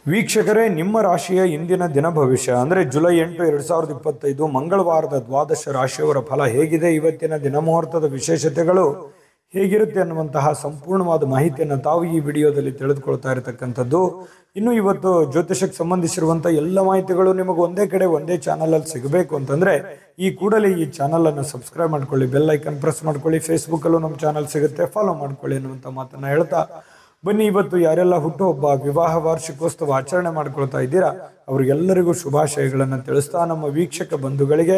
ವೀಕ್ಷಕರೇ, ನಿಮ್ಮ ರಾಶಿಯ ಇಂದಿನ ದಿನ ಭವಿಷ್ಯ ಅಂದರೆ ಜುಲೈ 8, 2025 ಮಂಗಳವಾರದ ದ್ವಾದಶ ರಾಶಿಯವರ ಫಲ ಹೇಗಿದೆ, ಇವತ್ತಿನ ದಿನ ಮುಹೂರ್ತದ ವಿಶೇಷತೆಗಳು ಹೇಗಿರುತ್ತೆ ಅನ್ನುವಂತಹ ಸಂಪೂರ್ಣವಾದ ಮಾಹಿತಿಯನ್ನು ತಾವು ಈ ವಿಡಿಯೋದಲ್ಲಿ ತಿಳಿದುಕೊಳ್ತಾ ಇರತಕ್ಕಂಥದ್ದು. ಇನ್ನು ಇವತ್ತು ಜ್ಯೋತಿಷಕ್ಕೆ ಸಂಬಂಧಿಸಿರುವಂಥ ಎಲ್ಲ ಮಾಹಿತಿಗಳು ನಿಮಗೆ ಒಂದೇ ಕಡೆ ಒಂದೇ ಚಾನಲಲ್ಲಿ ಸಿಗಬೇಕು ಅಂತಂದರೆ ಈ ಕೂಡಲೇ ಈ ಚಾನಲನ್ನು ಸಬ್ಸ್ಕ್ರೈಬ್ ಮಾಡ್ಕೊಳ್ಳಿ, ಬೆಲ್ ಐಕನ್ ಪ್ರೆಸ್ ಮಾಡ್ಕೊಳ್ಳಿ. ಫೇಸ್ಬುಕ್ಕಲ್ಲೂ ನಮ್ಮ ಚಾನಲ್ ಸಿಗುತ್ತೆ, ಫಾಲೋ ಮಾಡ್ಕೊಳ್ಳಿ ಅನ್ನುವಂಥ ಮಾತನ್ನು ಹೇಳ್ತಾ ಬನ್ನಿ, ಇವತ್ತು ಯಾರೆಲ್ಲ ಹುಟ್ಟುಹಬ್ಬ, ವಿವಾಹ ವಾರ್ಷಿಕೋತ್ಸವ ಆಚರಣೆ ಮಾಡ್ಕೊಳ್ತಾ ಇದ್ದೀರಾ ಅವರಿಗೆಲ್ಲರಿಗೂ ಶುಭಾಶಯಗಳನ್ನು ತಿಳಿಸ್ತಾ ನಮ್ಮ ವೀಕ್ಷಕ ಬಂಧುಗಳಿಗೆ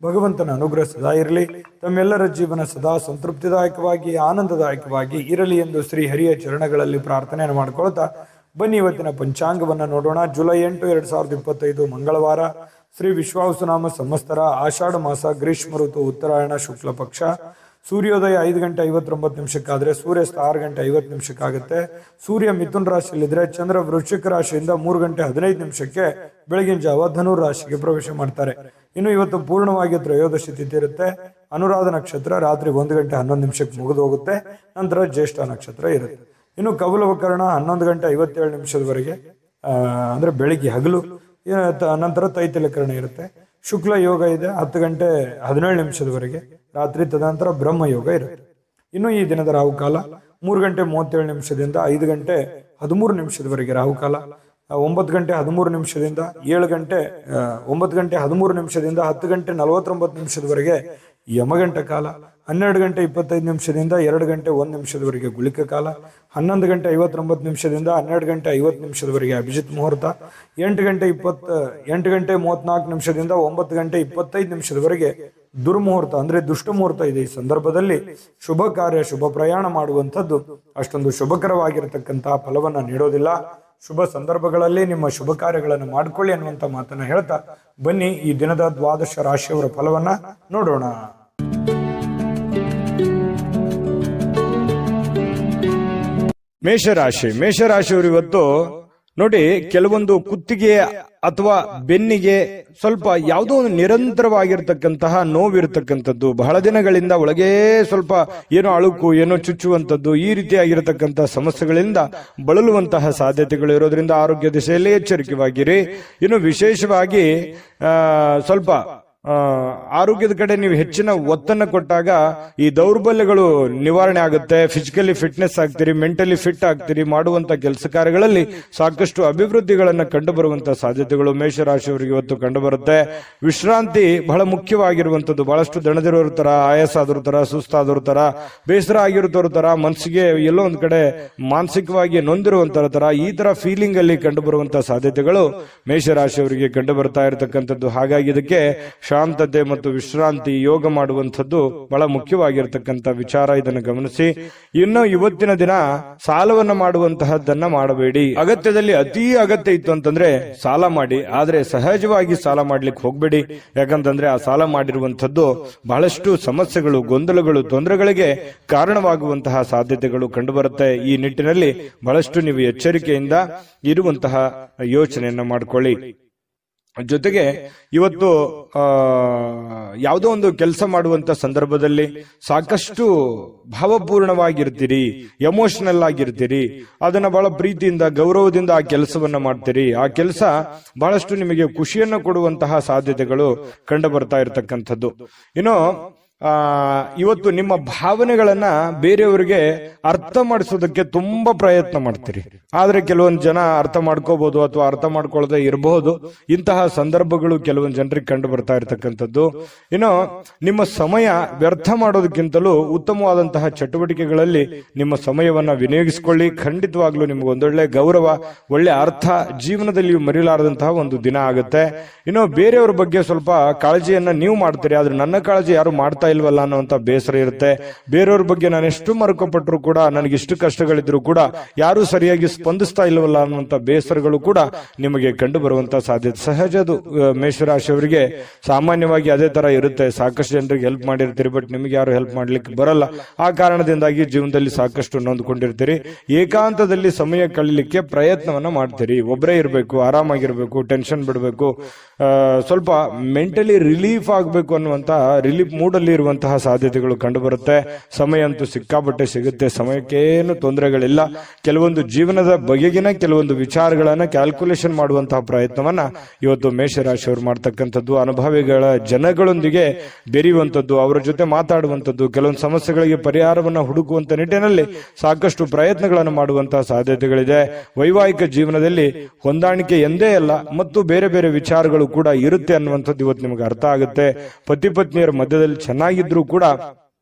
ಭಗವಂತನ ಅನುಗ್ರಹ ಸದಾ ಇರಲಿ, ತಮ್ಮೆಲ್ಲರ ಜೀವನ ಸದಾ ಸಂತೃಪ್ತಿದಾಯಕವಾಗಿ ಆನಂದದಾಯಕವಾಗಿ ಇರಲಿ ಎಂದು ಶ್ರೀ ಹರಿಯ ಚರಣಗಳಲ್ಲಿ ಪ್ರಾರ್ಥನೆಯನ್ನು ಮಾಡ್ಕೊಳ್ತಾ ಬನ್ನಿ ಇವತ್ತಿನ ಪಂಚಾಂಗವನ್ನು ನೋಡೋಣ. ಜುಲೈ 8, 2025 ಮಂಗಳವಾರ, ಶ್ರೀ ವಿಶ್ವಾವಸುನಾಮ ಸಂವತ್ಸರ, ಆಷಾಢ ಮಾಸ, ಗ್ರೀಷ್ಮ ಋತು, ಉತ್ತರಾಯಣ, ಶುಕ್ಲ ಪಕ್ಷ. ಸೂರ್ಯೋದಯ 5 ಗಂಟೆ 59 ನಿಮಿಷಕ್ಕಾದ್ರೆ ಸೂರ್ಯಾಸ್ತ 6 ಗಂಟೆ 50 ನಿಮಿಷಕ್ಕಾಗುತ್ತೆ. ಸೂರ್ಯ ಮಿಥುನ್ ರಾಶಿಯಲ್ಲಿದ್ರೆ ಚಂದ್ರ ವೃಶ್ಚಿಕ ರಾಶಿಯಿಂದ 3 ಗಂಟೆ 15 ನಿಮಿಷಕ್ಕೆ ಬೆಳಗಿನ ಜಾವ ಧನುರ್ ರಾಶಿಗೆ ಪ್ರವೇಶ ಮಾಡ್ತಾರೆ. ಇನ್ನು ಇವತ್ತು ಪೂರ್ಣವಾಗಿ ತ್ರಯೋದಶಿ ತಿಥಿ ಇರುತ್ತೆ. ಅನುರಾಧ ನಕ್ಷತ್ರ ರಾತ್ರಿ 1 ಗಂಟೆ 11 ನಿಮಿಷಕ್ಕೆ ಮುಗಿದು ಹೋಗುತ್ತೆ. ನಂತರ ಜ್ಯೇಷ್ಠ ನಕ್ಷತ್ರ ಇರುತ್ತೆ. ಇನ್ನು ಕೌಲವಕರಣ 11 ಗಂಟೆ 57 ನಿಮಿಷದವರೆಗೆ ಅಂದ್ರೆ ಬೆಳಿಗ್ಗೆ ಹಗಲು. ನಂತರ ತೈತಿಲಕರಣ ಇರುತ್ತೆ. ಶುಕ್ಲ ಯೋಗ ಇದೆ 10 ಗಂಟೆ 17 ನಿಮಿಷದವರೆಗೆ ರಾತ್ರಿ. ತದನಂತರ ಬ್ರಹ್ಮ ಯೋಗ ಇರುತ್ತೆ. ಇನ್ನು ಈ ದಿನದ ರಾಹುಕಾಲ 3 ಗಂಟೆ 37 ನಿಮಿಷದಿಂದ 5 ಗಂಟೆ 13 ನಿಮಿಷದವರೆಗೆ ರಾಹುಕಾಲ. 9 ಗಂಟೆ 13 ನಿಮಿಷದಿಂದ 7 ಗಂಟೆ 9 ಗಂಟೆ 13 ನಿಮಿಷದಿಂದ 10 ಗಂಟೆ 49 ನಿಮಿಷದವರೆಗೆ ಯಮಗಂಟ ಕಾಲ. 12 ಗಂಟೆ 25 ನಿಮಿಷದಿಂದ 2 ಗಂಟೆ 1 ನಿಮಿಷದವರೆಗೆ ಗುಳಿಕ ಕಾಲ. 11 ಗಂಟೆ 59 ನಿಮಿಷದಿಂದ 12 ಗಂಟೆ 50 ನಿಮಿಷದವರೆಗೆ ಅಭಿಜಿತ್ ಮುಹೂರ್ತ. 8 ಗಂಟೆ 34 ನಿಮಿಷದಿಂದ 9 ಗಂಟೆ 25 ನಿಮಿಷದವರೆಗೆ ದುರ್ಮುಹೂರ್ತ ಅಂದ್ರೆ ದುಷ್ಟ ಮುಹೂರ್ತ ಇದೆ. ಈ ಸಂದರ್ಭದಲ್ಲಿ ಶುಭ ಕಾರ್ಯ, ಶುಭ ಪ್ರಯಾಣ ಮಾಡುವಂಥದ್ದು ಅಷ್ಟೊಂದು ಶುಭಕರವಾಗಿರತಕ್ಕಂತಹ ಫಲವನ್ನ ನೀಡೋದಿಲ್ಲ. ಶುಭ ಸಂದರ್ಭಗಳಲ್ಲಿ ನಿಮ್ಮ ಶುಭ ಕಾರ್ಯಗಳನ್ನು ಮಾಡಿಕೊಳ್ಳಿ ಅನ್ನುವಂಥ ಮಾತನ್ನ ಹೇಳ್ತಾ ಬನ್ನಿ ಈ ದಿನದ ದ್ವಾದಶ ರಾಶಿಯವರ ಫಲವನ್ನ ನೋಡೋಣ. ಮೇಷರಾಶಿಯವರು ಇವತ್ತು ನೋಡಿ, ಕೆಲವೊಂದು ಕುತ್ತಿಗೆ ಅಥವಾ ಬೆನ್ನಿಗೆ ಸ್ವಲ್ಪ ಯಾವುದೋ ಒಂದು ನಿರಂತರವಾಗಿರ್ತಕ್ಕಂತಹ ನೋವಿರತಕ್ಕಂಥದ್ದು, ಬಹಳ ದಿನಗಳಿಂದ ಒಳಗೆ ಸ್ವಲ್ಪ ಏನೋ ಅಳುಕು, ಏನೋ ಚುಚ್ಚುವಂಥದ್ದು, ಈ ರೀತಿಯಾಗಿರತಕ್ಕಂತಹ ಸಮಸ್ಯೆಗಳಿಂದ ಬಳಲುವಂತಹ ಸಾಧ್ಯತೆಗಳು ಇರೋದ್ರಿಂದ ಆರೋಗ್ಯ ದಿಶೆಯಲ್ಲಿ ಎಚ್ಚರಿಕೆವಾಗಿರಿ. ಇನ್ನು ವಿಶೇಷವಾಗಿ ಸ್ವಲ್ಪ ಆರೋಗ್ಯದ ಕಡೆ ನೀವು ಹೆಚ್ಚಿನ ಒತ್ತನ್ನು ಕೊಟ್ಟಾಗ ಈ ದೌರ್ಬಲ್ಯಗಳು ನಿವಾರಣೆ ಆಗುತ್ತೆ. ಫಿಸಿಕಲಿ ಫಿಟ್ನೆಸ್ ಆಗ್ತೀರಿ, ಮೆಂಟಲಿ ಫಿಟ್ ಆಗ್ತೀರಿ. ಮಾಡುವಂತ ಕೆಲಸ ಕಾರ್ಯಗಳಲ್ಲಿ ಸಾಕಷ್ಟು ಅಭಿವೃದ್ಧಿಗಳನ್ನು ಕಂಡು ಬರುವಂತಹ ಸಾಧ್ಯತೆಗಳು ಮೇಷರಾಶಿಯವರಿಗೆ ಇವತ್ತು ಕಂಡು ಬರುತ್ತೆ. ವಿಶ್ರಾಂತಿ ಬಹಳ ಮುಖ್ಯವಾಗಿರುವಂತದ್ದು. ಬಹಳಷ್ಟು ದಣದಿರೋರ ತರ, ಆಯಾಸ ಆದರ ತರ, ಸುಸ್ತಾದವ್ರ ತರ, ಬೇಸರ ಆಗಿರೋದ್ರ ತರ, ಮನಸ್ಸಿಗೆ ಎಲ್ಲೋ ಒಂದ್ ಕಡೆ ಮಾನಸಿಕವಾಗಿ ನೊಂದಿರುವಂತರ ತರ, ಈ ತರ ಫೀಲಿಂಗ್ ಅಲ್ಲಿ ಕಂಡು ಬರುವಂತಹ ಸಾಧ್ಯತೆಗಳು ಮೇಷರಾಶಿಯವರಿಗೆ ಕಂಡು ಬರ್ತಾ ಇರತಕ್ಕಂಥದ್ದು. ಹಾಗಾಗಿ ಇದಕ್ಕೆ ಶಾಂತತೆ ಮತ್ತು ವಿಶ್ರಾಂತಿ, ಯೋಗ ಮಾಡುವಂಥದ್ದು ಬಹಳ ಮುಖ್ಯವಾಗಿರ್ತಕ್ಕಂಥ ವಿಚಾರ. ಇದನ್ನು ಗಮನಿಸಿ. ಇನ್ನು ಇವತ್ತಿನ ದಿನ ಸಾಲವನ್ನ ಮಾಡುವಂತಹದ್ದನ್ನ ಮಾಡಬೇಡಿ. ಅಗತ್ಯದಲ್ಲಿ ಅತಿ ಅಗತ್ಯ ಇತ್ತು ಅಂತಂದ್ರೆ ಸಾಲ ಮಾಡಿ, ಆದ್ರೆ ಸಹಜವಾಗಿ ಸಾಲ ಮಾಡ್ಲಿಕ್ಕೆ ಹೋಗ್ಬೇಡಿ. ಯಾಕಂತಂದ್ರೆ ಆ ಸಾಲ ಮಾಡಿರುವಂತದ್ದು ಬಹಳಷ್ಟು ಸಮಸ್ಯೆಗಳು, ಗೊಂದಲಗಳು, ತೊಂದರೆಗಳಿಗೆ ಕಾರಣವಾಗುವಂತಹ ಸಾಧ್ಯತೆಗಳು ಕಂಡುಬರುತ್ತೆ. ಈ ನಿಟ್ಟಿನಲ್ಲಿ ಬಹಳಷ್ಟು ನೀವು ಎಚ್ಚರಿಕೆಯಿಂದ ಇರುವಂತಹ ಯೋಚನೆಯನ್ನ ಮಾಡಿಕೊಳ್ಳಿ. ಜೊತೆಗೆ ಇವತ್ತು ಯಾವುದೋ ಒಂದು ಕೆಲಸ ಮಾಡುವಂತ ಸಂದರ್ಭದಲ್ಲಿ ಸಾಕಷ್ಟು ಭಾವಪೂರ್ಣವಾಗಿರ್ತೀರಿ, ಎಮೋಷನಲ್ ಆಗಿರ್ತೀರಿ. ಅದನ್ನ ಬಹಳ ಪ್ರೀತಿಯಿಂದ, ಗೌರವದಿಂದ ಆ ಕೆಲಸವನ್ನ ಮಾಡ್ತೀರಿ. ಆ ಕೆಲಸ ಬಹಳಷ್ಟು ನಿಮಗೆ ಖುಷಿಯನ್ನು ಕೊಡುವಂತಹ ಸಾಧ್ಯತೆಗಳು ಕಂಡು ಬರ್ತಾ ಇರತಕ್ಕಂಥದ್ದು. ಇನ್ನು ಇವತ್ತು ನಿಮ್ಮ ಭಾವನೆಗಳನ್ನ ಬೇರೆಯವರಿಗೆ ಅರ್ಥ ಮಾಡಿಸೋದಕ್ಕೆ ತುಂಬಾ ಪ್ರಯತ್ನ ಮಾಡ್ತೀರಿ. ಆದ್ರೆ ಕೆಲವೊಂದು ಜನ ಅರ್ಥ ಮಾಡ್ಕೋಬಹುದು ಅಥವಾ ಅರ್ಥ ಮಾಡ್ಕೊಳ್ಳದೆ ಇರಬಹುದು. ಇಂತಹ ಸಂದರ್ಭಗಳು ಕೆಲವೊಂದು ಜನರಿಗೆ ಕಂಡು ಬರ್ತಾ ಇರತಕ್ಕಂಥದ್ದು. ಇನ್ನು ನಿಮ್ಮ ಸಮಯ ವ್ಯರ್ಥ ಮಾಡೋದಕ್ಕಿಂತಲೂ ಉತ್ತಮವಾದಂತಹ ಚಟುವಟಿಕೆಗಳಲ್ಲಿ ನಿಮ್ಮ ಸಮಯವನ್ನ ವಿನಿಯೋಗಿಸಿಕೊಳ್ಳಿ. ಖಂಡಿತವಾಗ್ಲೂ ನಿಮ್ಗೆ ಒಂದೊಳ್ಳೆ ಗೌರವ, ಒಳ್ಳೆ ಅರ್ಥ ಜೀವನದಲ್ಲಿ ಮರೆಯಲಾರದಂತಹ ಒಂದು ದಿನ ಆಗುತ್ತೆ. ಇನ್ನು ಬೇರೆಯವ್ರ ಬಗ್ಗೆ ಸ್ವಲ್ಪ ಕಾಳಜಿಯನ್ನ ನೀವು ಮಾಡ್ತೀರಿ, ಆದ್ರೆ ನನ್ನ ಕಾಳಜಿ ಯಾರು ಮಾಡ್ತಾ ಇಲ್ವಲ್ಲ ಅನ್ನೋಂತ ಬೇಸರ ಇರುತ್ತೆ. ಬೇರೆಯವ್ರ ಬಗ್ಗೆ ನಾನು ಎಷ್ಟು ಮರುಕಪಟ್ಟರು ಕೂಡ, ನನಗೆ ಇಷ್ಟು ಕಷ್ಟಗಳಿದ್ರು ಕೂಡ ಯಾರು ಸರಿಯಾಗಿ ಸ್ಪಂದಿಸ್ತಾ ಇಲ್ವಲ್ಲ ಅನ್ನುವಂತ ಬೇಸರಗಳು ಕೂಡ ನಿಮಗೆ ಕಂಡು ಬರುವಂತ ಸಾಧ್ಯತೆ ಸಹಜ. ಅದು ಮೇಷರಾಶಿಯವರಿಗೆ ಸಾಮಾನ್ಯವಾಗಿ ಅದೇ ತರ ಇರುತ್ತೆ. ಸಾಕಷ್ಟು ಜನರಿಗೆ ಹೆಲ್ಪ್ ಮಾಡಿರ್ತೀರಿ, ಬಟ್ ನಿಮಗೆ ಯಾರು ಹೆಲ್ಪ್ ಮಾಡ್ಲಿಕ್ಕೆ ಬರಲ್ಲ. ಆ ಕಾರಣದಿಂದಾಗಿ ಜೀವನದಲ್ಲಿ ಸಾಕಷ್ಟು ನೊಂದ್ಕೊಂಡಿರ್ತೀರಿ. ಏಕಾಂತದಲ್ಲಿ ಸಮಯ ಕಳೀಲಿಕ್ಕೆ ಪ್ರಯತ್ನವನ್ನ ಮಾಡ್ತೀರಿ. ಒಬ್ಬರೇ ಇರಬೇಕು, ಆರಾಮಾಗಿರ್ಬೇಕು, ಟೆನ್ಷನ್ ಬಿಡಬೇಕು, ಸ್ವಲ್ಪ ಮೆಂಟಲಿ ರಿಲೀಫ್ ಆಗಬೇಕು ಅನ್ನುವಂತ ರಿಲೀಫ್ ಮೂಡಲ್ಲಿ ಚೆನ್ನಾಗಿರುವಂತಹ ಸಾಧ್ಯತೆಗಳು ಕಂಡು ಬರುತ್ತೆ. ಸಮಯ ಅಂತೂ ಸಿಕ್ಕಾಪಟ್ಟೆ ಸಿಗುತ್ತೆ, ಸಮಯಕ್ಕೇನು ತೊಂದರೆಗಳಿಲ್ಲ. ಕೆಲವೊಂದು ಜೀವನದ ಬಗೆಗಿನ ಕೆಲವೊಂದು ವಿಚಾರಗಳನ್ನ ಕ್ಯಾಲ್ಕುಲೇಷನ್ ಮಾಡುವಂತಹ ಪ್ರಯತ್ನವನ್ನ ಇವತ್ತು ಮೇಷರಾಶಿಯವರು ಮಾಡ್ತಕ್ಕಂಥದ್ದು. ಅನುಭವಿಗಳ ಜನಗಳೊಂದಿಗೆ ಬೆರೆಯುವಂಥದ್ದು, ಅವರ ಜೊತೆ ಮಾತಾಡುವಂಥದ್ದು, ಕೆಲವೊಂದು ಸಮಸ್ಯೆಗಳಿಗೆ ಪರಿಹಾರವನ್ನ ಹುಡುಕುವಂತ ನಿಟ್ಟಿನಲ್ಲಿ ಸಾಕಷ್ಟು ಪ್ರಯತ್ನಗಳನ್ನು ಮಾಡುವಂತಹ ಸಾಧ್ಯತೆಗಳಿದೆ. ವೈವಾಹಿಕ ಜೀವನದಲ್ಲಿ ಹೊಂದಾಣಿಕೆ ಎಂದೇ ಅಲ್ಲ ಮತ್ತು ಬೇರೆ ಬೇರೆ ವಿಚಾರಗಳು ಕೂಡ ಇರುತ್ತೆ ಅನ್ನುವಂಥದ್ದು ಇವತ್ತು ನಿಮಗೆ ಅರ್ಥ ಆಗುತ್ತೆ. ಪತಿ ಪತ್ನಿಯರ ಮಧ್ಯದಲ್ಲಿ ಚೆನ್ನಾಗಿದ್ರೂ ಕೂಡ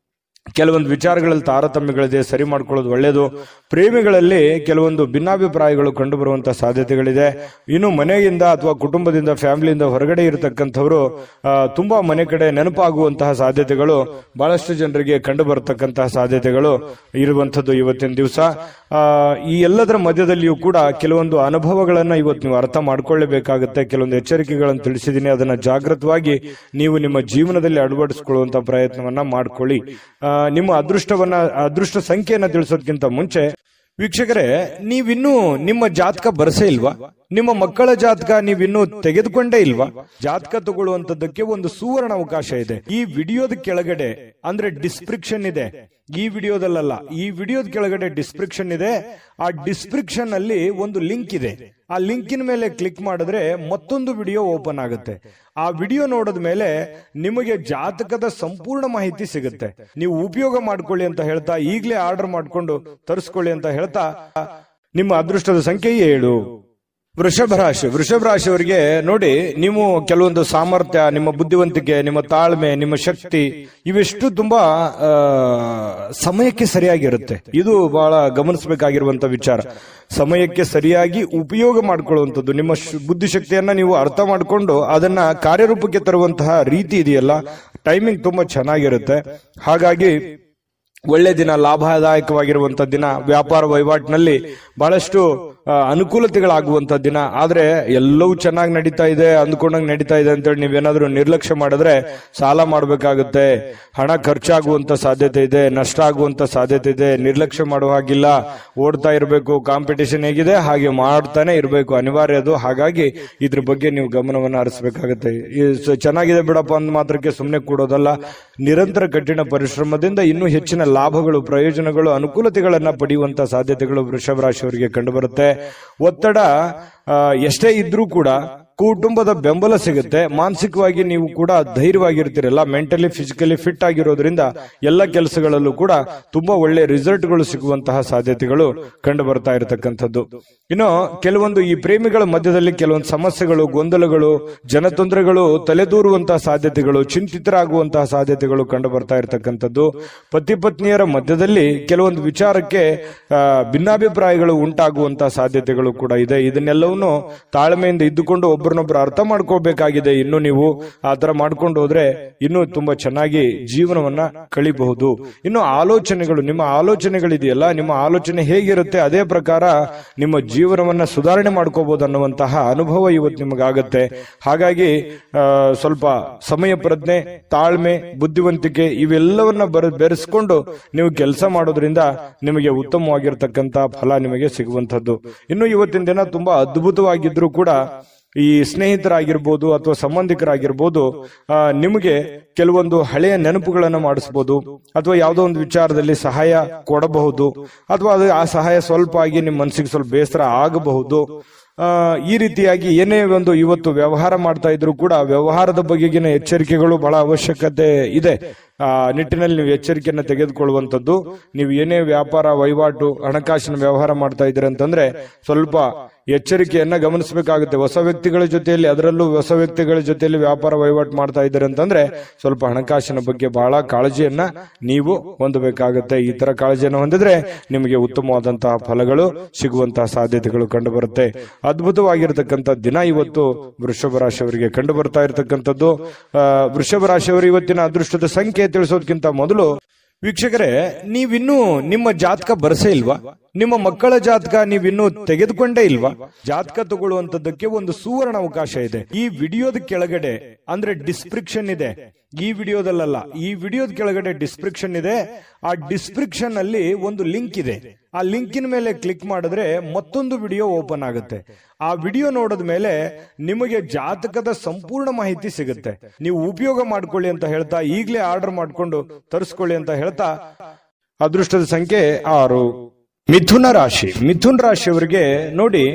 ಕೆಲವೊಂದು ವಿಚಾರಗಳಲ್ಲಿ ತಾರತಮ್ಯಗಳಿದೆ, ಸರಿ ಮಾಡ್ಕೊಳ್ಳೋದು ಒಳ್ಳೆಯದು. ಪ್ರೇಮಿಗಳಲ್ಲಿ ಕೆಲವೊಂದು ಭಿನ್ನಾಭಿಪ್ರಾಯಗಳು ಕಂಡು ಬರುವಂತಹ ಸಾಧ್ಯತೆಗಳಿದೆ. ಇನ್ನು ಮನೆಯಿಂದ ಅಥವಾ ಕುಟುಂಬದಿಂದ, ಫ್ಯಾಮಿಲಿಯಿಂದ ಹೊರಗಡೆ ಇರತಕ್ಕಂಥವರು ತುಂಬಾ ಮನೆ ಕಡೆ ನೆನಪಾಗುವಂತಹ ಸಾಧ್ಯತೆಗಳು ಬಹಳಷ್ಟು ಜನರಿಗೆ ಕಂಡು ಬರತಕ್ಕಂತಹ ಸಾಧ್ಯತೆಗಳು ಇರುವಂತದ್ದು ಇವತ್ತಿನ ದಿವಸ. ಈ ಎಲ್ಲದರ ಮಧ್ಯದಲ್ಲಿಯೂ ಕೂಡ ಕೆಲವೊಂದು ಅನುಭವಗಳನ್ನ ಇವತ್ತು ನೀವು ಅರ್ಥ ಮಾಡ್ಕೊಳ್ಳೇಬೇಕಾಗುತ್ತೆ. ಕೆಲವೊಂದು ಎಚ್ಚರಿಕೆಗಳನ್ನು ತಿಳಿಸಿದ್ದೀನಿ, ಅದನ್ನ ಜಾಗೃತವಾಗಿ ನೀವು ನಿಮ್ಮ ಜೀವನದಲ್ಲಿ ಅಳವಡಿಸಿಕೊಳ್ಳುವಂತಹ ಪ್ರಯತ್ನವನ್ನ ಮಾಡ್ಕೊಳ್ಳಿ. ನಿಮ್ಮ ಅದೃಷ್ಟ ಸಂಖ್ಯೆಯನ್ನ ತಿಳಿಸೋದಕ್ಕಿಂತ ಮುಂಚೆ ವೀಕ್ಷಕರೇ, ನೀವಿನ್ನೂ ನಿಮ್ಮ ಜಾತಕ ಬರಸೇ ಇಲ್ವಾ? ನಿಮ್ಮ ಮಕ್ಕಳ ಜಾತಕ ನೀವಿನ್ನೂ ತೆಗೆದುಕೊಂಡೇ ಇಲ್ವಾ? ಜಾತಕ ತಗೊಳ್ಳುವಂತದ್ದಕ್ಕೆ ಒಂದು ಸುವರ್ಣ ಅವಕಾಶ ಇದೆ. ಈ ವಿಡಿಯೋದ ಕೆಳಗಡೆ ಅಂದ್ರೆ ಡಿಸ್ಕ್ರಿಪ್ಷನ್ ಇದೆ, ಈ ವಿಡಿಯೋದಲ್ಲ, ಈ ವಿಡಿಯೋದ ಕೆಳಗಡೆ ಡಿಸ್ಕ್ರಿಪ್ಷನ್ ಇದೆ. ಆ ಡಿಸ್ಕ್ರಿಪ್ಷನ್ ಅಲ್ಲಿ ಒಂದು ಲಿಂಕ್ ಇದೆ. ಆ ಲಿಂಕಿನ ಮೇಲೆ ಕ್ಲಿಕ್ ಮಾಡಿದ್ರೆ ಮತ್ತೊಂದು ವಿಡಿಯೋ ಓಪನ್ ಆಗುತ್ತೆ. ಆ ವಿಡಿಯೋ ನೋಡಿದ ಮೇಲೆ ನಿಮಗೆ ಜಾತಕದ ಸಂಪೂರ್ಣ ಮಾಹಿತಿ ಸಿಗುತ್ತೆ. ನೀವು ಉಪಯೋಗ ಮಾಡ್ಕೊಳ್ಳಿ ಅಂತ ಹೇಳ್ತಾ, ಈಗಲೇ ಆರ್ಡರ್ ಮಾಡ್ಕೊಂಡು ತರಿಸ್ಕೊಳ್ಳಿ ಅಂತ ಹೇಳ್ತಾ, ನಿಮ್ಮ ಅದೃಷ್ಟದ ಸಂಖ್ಯೆ 7. ವೃಷಭ ರಾಶಿಯವರಿಗೆ ನೋಡಿ, ನೀವು ಕೆಲವೊಂದು ಸಾಮರ್ಥ್ಯ, ನಿಮ್ಮ ಬುದ್ಧಿವಂತಿಕೆ, ನಿಮ್ಮ ತಾಳ್ಮೆ, ನಿಮ್ಮ ಶಕ್ತಿ ಇವೆಷ್ಟು ತುಂಬಾ ಸಮಯಕ್ಕೆ ಸರಿಯಾಗಿರುತ್ತೆ. ಇದು ಬಹಳ ಗಮನಿಸಬೇಕಾಗಿರುವಂತ ವಿಚಾರ. ಸಮಯಕ್ಕೆ ಸರಿಯಾಗಿ ಉಪಯೋಗ ಮಾಡಿಕೊಳ್ಳುವಂಥದ್ದು, ನಿಮ್ಮ ಬುದ್ಧಿಶಕ್ತಿಯನ್ನ ನೀವು ಅರ್ಥ ಮಾಡಿಕೊಂಡು ಅದನ್ನ ಕಾರ್ಯರೂಪಕ್ಕೆ ತರುವಂತಹ ರೀತಿ ಇದೆಯಲ್ಲ, ಟೈಮಿಂಗ್ ತುಂಬಾ ಚೆನ್ನಾಗಿರುತ್ತೆ. ಹಾಗಾಗಿ ಒಳ್ಳೆ ದಿನ, ಲಾಭದಾಯಕವಾಗಿರುವಂತಹ ದಿನ, ವ್ಯಾಪಾರ ವಹಿವಾಟಿನಲ್ಲಿ ಬಹಳಷ್ಟು ಅನುಕೂಲತೆಗಳಾಗುವಂತ ದಿನ. ಆದ್ರೆ ಎಲ್ಲವೂ ಚೆನ್ನಾಗಿ ನಡೀತಾ ಇದೆ, ಅಂದ್ಕೊಂಡಂಗೆ ನಡೀತಾ ಇದೆ ಅಂತೇಳಿ ನೀವೇನಾದ್ರೂ ನಿರ್ಲಕ್ಷ್ಯ ಮಾಡಿದ್ರೆ ಸಾಲ ಮಾಡಬೇಕಾಗುತ್ತೆ, ಹಣ ಖರ್ಚಾಗುವಂತ ಸಾಧ್ಯತೆ ಇದೆ, ನಷ್ಟ ಆಗುವಂತ ಸಾಧ್ಯತೆ ಇದೆ. ನಿರ್ಲಕ್ಷ್ಯ ಮಾಡುವ ಹಾಗಿಲ್ಲ, ಓಡ್ತಾ ಇರಬೇಕು. ಕಾಂಪಿಟೇಷನ್ ಹೇಗಿದೆ ಹಾಗೆ ಮಾಡ್ತಾನೆ ಇರಬೇಕು, ಅನಿವಾರ್ಯ ಅದು. ಹಾಗಾಗಿ ಇದ್ರ ಬಗ್ಗೆ ನೀವು ಗಮನವನ್ನು ಹರಿಸಬೇಕಾಗುತ್ತೆ. ಚೆನ್ನಾಗಿದೆ ಬಿಡಪ್ಪ ಅಂದ ಮಾತ್ರಕ್ಕೆ ಸುಮ್ಮನೆ ಕೂಡೋದಲ್ಲ, ನಿರಂತರ ಕಠಿಣ ಪರಿಶ್ರಮದಿಂದ ಇನ್ನೂ ಹೆಚ್ಚಿನ ಲಾಭಗಳು, ಪ್ರಯೋಜನಗಳು, ಅನುಕೂಲತೆಗಳನ್ನ ಪಡೆಯುವಂತ ಸಾಧ್ಯತೆಗಳು ವೃಷಭ ರಾಶಿಯವರಿಗೆ ಕಂಡು ಬರುತ್ತೆ. ಒತ್ತಡ ಎಷ್ಟೇ ಇದ್ರೂ ಕೂಡ ಕುಟುಂಬದ ಬೆಂಬಲ ಸಿಗುತ್ತೆ. ಮಾನಸಿಕವಾಗಿ ನೀವು ಕೂಡ ಧೈರ್ಯವಾಗಿರ್ತೀರಲ್ಲ, ಮೆಂಟಲಿ ಫಿಸಿಕಲಿ ಫಿಟ್ ಆಗಿರೋದ್ರಿಂದ ಎಲ್ಲ ಕೆಲಸಗಳಲ್ಲೂ ಕೂಡ ತುಂಬಾ ಒಳ್ಳೆ ರಿಸಲ್ಟ್ಗಳು ಸಿಗುವಂತಹ ಸಾಧ್ಯತೆಗಳು ಕಂಡು ಬರ್ತಾ ಇರತಕ್ಕಂಥದ್ದು. ಇನ್ನು ಕೆಲವೊಂದು ಈ ಪ್ರೇಮಿಗಳ ಮಧ್ಯದಲ್ಲಿ ಕೆಲವೊಂದು ಸಮಸ್ಯೆಗಳು, ಗೊಂದಲಗಳು, ಜನತೊಂದರೆಗಳು ತಲೆದೂರುವಂತಹ ಸಾಧ್ಯತೆಗಳು, ಚಿಂತಿತರಾಗುವಂತಹ ಸಾಧ್ಯತೆಗಳು ಕಂಡು ಬರ್ತಾ ಇರತಕ್ಕಂಥದ್ದು. ಪತಿ ಪತ್ನಿಯರ ಮಧ್ಯದಲ್ಲಿ ಕೆಲವೊಂದು ವಿಚಾರಕ್ಕೆ ಭಿನ್ನಾಭಿಪ್ರಾಯಗಳು ಉಂಟಾಗುವಂತಹ ಸಾಧ್ಯತೆಗಳು ಕೂಡ ಇದೆ. ಇದನ್ನೆಲ್ಲವನ್ನು ತಾಳ್ಮೆಯಿಂದ ಇದ್ದುಕೊಂಡು ಒಬ್ಬರನ್ನೊಬ್ಬರು ಅರ್ಥ ಮಾಡ್ಕೋಬೇಕಾಗಿದೆ. ಇನ್ನು ನೀವು ಆ ತರ ಮಾಡ್ಕೊಂಡು ಹೋದ್ರೆ ಇನ್ನೂ ತುಂಬಾ ಚೆನ್ನಾಗಿ ಜೀವನವನ್ನ ಕಳಿಬಹುದು. ಇನ್ನು ಆಲೋಚನೆಗಳು, ನಿಮ್ಮ ಆಲೋಚನೆಗಳಿದೆಯಲ್ಲ, ನಿಮ್ಮ ಆಲೋಚನೆ ಹೇಗಿರುತ್ತೆ ಅದೇ ಪ್ರಕಾರ ನಿಮ್ಮ ಜೀವನವನ್ನ ಸುಧಾರಣೆ ಮಾಡ್ಕೋಬಹುದು ಅನ್ನುವಂತಹ ಅನುಭವ ಇವತ್ತು ನಿಮಗಾಗತ್ತೆ. ಹಾಗಾಗಿ ಸ್ವಲ್ಪ ಸಮಯ ಪ್ರಜ್ಞೆ, ತಾಳ್ಮೆ, ಬುದ್ಧಿವಂತಿಕೆ ಇವೆಲ್ಲವನ್ನ ಬೆರೆಸ್ಕೊಂಡು ನೀವು ಕೆಲಸ ಮಾಡೋದ್ರಿಂದ ನಿಮಗೆ ಉತ್ತಮವಾಗಿರ್ತಕ್ಕಂಥ ಫಲ ನಿಮಗೆ ಸಿಗುವಂತದ್ದು. ಇನ್ನು ಇವತ್ತಿನ ದಿನ ತುಂಬಾ ಅದ್ಭುತವಾಗಿದ್ರು ಕೂಡ ಈ ಸ್ನೇಹಿತರಾಗಿರ್ಬೋದು ಅಥವಾ ಸಂಬಂಧಿಕರಾಗಿರ್ಬೋದು ನಿಮಗೆ ಕೆಲವೊಂದು ಹಳೆಯ ನೆನಪುಗಳನ್ನು ಮಾಡಿಸಬಹುದು, ಅಥವಾ ಯಾವುದೋ ಒಂದು ವಿಚಾರದಲ್ಲಿ ಸಹಾಯ ಕೊಡಬಹುದು, ಅಥವಾ ಅದು ಆ ಸಹಾಯ ಸ್ವಲ್ಪ ಆಗಿ ನಿಮ್ಮ ಮನಸ್ಸಿಗೆ ಸ್ವಲ್ಪ ಬೇಸರ ಆಗಬಹುದು. ಈ ರೀತಿಯಾಗಿ ಏನೇ ಒಂದು ಇವತ್ತು ವ್ಯವಹಾರ ಮಾಡ್ತಾ ಇದ್ರು ಕೂಡ ವ್ಯವಹಾರದ ಬಗೆಗಿನ ಎಚ್ಚರಿಕೆಗಳು ಬಹಳ ಅವಶ್ಯಕತೆ ಇದೆ. ನಿಟ್ಟಿನಲ್ಲಿ ನೀವು ಎಚ್ಚರಿಕೆಯನ್ನು ತೆಗೆದುಕೊಳ್ಳುವಂಥದ್ದು. ನೀವು ಏನೇ ವ್ಯಾಪಾರ ವಹಿವಾಟು, ಹಣಕಾಸಿನ ವ್ಯವಹಾರ ಮಾಡ್ತಾ ಇದ್ದೀರಿ ಅಂತಂದ್ರೆ ಸ್ವಲ್ಪ ಎಚ್ಚರಿಕೆಯನ್ನ ಗಮನಿಸಬೇಕಾಗುತ್ತೆ. ಹೊಸ ವ್ಯಕ್ತಿಗಳ ಜೊತೆಯಲ್ಲಿ, ಅದರಲ್ಲೂ ಹೊಸ ವ್ಯಕ್ತಿಗಳ ಜೊತೆಯಲ್ಲಿ ವ್ಯಾಪಾರ ವಹಿವಾಟು ಮಾಡ್ತಾ ಇದ್ದೀರಿ ಅಂತಂದ್ರೆ ಸ್ವಲ್ಪ ಹಣಕಾಸಿನ ಬಗ್ಗೆ ಬಹಳ ಕಾಳಜಿಯನ್ನ ನೀವು ಹೊಂದಬೇಕಾಗುತ್ತೆ. ಈ ತರ ಕಾಳಜಿಯನ್ನು ಹೊಂದಿದ್ರೆ ನಿಮಗೆ ಉತ್ತಮವಾದಂತಹ ಫಲಗಳು ಸಿಗುವಂತಹ ಸಾಧ್ಯತೆಗಳು ಕಂಡು ಬರುತ್ತೆ. ಅದ್ಭುತವಾಗಿರತಕ್ಕಂಥ ದಿನ ಇವತ್ತು ವೃಷಭ ರಾಶಿಯವರಿಗೆ ಕಂಡು ಬರ್ತಾ ಇರತಕ್ಕಂಥದ್ದು. ವೃಷಭ ರಾಶಿಯವರು ಇವತ್ತಿನ ಅದೃಷ್ಟದ ಸಂಖ್ಯೆ ತಿಳಿಸೋದಕ್ಕಿಂತ ಮೊದಲು ವೀಕ್ಷಕರೇ, ನೀವಿನ್ನೂ ನಿಮ್ಮ ಜಾತಕ ಬರಸೇ ಇಲ್ವಾ? ನಿಮ್ಮ ಮಕ್ಕಳ ಜಾತಕ ನೀವಿನ್ನೂ ತೆಗೆದುಕೊಂಡೇ ಇಲ್ವಾ? ಜಾತಕ ತಗೊಳ್ಳುವಂತದ್ದಕ್ಕೆ ಒಂದು ಸುವರ್ಣ ಅವಕಾಶ ಇದೆ. ಈ ವಿಡಿಯೋದ ಕೆಳಗಡೆ ಅಂದ್ರೆ ಡಿಸ್ಕ್ರಿಪ್ಷನ್ ಇದೆ, ಈ ವಿಡಿಯೋದಲ್ಲ, ಈ ವಿಡಿಯೋದ ಕೆಳಗಡೆ ಡಿಸ್ಕ್ರಿಪ್ಷನ್ ಇದೆ. ಆ ಡಿಸ್ಕ್ರಿಪ್ಷನ್ ಅಲ್ಲಿ ಒಂದು ಲಿಂಕ್ ಇದೆ. ಆ ಲಿಂಕಿನ ಮೇಲೆ ಕ್ಲಿಕ್ ಮಾಡಿದ್ರೆ ಮತ್ತೊಂದು ವಿಡಿಯೋ ಓಪನ್ ಆಗುತ್ತೆ. ಆ ವಿಡಿಯೋ ನೋಡಿದ ಮೇಲೆ ನಿಮಗೆ ಜಾತಕದ ಸಂಪೂರ್ಣ ಮಾಹಿತಿ ಸಿಗುತ್ತೆ. ನೀವು ಉಪಯೋಗ ಮಾಡ್ಕೊಳ್ಳಿ ಅಂತ ಹೇಳ್ತಾ, ಈಗಲೇ ಆರ್ಡರ್ ಮಾಡ್ಕೊಂಡು ತರಿಸ್ಕೊಳ್ಳಿ ಅಂತ ಹೇಳ್ತಾ, ಅದೃಷ್ಟದ ಸಂಖ್ಯೆ 6. ಮಿಥುನ ರಾಶಿ. ಮಿಥುನ್ ರಾಶಿಯವರಿಗೆ ನೋಡಿ,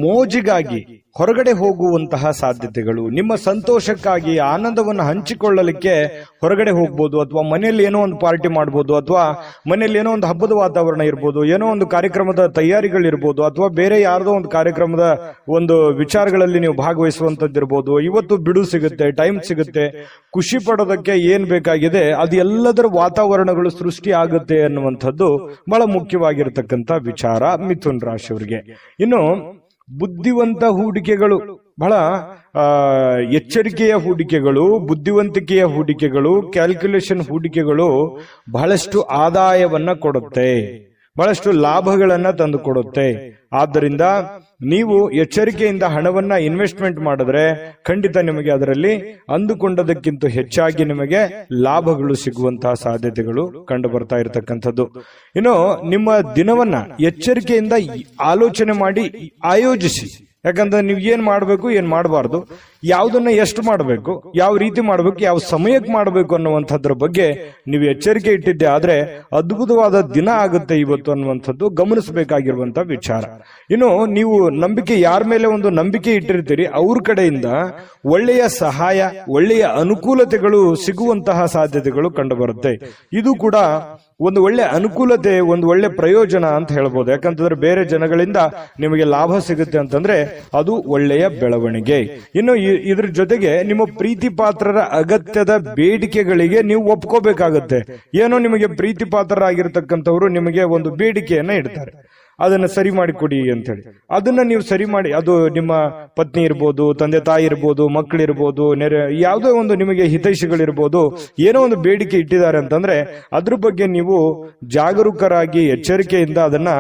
ಮೋಜಿಗಾಗಿ ಹೊರಗಡೆ ಹೋಗುವಂತಹ ಸಾಧ್ಯತೆಗಳು, ನಿಮ್ಮ ಸಂತೋಷಕ್ಕಾಗಿ ಆನಂದವನ್ನು ಹಂಚಿಕೊಳ್ಳಲಿಕ್ಕೆ ಹೊರಗಡೆ ಹೋಗ್ಬೋದು, ಅಥವಾ ಮನೆಯಲ್ಲಿ ಏನೋ ಒಂದು ಪಾರ್ಟಿ ಮಾಡ್ಬೋದು, ಅಥವಾ ಮನೆಯಲ್ಲಿ ಏನೋ ಒಂದು ಹಬ್ಬದ ವಾತಾವರಣ ಇರ್ಬೋದು, ಏನೋ ಒಂದು ಕಾರ್ಯಕ್ರಮದ ತಯಾರಿಗಳಿರ್ಬೋದು, ಅಥವಾ ಬೇರೆ ಯಾರ್ದೋ ಒಂದು ಕಾರ್ಯಕ್ರಮದ ಒಂದು ವಿಚಾರಗಳಲ್ಲಿ ನೀವು ಭಾಗವಹಿಸುವಂತದ್ದಿರ್ಬೋದು. ಇವತ್ತು ಬಿಡು ಸಿಗುತ್ತೆ, ಟೈಮ್ ಸಿಗುತ್ತೆ, ಖುಷಿ ಪಡೋದಕ್ಕೆ ಏನ್ ಬೇಕಾಗಿದೆ ಅದು ಎಲ್ಲದರ ವಾತಾವರಣಗಳು ಸೃಷ್ಟಿ ಆಗುತ್ತೆ ಅನ್ನುವಂಥದ್ದು ಬಹಳ ಮುಖ್ಯವಾಗಿರತಕ್ಕಂತ ವಿಚಾರ ಮಿಥುನ್ ರಾಶಿಯವರಿಗೆ. ಇನ್ನು ಬುದ್ಧಿವಂತ ಹೂಡಿಕೆಗಳು, ಬಹಳ ಎಚ್ಚರಿಕೆಯ ಹೂಡಿಕೆಗಳು, ಬುದ್ಧಿವಂತಿಕೆಯ ಹೂಡಿಕೆಗಳು, ಕ್ಯಾಲ್ಕುಲೇಷನ್ ಹೂಡಿಕೆಗಳು ಬಹಳಷ್ಟು ಆದಾಯವನ್ನ ಕೊಡುತ್ತೆ, ಬಹಳಷ್ಟು ಲಾಭಗಳನ್ನ ತಂದು ಕೊಡುತ್ತೆ. ಆದ್ದರಿಂದ ನೀವು ಎಚ್ಚರಿಕೆಯಿಂದ ಹಣವನ್ನ ಇನ್ವೆಸ್ಟ್ಮೆಂಟ್ ಮಾಡಿದ್ರೆ ಖಂಡಿತ ನಿಮಗೆ ಅದರಲ್ಲಿ ಅಂದುಕೊಂಡದಕ್ಕಿಂತ ಹೆಚ್ಚಾಗಿ ನಿಮಗೆ ಲಾಭಗಳು ಸಿಗುವಂತಹ ಸಾಧ್ಯತೆಗಳು ಕಂಡು ಬರ್ತಾ ಇರತಕ್ಕಂಥದ್ದು. ಇನ್ನು ನಿಮ್ಮ ದಿನವನ್ನ ಎಚ್ಚರಿಕೆಯಿಂದ ಆಲೋಚನೆ ಮಾಡಿ ಆಯೋಜಿಸಿ. ಯಾಕಂದ್ರೆ ನೀವು ಏನ್ ಮಾಡ್ಬೇಕು, ಏನ್ ಮಾಡಬಾರ್ದು, ಯಾವುದನ್ನ ಎಷ್ಟು ಮಾಡಬೇಕು, ಯಾವ ರೀತಿ ಮಾಡಬೇಕು, ಯಾವ ಸಮಯಕ್ಕೆ ಮಾಡಬೇಕು ಅನ್ನುವಂಥದ್ರ ಬಗ್ಗೆ ನೀವು ಎಚ್ಚರಿಕೆ ಇಟ್ಟಿದ್ದೆ ಆದ್ರೆ ಅದ್ಭುತವಾದ ದಿನ ಆಗುತ್ತೆ ಇವತ್ತು ಅನ್ನುವಂಥದ್ದು ಗಮನಿಸಬೇಕಾಗಿರುವಂತಹ ವಿಚಾರ. ಇನ್ನು ನೀವು ನಂಬಿಕೆ, ಯಾರ ಮೇಲೆ ಒಂದು ನಂಬಿಕೆ ಇಟ್ಟಿರ್ತೀರಿ ಅವ್ರ ಕಡೆಯಿಂದ ಒಳ್ಳೆಯ ಸಹಾಯ, ಒಳ್ಳೆಯ ಅನುಕೂಲತೆಗಳು ಸಿಗುವಂತಹ ಸಾಧ್ಯತೆಗಳು ಕಂಡು ಬರುತ್ತೆ. ಇದು ಕೂಡ ಒಂದು ಒಳ್ಳೆ ಅನುಕೂಲತೆ, ಒಂದು ಒಳ್ಳೆ ಪ್ರಯೋಜನ ಅಂತ ಹೇಳ್ಬೋದು. ಯಾಕಂತಂದ್ರೆ ಬೇರೆ ಜನಗಳಿಂದ ನಿಮಗೆ ಲಾಭ ಸಿಗುತ್ತೆ ಅಂತಂದ್ರೆ ಅದು ಒಳ್ಳೆಯ ಬೆಳವಣಿಗೆ. ಇನ್ನು ಇದ್ರ ಜೊತೆಗೆ ನಿಮ್ಮ ಪ್ರೀತಿ ಪಾತ್ರರ ಅಗತ್ಯದ ಬೇಡಿಕೆಗಳಿಗೆ ನೀವು ಒಪ್ಕೋಬೇಕಾಗತ್ತೆ. ಏನೋ ನಿಮಗೆ ಪ್ರೀತಿ ಪಾತ್ರರಾಗಿರ್ತಕ್ಕಂಥವ್ರು ನಿಮಗೆ ಒಂದು ಬೇಡಿಕೆಯನ್ನ ಇಡ್ತಾರೆ, ಅದನ್ನ ಸರಿ ಮಾಡಿಕೊಡಿ ಅಂತ ಹೇಳಿ. ಅದನ್ನ ನೀವು ಸರಿ ಮಾಡಿ, ಅದು ನಿಮ್ಮ ಪತ್ನಿ ಇರ್ಬೋದು, ತಂದೆ ತಾಯಿ ಇರ್ಬೋದು, ಮಕ್ಕಳಿರ್ಬೋದು, ಯಾವುದೋ ಒಂದು ನಿಮಗೆ ಹಿತೈಷಿಗಳಿರ್ಬೋದು, ಏನೋ ಒಂದು ಬೇಡಿಕೆ ಇಟ್ಟಿದ್ದಾರೆ ಅಂತಂದ್ರೆ ಅದ್ರ ಬಗ್ಗೆ ನೀವು ಜಾಗರೂಕರಾಗಿ ಎಚ್ಚರಿಕೆಯಿಂದ ಅದನ್ನ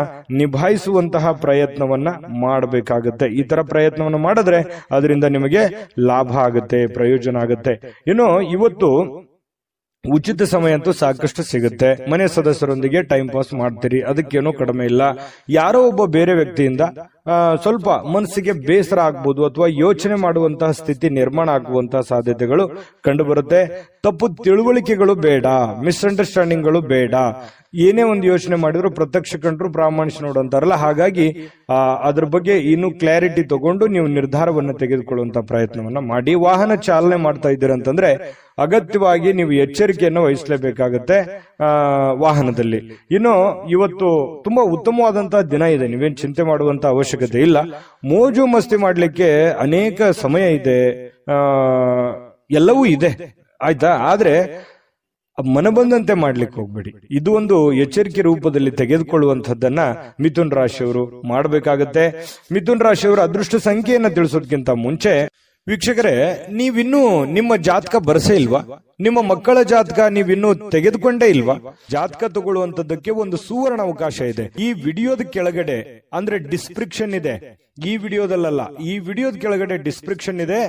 ನಿಭಾಯಿಸುವಂತಹ ಪ್ರಯತ್ನವನ್ನ ಮಾಡಬೇಕಾಗತ್ತೆ. ಈ ತರ ಪ್ರಯತ್ನವನ್ನು ಮಾಡಿದ್ರೆ ಅದರಿಂದ ನಿಮಗೆ ಲಾಭ ಆಗುತ್ತೆ, ಪ್ರಯೋಜನ ಆಗುತ್ತೆ. ಇನ್ನು ಇವತ್ತು ಉಚಿತ ಸಮಯ ಅಂತೂ ಸಾಕಷ್ಟು ಸಿಗುತ್ತೆ. ಮನೆ ಸದಸ್ಯರೊಂದಿಗೆ ಟೈಮ್ ಪಾಸ್ ಮಾಡ್ತೀರಿ, ಅದಕ್ಕೇನೋ ಕಡಿಮೆ ಇಲ್ಲ. ಯಾರೋ ಒಬ್ಬ ಬೇರೆ ವ್ಯಕ್ತಿಯಿಂದ ಸ್ವಲ್ಪ ಮನಸ್ಸಿಗೆ ಬೇಸರ ಆಗ್ಬೋದು, ಅಥವಾ ಯೋಚನೆ ಮಾಡುವಂತಹ ಸ್ಥಿತಿ ನಿರ್ಮಾಣ ಆಗುವಂತಹ ಸಾಧ್ಯತೆಗಳು ಕಂಡು ಬರುತ್ತೆ. ತಪ್ಪು ತಿಳುವಳಿಕೆಗಳು ಬೇಡ, ಮಿಸ್ಅಂಡರ್ಸ್ಟ್ಯಾಂಡಿಂಗ್ಗಳು ಬೇಡ. ಏನೇ ಒಂದು ಯೋಚನೆ ಮಾಡಿದ್ರು ಪ್ರತ್ಯಕ್ಷ ಕಂಡ್ರು ಪ್ರಾಮಾಣಿಕ ನೋಡು ಅಂತಾರಲ್ಲ, ಹಾಗಾಗಿ ಅದ್ರ ಬಗ್ಗೆ ಇನ್ನು ಕ್ಲಾರಿಟಿ ತಗೊಂಡು ನೀವು ನಿರ್ಧಾರವನ್ನು ತೆಗೆದುಕೊಳ್ಳುವಂತ ಪ್ರಯತ್ನವನ್ನ ಮಾಡಿ. ವಾಹನ ಚಾಲನೆ ಮಾಡ್ತಾ ಇದ್ದೀರ ಅಂತಂದ್ರೆ ಅಗತ್ಯವಾಗಿ ನೀವು ಎಚ್ಚರಿಕೆಯನ್ನು ವಹಿಸಲೇಬೇಕಾಗತ್ತೆ ವಾಹನದಲ್ಲಿ. ಇನ್ನು ಇವತ್ತು ತುಂಬಾ ಉತ್ತಮವಾದಂತಹ ದಿನ ಇದೆ, ನೀವೇನ್ ಚಿಂತೆ ಮಾಡುವಂತ ಅವಶ್ಯಕತೆ ಇಲ್ಲ. ಮೋಜು ಮಸ್ತಿ ಮಾಡ್ಲಿಕ್ಕೆ ಅನೇಕ ಸಮಯ ಇದೆ, ಎಲ್ಲವೂ ಇದೆ, ಆಯ್ತಾ. ಆದ್ರೆ ಮನಬಂದಂತೆ ಮಾಡ್ಲಿಕ್ಕೆ ಹೋಗ್ಬೇಡಿ. ಇದು ಒಂದು ಎಚ್ಚರಿಕೆ ರೂಪದಲ್ಲಿ ತೆಗೆದುಕೊಳ್ಳುವಂತದ್ದನ್ನ ಮಿಥುನ್ ರಾಶಿಯವರು ಮಾಡಬೇಕಾಗತ್ತೆ. ಮಿಥುನ್ ರಾಶಿಯವರ ಅದೃಷ್ಟ ಸಂಖ್ಯೆಯನ್ನ ತಿಳಿಸೋದಕ್ಕಿಂತ ಮುಂಚೆ ವೀಕ್ಷಕರೇ, ನೀವಿನ್ನೂ ನಿಮ್ಮ ಜಾತಕ ಬರಸೇ ಇಲ್ವಾ? ನಿಮ್ಮ ಮಕ್ಕಳ ಜಾತಕ ನೀವಿನ್ನೂ ತೆಗೆದುಕೊಂಡೇ ಇಲ್ವಾ? ಜಾತಕ ತಗೊಳ್ಳುವಂತದ್ದಕ್ಕೆ ಒಂದು ಸುವರ್ಣ ಅವಕಾಶ ಇದೆ. ಈ ವಿಡಿಯೋದ ಕೆಳಗಡೆ ಅಂದ್ರೆ ಡಿಸ್ಕ್ರಿಪ್ಷನ್ ಇದೆ, ಈ ವಿಡಿಯೋದಲ್ಲ, ಈ ವಿಡಿಯೋದ ಕೆಳಗಡೆ ಡಿಸ್ಕ್ರಿಪ್ಷನ್ ಇದೆ.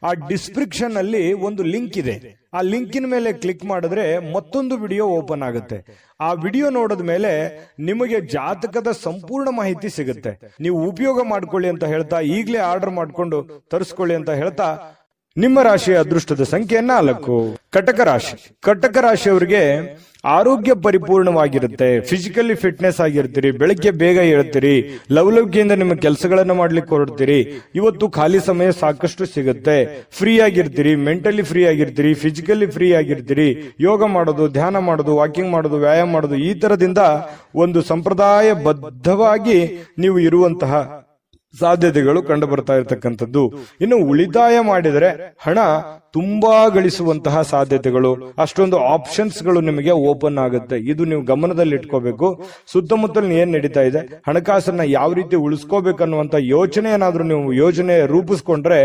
ಆ ಡಿಸ್ಕ್ರಿಪ್ಷನ್ ಅಲ್ಲಿ ಒಂದು ಲಿಂಕ್ ಇದೆ. ಆ ಲಿಂಕಿನ ಮೇಲೆ ಕ್ಲಿಕ್ ಮಾಡಿದ್ರೆ ಮತ್ತೊಂದು ವಿಡಿಯೋ ಓಪನ್ ಆಗುತ್ತೆ. ಆ ವಿಡಿಯೋ ನೋಡಿದ ಮೇಲೆ ನಿಮಗೆ ಜಾತಕದ ಸಂಪೂರ್ಣ ಮಾಹಿತಿ ಸಿಗುತ್ತೆ. ನೀವು ಉಪಯೋಗ ಮಾಡ್ಕೊಳ್ಳಿ ಅಂತ ಹೇಳ್ತಾ, ಈಗಲೇ ಆರ್ಡರ್ ಮಾಡ್ಕೊಂಡು ತರಿಸ್ಕೊಳ್ಳಿ ಅಂತ ಹೇಳ್ತಾ, ನಿಮ್ಮ ರಾಶಿಯ ಅದೃಷ್ಟದ ಸಂಖ್ಯೆ 4. ಕಟಕ ರಾಶಿ. ಕಟಕ ರಾಶಿಯವರಿಗೆ ಆರೋಗ್ಯ ಪರಿಪೂರ್ಣವಾಗಿರುತ್ತೆ, ಫಿಸಿಕಲಿ ಫಿಟ್ನೆಸ್ ಆಗಿರ್ತೀರಿ, ಬೆಳಗ್ಗೆ ಬೇಗ ಹೇಳ್ತೀರಿ, ಲವಲವಿಕೆಯಿಂದ ನಿಮ್ಮ ಕೆಲಸಗಳನ್ನ ಮಾಡ್ಲಿಕ್ಕೆ ಹೊರಡ್ತೀರಿ. ಇವತ್ತು ಖಾಲಿ ಸಮಯ ಸಾಕಷ್ಟು ಸಿಗುತ್ತೆ, ಫ್ರೀ ಆಗಿರ್ತೀರಿ, ಮೆಂಟಲಿ ಫ್ರೀ ಆಗಿರ್ತೀರಿ, ಫಿಸಿಕಲಿ ಫ್ರೀ ಆಗಿರ್ತೀರಿ. ಯೋಗ ಮಾಡೋದು, ಧ್ಯಾನ ಮಾಡೋದು, ವಾಕಿಂಗ್ ಮಾಡೋದು, ವ್ಯಾಯಾಮ ಮಾಡೋದು, ಈ ತರದಿಂದ ಒಂದು ಸಂಪ್ರದಾಯ ಬದ್ಧವಾಗಿ ನೀವು ಇರುವಂತಹ ಸಾಧ್ಯತೆಗಳು ಕಂಡು ಬರ್ತಾ ಇರತಕ್ಕಂಥದ್ದು. ಇನ್ನು ಉಳಿತಾಯ ಮಾಡಿದರೆ ಹಣ ತುಂಬಾ ಗಳಿಸುವಂತಹ ಸಾಧ್ಯತೆಗಳು, ಅಷ್ಟೊಂದು ಆಪ್ಷನ್ಸ್ ಗಳು ನಿಮಗೆ ಓಪನ್ ಆಗುತ್ತೆ. ಇದು ನೀವು ಗಮನದಲ್ಲಿ ಇಟ್ಕೋಬೇಕು. ಸುತ್ತಮುತ್ತಲು ಏನ್ ನಡೀತಾ ಇದೆ, ಹಣಕಾಸನ್ನ ಯಾವ ರೀತಿ ಉಳಿಸ್ಕೋಬೇಕನ್ನುವಂತ ಯೋಚನೆ ಏನಾದ್ರೂ ನೀವು ಯೋಜನೆ ರೂಪಿಸ್ಕೊಂಡ್ರೆ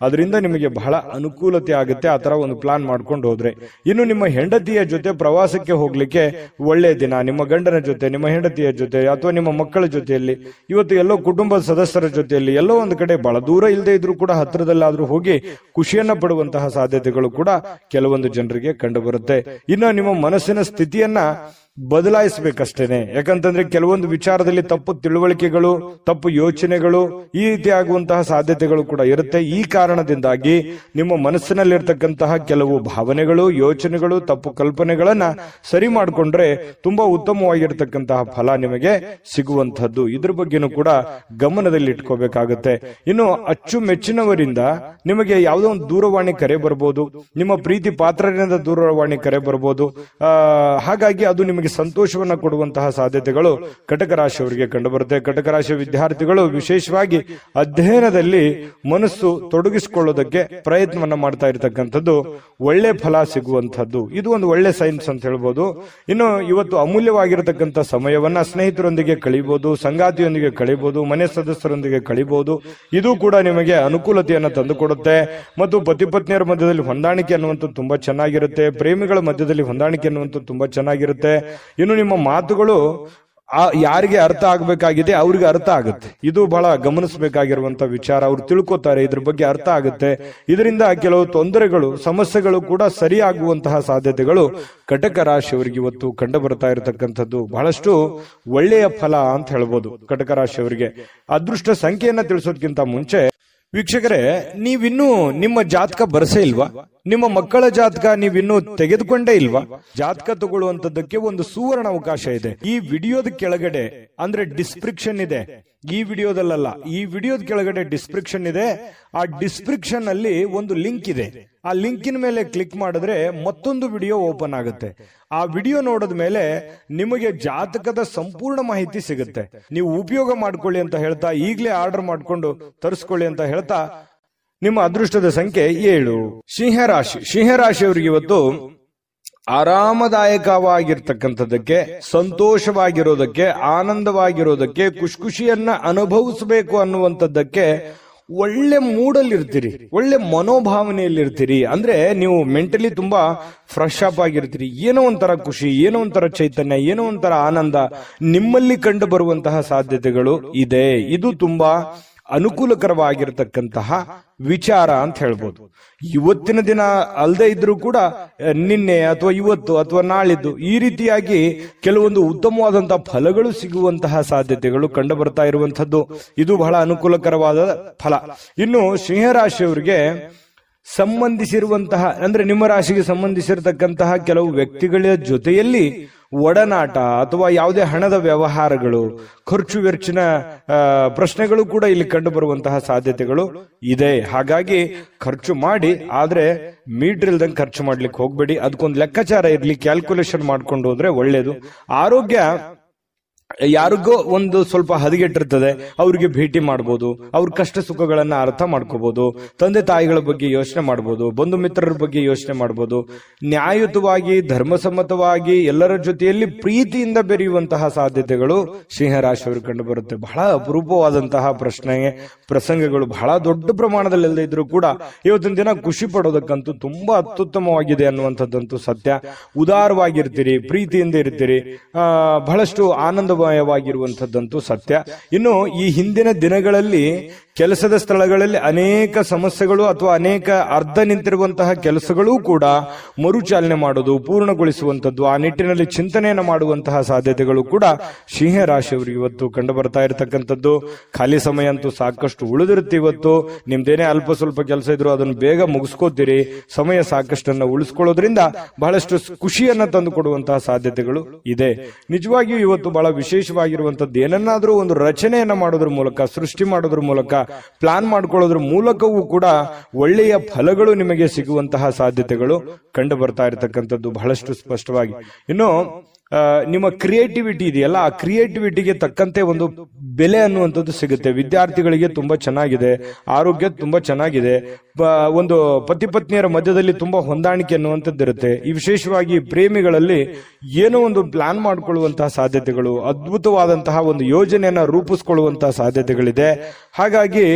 ಅದರಿಂದ ನಿಮಗೆ ಬಹಳ ಅನುಕೂಲತೆ ಆಗುತ್ತೆ. ಆ ತರ ಒಂದು ಪ್ಲಾನ್ ಮಾಡ್ಕೊಂಡು ಹೋದ್ರೆ. ಇನ್ನು ನಿಮ್ಮ ಹೆಂಡತಿಯ ಜೊತೆ ಪ್ರವಾಸಕ್ಕೆ ಹೋಗ್ಲಿಕ್ಕೆ ಒಳ್ಳೆಯ ದಿನ. ನಿಮ್ಮ ಗಂಡನ ಜೊತೆ, ನಿಮ್ಮ ಹೆಂಡತಿಯ ಜೊತೆ ಅಥವಾ ನಿಮ್ಮ ಮಕ್ಕಳ ಜೊತೆಯಲ್ಲಿ, ಇವತ್ತು ಎಲ್ಲೋ ಕುಟುಂಬದ ಸದಸ್ಯರ ಜೊತೆಯಲ್ಲಿ ಎಲ್ಲೋ ಒಂದು ಕಡೆ ಬಹಳ ದೂರ ಇಲ್ಲದೆ ಇದ್ರೂ ಕೂಡ ಹತ್ತಿರದಲ್ಲಾದ್ರೂ ಹೋಗಿ ಖುಷಿಯನ್ನ ಪಡುವಂತಹ ಸಾಧ್ಯತೆಗಳು ಕೂಡ ಕೆಲವೊಂದು ಜನರಿಗೆ ಕಂಡು ಬರುತ್ತೆ. ಇನ್ನು ನಿಮ್ಮ ಮನಸ್ಸಿನ ಸ್ಥಿತಿಯನ್ನ ಬದಲಾಯಿಸಬೇಕಷ್ಟೇನೆ. ಯಾಕಂತಂದ್ರೆ ಕೆಲವೊಂದು ವಿಚಾರದಲ್ಲಿ ತಪ್ಪು ತಿಳುವಳಿಕೆಗಳು, ತಪ್ಪು ಯೋಚನೆಗಳು ಈ ರೀತಿ ಆಗುವಂತಹ ಸಾಧ್ಯತೆಗಳು ಕೂಡ ಇರುತ್ತೆ. ಈ ಕಾರಣದಿಂದಾಗಿ ನಿಮ್ಮ ಮನಸ್ಸಿನಲ್ಲಿರ್ತಕ್ಕಂತಹ ಕೆಲವು ಭಾವನೆಗಳು, ಯೋಚನೆಗಳು, ತಪ್ಪು ಕಲ್ಪನೆಗಳನ್ನ ಸರಿ ಮಾಡಿಕೊಂಡ್ರೆ ತುಂಬಾ ಉತ್ತಮವಾಗಿರ್ತಕ್ಕಂತಹ ಫಲ ನಿಮಗೆ ಸಿಗುವಂತಹದ್ದು. ಇದ್ರ ಬಗ್ಗೆನೂ ಕೂಡ ಗಮನದಲ್ಲಿ ಇಟ್ಕೋಬೇಕಾಗುತ್ತೆ. ಇನ್ನು ಅಚ್ಚುಮೆಚ್ಚಿನವರಿಂದ ನಿಮಗೆ ಯಾವುದೋ ಒಂದು ದೂರವಾಣಿ ಕರೆ ಬರಬಹುದು, ನಿಮ್ಮ ಪ್ರೀತಿ ಪಾತ್ರರಿಂದ ದೂರವಾಣಿ ಕರೆ ಬರಬಹುದು. ಹಾಗಾಗಿ ಅದು ನಿಮಗೆ ಸಂತೋಷವನ್ನ ಕೊಡುವಂತಹ ಸಾಧ್ಯತೆಗಳು ಕಟಕ ರಾಶಿಯವರಿಗೆ ಕಂಡುಬರುತ್ತೆ. ಕಟಕ ರಾಶಿಯ ವಿದ್ಯಾರ್ಥಿಗಳು ವಿಶೇಷವಾಗಿ ಅಧ್ಯಯನದಲ್ಲಿ ಮನಸ್ಸು ತೊಡಗಿಸಿಕೊಳ್ಳೋದಕ್ಕೆ ಪ್ರಯತ್ನವನ್ನ ಮಾಡ್ತಾ ಇರತಕ್ಕಂಥದ್ದು ಒಳ್ಳೆ ಫಲ ಸಿಗುವಂತಹದ್ದು. ಇದು ಒಂದು ಒಳ್ಳೆ ಸೈನ್ಸ್ ಅಂತ ಹೇಳ್ಬೋದು. ಇನ್ನು ಇವತ್ತು ಅಮೂಲ್ಯವಾಗಿರತಕ್ಕಂಥ ಸಮಯವನ್ನ ಸ್ನೇಹಿತರೊಂದಿಗೆ ಕಳಿಬಹುದು, ಸಂಗಾತಿಯೊಂದಿಗೆ ಕಳಿಬಹುದು, ಮನೆ ಸದಸ್ಯರೊಂದಿಗೆ ಕಳಿಬಹುದು. ಇದು ಕೂಡ ನಿಮಗೆ ಅನುಕೂಲತೆಯನ್ನು ತಂದುಕೊಡುತ್ತೆ. ಮತ್ತು ಪತಿ ಪತ್ನಿಯರ ಮಧ್ಯದಲ್ಲಿ ಹೊಂದಾಣಿಕೆ ಅನ್ನುವಂಥದ್ದು ತುಂಬಾ ಚೆನ್ನಾಗಿರುತ್ತೆ. ಪ್ರೇಮಿಗಳ ಮಧ್ಯದಲ್ಲಿ ಹೊಂದಾಣಿಕೆ ಅನ್ನುವಂಥದ್ದು ತುಂಬಾ ಚೆನ್ನಾಗಿರುತ್ತೆ. ಇನ್ನು ನಿಮ್ಮ ಮಾತುಗಳು ಯಾರಿಗೆ ಅರ್ಥ ಆಗಬೇಕಾಗಿದೆ ಅವ್ರಿಗೆ ಅರ್ಥ ಆಗುತ್ತೆ. ಇದು ಬಹಳ ಗಮನಿಸಬೇಕಾಗಿರುವಂತಹ ವಿಚಾರ. ಅವ್ರು ತಿಳ್ಕೊತಾರೆ, ಇದ್ರ ಬಗ್ಗೆ ಅರ್ಥ ಆಗುತ್ತೆ. ಇದರಿಂದ ಕೆಲವು ತೊಂದರೆಗಳು, ಸಮಸ್ಯೆಗಳು ಕೂಡ ಸರಿಯಾಗುವಂತಹ ಸಾಧ್ಯತೆಗಳು ಕಟಕ ರಾಶಿಯವರಿಗೆ ಇವತ್ತು ಕಂಡು ಬರ್ತಾ ಇರತಕ್ಕಂಥದ್ದು ಬಹಳಷ್ಟು ಒಳ್ಳೆಯ ಫಲ ಅಂತ ಹೇಳ್ಬೋದು. ಕಟಕ ರಾಶಿಯವರಿಗೆ ಅದೃಷ್ಟ ಸಂಖ್ಯೆಯನ್ನ ತಿಳಿಸೋದಕ್ಕಿಂತ ಮುಂಚೆ ವೀಕ್ಷಕರೇ, ನೀವಿನ್ನೂ ನಿಮ್ಮ ಜಾತಕ ಬರಸೇ ಇಲ್ವಾ? ನಿಮ್ಮ ಮಕ್ಕಳ ಜಾತಕ ನೀವಿನ್ನೂ ತೆಗೆದುಕೊಂಡೇ ಇಲ್ವಾ? ಜಾತಕ ತಗೊಳ್ಳುವಂತದ್ದಕ್ಕೆ ಒಂದು ಸುವರ್ಣ ಅವಕಾಶ ಇದೆ. ಈ ವಿಡಿಯೋದ ಕೆಳಗಡೆ ಅಂದ್ರೆ ಡಿಸ್ಕ್ರಿಪ್ಷನ್ ಇದೆ. ಈ ವಿಡಿಯೋದಲ್ಲ, ಈ ವಿಡಿಯೋದ ಕೆಳಗಡೆ ಡಿಸ್ಕ್ರಿಪ್ಷನ್ ಇದೆ. ಆ ಡಿಸ್ಕ್ರಿಪ್ಷನ್ ಅಲ್ಲಿ ಒಂದು ಲಿಂಕ್ ಇದೆ. ಆ ಲಿಂಕಿನ ಮೇಲೆ ಕ್ಲಿಕ್ ಮಾಡಿದ್ರೆ ಮತ್ತೊಂದು ವಿಡಿಯೋ ಓಪನ್ ಆಗುತ್ತೆ. ಆ ವಿಡಿಯೋ ನೋಡಿದ ಮೇಲೆ ನಿಮಗೆ ಜಾತಕದ ಸಂಪೂರ್ಣ ಮಾಹಿತಿ ಸಿಗುತ್ತೆ. ನೀವು ಉಪಯೋಗ ಮಾಡ್ಕೊಳ್ಳಿ ಅಂತ ಹೇಳ್ತಾ, ಈಗಲೇ ಆರ್ಡರ್ ಮಾಡ್ಕೊಂಡು ತರಿಸ್ಕೊಳ್ಳಿ ಅಂತ ಹೇಳ್ತಾ, ನಿಮ್ಮ ಅದೃಷ್ಟದ ಸಂಖ್ಯೆ 7. ಸಿಂಹರಾಶಿ. ಸಿಂಹರಾಶಿಯವರಿಗೆ ಇವತ್ತು ಆರಾಮದಾಯಕವಾಗಿರ್ತಕ್ಕಂಥದ್ದಕ್ಕೆ, ಸಂತೋಷವಾಗಿರೋದಕ್ಕೆ, ಆನಂದವಾಗಿರೋದಕ್ಕೆ, ಖುಷಿಯನ್ನ ಅನುಭವಿಸಬೇಕು ಅನ್ನುವಂಥದ್ದಕ್ಕೆ ಒಳ್ಳೆ ಮೂಡಲ್ಲಿರ್ತೀರಿ, ಒಳ್ಳೆ ಮನೋಭಾವನೆಯಲ್ಲಿರ್ತೀರಿ. ಅಂದ್ರೆ ನೀವು ಮೆಂಟಲಿ ತುಂಬಾ ಫ್ರೆಶ್ ಅಪ್ ಆಗಿರ್ತೀರಿ. ಏನೋ ಒಂಥರ ಖುಷಿ, ಏನೋ ಒಂಥರ ಚೈತನ್ಯ, ಏನೋ ಒಂಥರ ಆನಂದ ನಿಮ್ಮಲ್ಲಿ ಕಂಡು ಬರುವಂತಹ ಸಾಧ್ಯತೆಗಳು ಇದೆ. ಇದು ತುಂಬಾ ಅನುಕೂಲಕರವಾಗಿರತಕ್ಕಂತಹ ವಿಚಾರ ಅಂತ ಹೇಳ್ಬೋದು. ಇವತ್ತಿನ ದಿನ ಅಲ್ಲದೆ ಇದ್ರೂ ಕೂಡ ನಿನ್ನೆ ಅಥವಾ ಇವತ್ತು ಅಥವಾ ನಾಳಿದ್ದು ಈ ರೀತಿಯಾಗಿ ಕೆಲವೊಂದು ಉತ್ತಮವಾದಂತಹ ಫಲಗಳು ಸಿಗುವಂತಹ ಸಾಧ್ಯತೆಗಳು ಕಂಡು ಬರ್ತಾ ಇರುವಂತದ್ದು. ಇದು ಬಹಳ ಅನುಕೂಲಕರವಾದ ಫಲ. ಇನ್ನು ಸಿಂಹರಾಶಿಯವರಿಗೆ ಸಂಬಂಧಿಸಿರುವಂತಹ ಅಂದ್ರೆ ನಿಮ್ಮ ರಾಶಿಗೆ ಸಂಬಂಧಿಸಿರತಕ್ಕಂತಹ ಕೆಲವು ವ್ಯಕ್ತಿಗಳ ಜೊತೆಯಲ್ಲಿ ಒಡನಾಟ ಅಥವಾ ಯಾವುದೇ ಹಣದ ವ್ಯವಹಾರಗಳು, ಖರ್ಚು ವೆಚ್ಚಿನ ಪ್ರಶ್ನೆಗಳು ಕೂಡ ಇಲ್ಲಿ ಕಂಡು ಬರುವಂತಹ ಸಾಧ್ಯತೆಗಳು ಇದೆ. ಹಾಗಾಗಿ ಖರ್ಚು ಮಾಡಿ, ಆದ್ರೆ ಮೀಟರ್ ಇಲ್ದಂಗೆ ಖರ್ಚು ಮಾಡ್ಲಿಕ್ಕೆ ಹೋಗ್ಬೇಡಿ. ಅದಕ್ಕೊಂದು ಲೆಕ್ಕಾಚಾರ ಇರ್ಲಿ, ಕ್ಯಾಲ್ಕುಲೇಷನ್ ಮಾಡ್ಕೊಂಡು ಹೋದ್ರೆ ಒಳ್ಳೇದು. ಆರೋಗ್ಯ ಯಾರಿಗೋ ಒಂದು ಸ್ವಲ್ಪ ಹದಗೆಟ್ಟಿರ್ತದೆ, ಅವ್ರಿಗೆ ಭೇಟಿ ಮಾಡಬಹುದು, ಅವ್ರ ಕಷ್ಟ ಸುಖಗಳನ್ನ ಅರ್ಥ ಮಾಡ್ಕೋಬಹುದು, ತಂದೆ ತಾಯಿಗಳ ಬಗ್ಗೆ ಯೋಚನೆ ಮಾಡಬಹುದು, ಬಂಧು ಮಿತ್ರರ ಬಗ್ಗೆ ಯೋಚನೆ ಮಾಡಬಹುದು. ನ್ಯಾಯಯುತವಾಗಿ, ಧರ್ಮಸಮ್ಮತವಾಗಿ ಎಲ್ಲರ ಜೊತೆಯಲ್ಲಿ ಪ್ರೀತಿಯಿಂದ ಬೆರೆಯುವಂತಹ ಸಾಧ್ಯತೆಗಳು ಸಿಂಹರಾಶಿಯವರು ಕಂಡು ಬರುತ್ತೆ. ಬಹಳ ಅಪರೂಪವಾದಂತಹ ಪ್ರಸಂಗಗಳು ಬಹಳ ದೊಡ್ಡ ಪ್ರಮಾಣದಲ್ಲಿ ಇದ್ರೂ ಕೂಡ ಇವತ್ತಿನ ದಿನ ಖುಷಿ ಪಡೋದಕ್ಕಂತೂ ತುಂಬಾ ಅತ್ಯುತ್ತಮವಾಗಿದೆ ಅನ್ನುವಂಥದ್ದಂತೂ ಸತ್ಯ. ಉದಾರವಾಗಿರ್ತೀರಿ, ಪ್ರೀತಿಯಿಂದ ಇರ್ತೀರಿ, ಬಹಳಷ್ಟು ಆನಂದಮಯವಾಗಿರುವಂತದ್ದಂತೂ ಸತ್ಯ. ಇನ್ನು ಈ ಹಿಂದಿನ ದಿನಗಳಲ್ಲಿ ಕೆಲಸದ ಸ್ಥಳಗಳಲ್ಲಿ ಅನೇಕ ಸಮಸ್ಯೆಗಳು ಅಥವಾ ಅನೇಕ ಅರ್ಧ ನಿಂತಿರುವಂತಹ ಕೆಲಸಗಳೂ ಕೂಡ ಮರುಚಾಲನೆ ಮಾಡೋದು, ಪೂರ್ಣಗೊಳಿಸುವಂತದ್ದು, ಆ ನಿಟ್ಟಿನಲ್ಲಿ ಚಿಂತನೆಯನ್ನು ಮಾಡುವಂತಹ ಸಾಧ್ಯತೆಗಳು ಕೂಡ ಸಿಂಹರಾಶಿಯವರಿಗೆ ಇವತ್ತು ಕಂಡು ಬರ್ತಾ ಇರತಕ್ಕಂಥದ್ದು. ಖಾಲಿ ಸಮಯ ಅಂತೂ ಸಾಕಷ್ಟು ಉಳಿದಿರುತ್ತೆ. ಇವತ್ತು ನಿಮ್ದೇನೇ ಅಲ್ಪ ಸ್ವಲ್ಪ ಕೆಲಸ ಇದ್ರು ಅದನ್ನು ಬೇಗ ಮುಗಿಸ್ಕೋತೀರಿ. ಸಮಯ ಸಾಕಷ್ಟನ್ನ ಉಳಿಸ್ಕೊಳ್ಳೋದ್ರಿಂದ ಬಹಳಷ್ಟು ಖುಷಿಯನ್ನ ತಂದು ಕೊಡುವಂತಹ ಸಾಧ್ಯತೆಗಳು ಇದೆ. ನಿಜವಾಗಿಯೂ ಇವತ್ತು ಬಹಳ ವಿಶೇಷವಾಗಿರುವಂತದ್ದು, ಏನನ್ನಾದ್ರೂ ಒಂದು ರಚನೆಯನ್ನ ಮಾಡೋದ್ರ ಮೂಲಕ, ಸೃಷ್ಟಿ ಮಾಡೋದ್ರ ಮೂಲಕ, ಪ್ಲಾನ್ ಮಾಡ್ಕೊಳ್ಳೋದ್ರ ಮೂಲಕವೂ ಕೂಡ ಒಳ್ಳೆಯ ಫಲಗಳು ನಿಮಗೆ ಸಿಗುವಂತಹ ಸಾಧ್ಯತೆಗಳು ಕಂಡು ಬರ್ತಾ ಇರತಕ್ಕಂಥದ್ದು ಬಹಳಷ್ಟು ಸ್ಪಷ್ಟವಾಗಿ. ಇನ್ನು ನಿಮ್ಮ ಕ್ರಿಯೇಟಿವಿಟಿ ಇದೆಯಲ್ಲ, ಆ ಕ್ರಿಯೇಟಿವಿಟಿಗೆ ತಕ್ಕಂತೆ ಒಂದು ಬೆಲೆ ಅನ್ನುವಂಥದ್ದು ಸಿಗುತ್ತೆ. ವಿದ್ಯಾರ್ಥಿಗಳಿಗೆ ತುಂಬಾ ಚೆನ್ನಾಗಿದೆ, ಆರೋಗ್ಯ ತುಂಬಾ ಚೆನ್ನಾಗಿದೆ, ಒಂದು ಪತಿ ಪತ್ನಿಯರ ಮಧ್ಯದಲ್ಲಿ ತುಂಬಾ ಹೊಂದಾಣಿಕೆ ಅನ್ನುವಂಥದ್ದು ಇರುತ್ತೆ. ಈ ವಿಶೇಷವಾಗಿ ಪ್ರೇಮಿಗಳಲ್ಲಿ ಏನೋ ಒಂದು ಪ್ಲಾನ್ ಮಾಡಿಕೊಳ್ಳುವಂತಹ ಸಾಧ್ಯತೆಗಳು, ಅದ್ಭುತವಾದಂತಹ ಒಂದು ಯೋಜನೆಯನ್ನ ರೂಪಿಸ್ಕೊಳ್ಳುವಂತಹ ಸಾಧ್ಯತೆಗಳಿದೆ. ಹಾಗಾಗಿ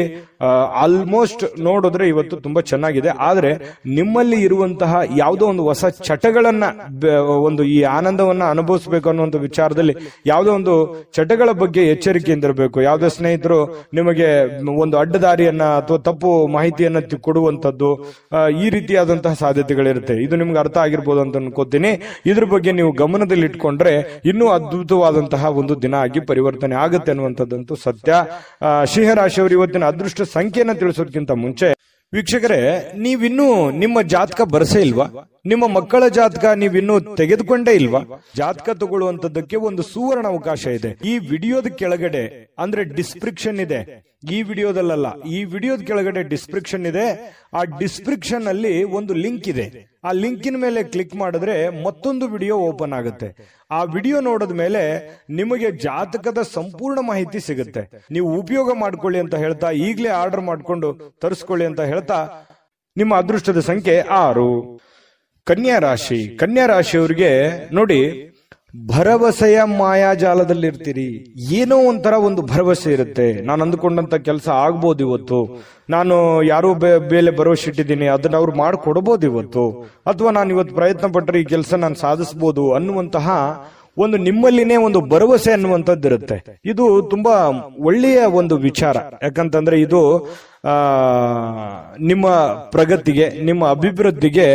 ಆಲ್ಮೋಸ್ಟ್ ನೋಡಿದ್ರೆ ಇವತ್ತು ತುಂಬಾ ಚೆನ್ನಾಗಿದೆ. ಆದ್ರೆ ನಿಮ್ಮಲ್ಲಿ ಇರುವಂತಹ ಯಾವುದೋ ಒಂದು ಹೊಸ ಚಟಗಳನ್ನ, ಒಂದು ಈ ಆನಂದವನ್ನ ಅನುಭವಿಸಬೇಕು ಅನ್ನುವಂಥ ವಿಚಾರದಲ್ಲಿ ಯಾವುದೋ ಒಂದು ಚಟಗಳ ಬಗ್ಗೆ ಎಚ್ಚರಿಕೆಯಿಂದ ಇರಬೇಕು. ಯಾವುದೇ ಸ್ನೇಹಿತರು ನಿಮಗೆ ಒಂದು ಅಡ್ಡದಾರಿಯನ್ನ ಅಥವಾ ತಪ್ಪು ಮಾಹಿತಿಯನ್ನ ಕೊಡುವಂತದ್ದು, ಈ ರೀತಿಯಾದಂತಹ ಸಾಧ್ಯತೆಗಳಿರುತ್ತೆ. ಇದು ನಿಮ್ಗೆ ಅರ್ಥ ಆಗಿರ್ಬೋದು ಅಂತ ಅನ್ಕೋತೀನಿ. ಇದ್ರ ಬಗ್ಗೆ ನೀವು ಗಮನದಲ್ಲಿ ಇಟ್ಕೊಂಡ್ರೆ ಇನ್ನೂ ಅದ್ಭುತವಾದಂತಹ ಒಂದು ದಿನ ಆಗಿ ಪರಿವರ್ತನೆ ಆಗುತ್ತೆ ಅನ್ನುವಂಥದ್ದಂತೂ ಸತ್ಯ. ಸಿಂಹರಾಶಿಯವರು ಇವತ್ತಿನ ಅದೃಷ್ಟ ಸಂಖ್ಯೆಯನ್ನು ತಿಳಿಸೋದಕ್ಕಿಂತ ಮುಂಚೆ ವೀಕ್ಷಕರೇ, ನೀವಿನ್ನೂ ನಿಮ್ಮ ಜಾತಕ ಬರಸೇ ಇಲ್ವಾ? ನಿಮ್ಮ ಮಕ್ಕಳ ಜಾತಕ ನೀವಿನ್ನೂ ತೆಗೆದುಕೊಂಡೇ ಇಲ್ವಾ? ಜಾತಕ ತಗೊಳ್ಳುವಂತದ್ದಕ್ಕೆ ಒಂದು ಸುವರ್ಣ ಅವಕಾಶ ಇದೆ. ಈ ವಿಡಿಯೋದ ಕೆಳಗಡೆ ಅಂದ್ರೆ ಡಿಸ್ಕ್ರಿಪ್ಷನ್ ಇದೆ, ಈ ವಿಡಿಯೋದಲ್ಲ, ಈ ವಿಡಿಯೋದ ಕೆಳಗಡೆ ಡಿಸ್ಕ್ರಿಪ್ಷನ್ ಇದೆ. ಆ ಡಿಸ್ಕ್ರಿಪ್ಷನ್ ಅಲ್ಲಿ ಒಂದು ಲಿಂಕ್ ಇದೆ. ಆ ಲಿಂಕಿನ ಮೇಲೆ ಕ್ಲಿಕ್ ಮಾಡಿದ್ರೆ ಮತ್ತೊಂದು ವಿಡಿಯೋ ಓಪನ್ ಆಗುತ್ತೆ. ಆ ವಿಡಿಯೋ ನೋಡಿದ ಮೇಲೆ ನಿಮಗೆ ಜಾತಕದ ಸಂಪೂರ್ಣ ಮಾಹಿತಿ ಸಿಗುತ್ತೆ. ನೀವು ಉಪಯೋಗ ಮಾಡ್ಕೊಳ್ಳಿ ಅಂತ ಹೇಳ್ತಾ, ಈಗಲೇ ಆರ್ಡರ್ ಮಾಡ್ಕೊಂಡು ತರಿಸ್ಕೊಳ್ಳಿ ಅಂತ ಹೇಳ್ತಾ, ನಿಮ್ಮ ಅದೃಷ್ಟದ ಸಂಖ್ಯೆ 6. ಕನ್ಯಾ ರಾಶಿ. ಕನ್ಯಾ ರಾಶಿಯವರಿಗೆ ನೋಡಿ, ಭರವಸೆಯ ಮಾಯಾಜಾಲದಲ್ಲಿರ್ತೀರಿ. ಏನೋ ಒಂಥರ ಒಂದು ಭರವಸೆ ಇರುತ್ತೆ. ನಾನು ಅಂದುಕೊಂಡಂತ ಕೆಲಸ ಆಗ್ಬೋದು ಇವತ್ತು, ನಾನು ಯಾರೋ ಬೇಲೆ ಭರವಸೆ ಇಟ್ಟಿದ್ದೀನಿ, ಅದನ್ನ ಅವ್ರು ಮಾಡಿಕೊಡ್ಬೋದು ಇವತ್ತು, ಅಥವಾ ನಾನು ಇವತ್ತು ಪ್ರಯತ್ನ ಪಟ್ಟರೆ ಈ ಕೆಲಸ ನಾನು ಸಾಧಿಸಬಹುದು ಅನ್ನುವಂತಹ ಒಂದು ನಿಮ್ಮಲ್ಲಿನೇ ಒಂದು ಭರವಸೆ ಅನ್ನುವಂಥದ್ದು ಇರುತ್ತೆ. ಇದು ತುಂಬಾ ಒಳ್ಳೆಯ ಒಂದು ವಿಚಾರ. ಯಾಕಂತಂದ್ರೆ ಇದು ನಿಮ್ಮ ಪ್ರಗತಿಗೆ, ನಿಮ್ಮ ಅಭಿವೃದ್ಧಿಗೆ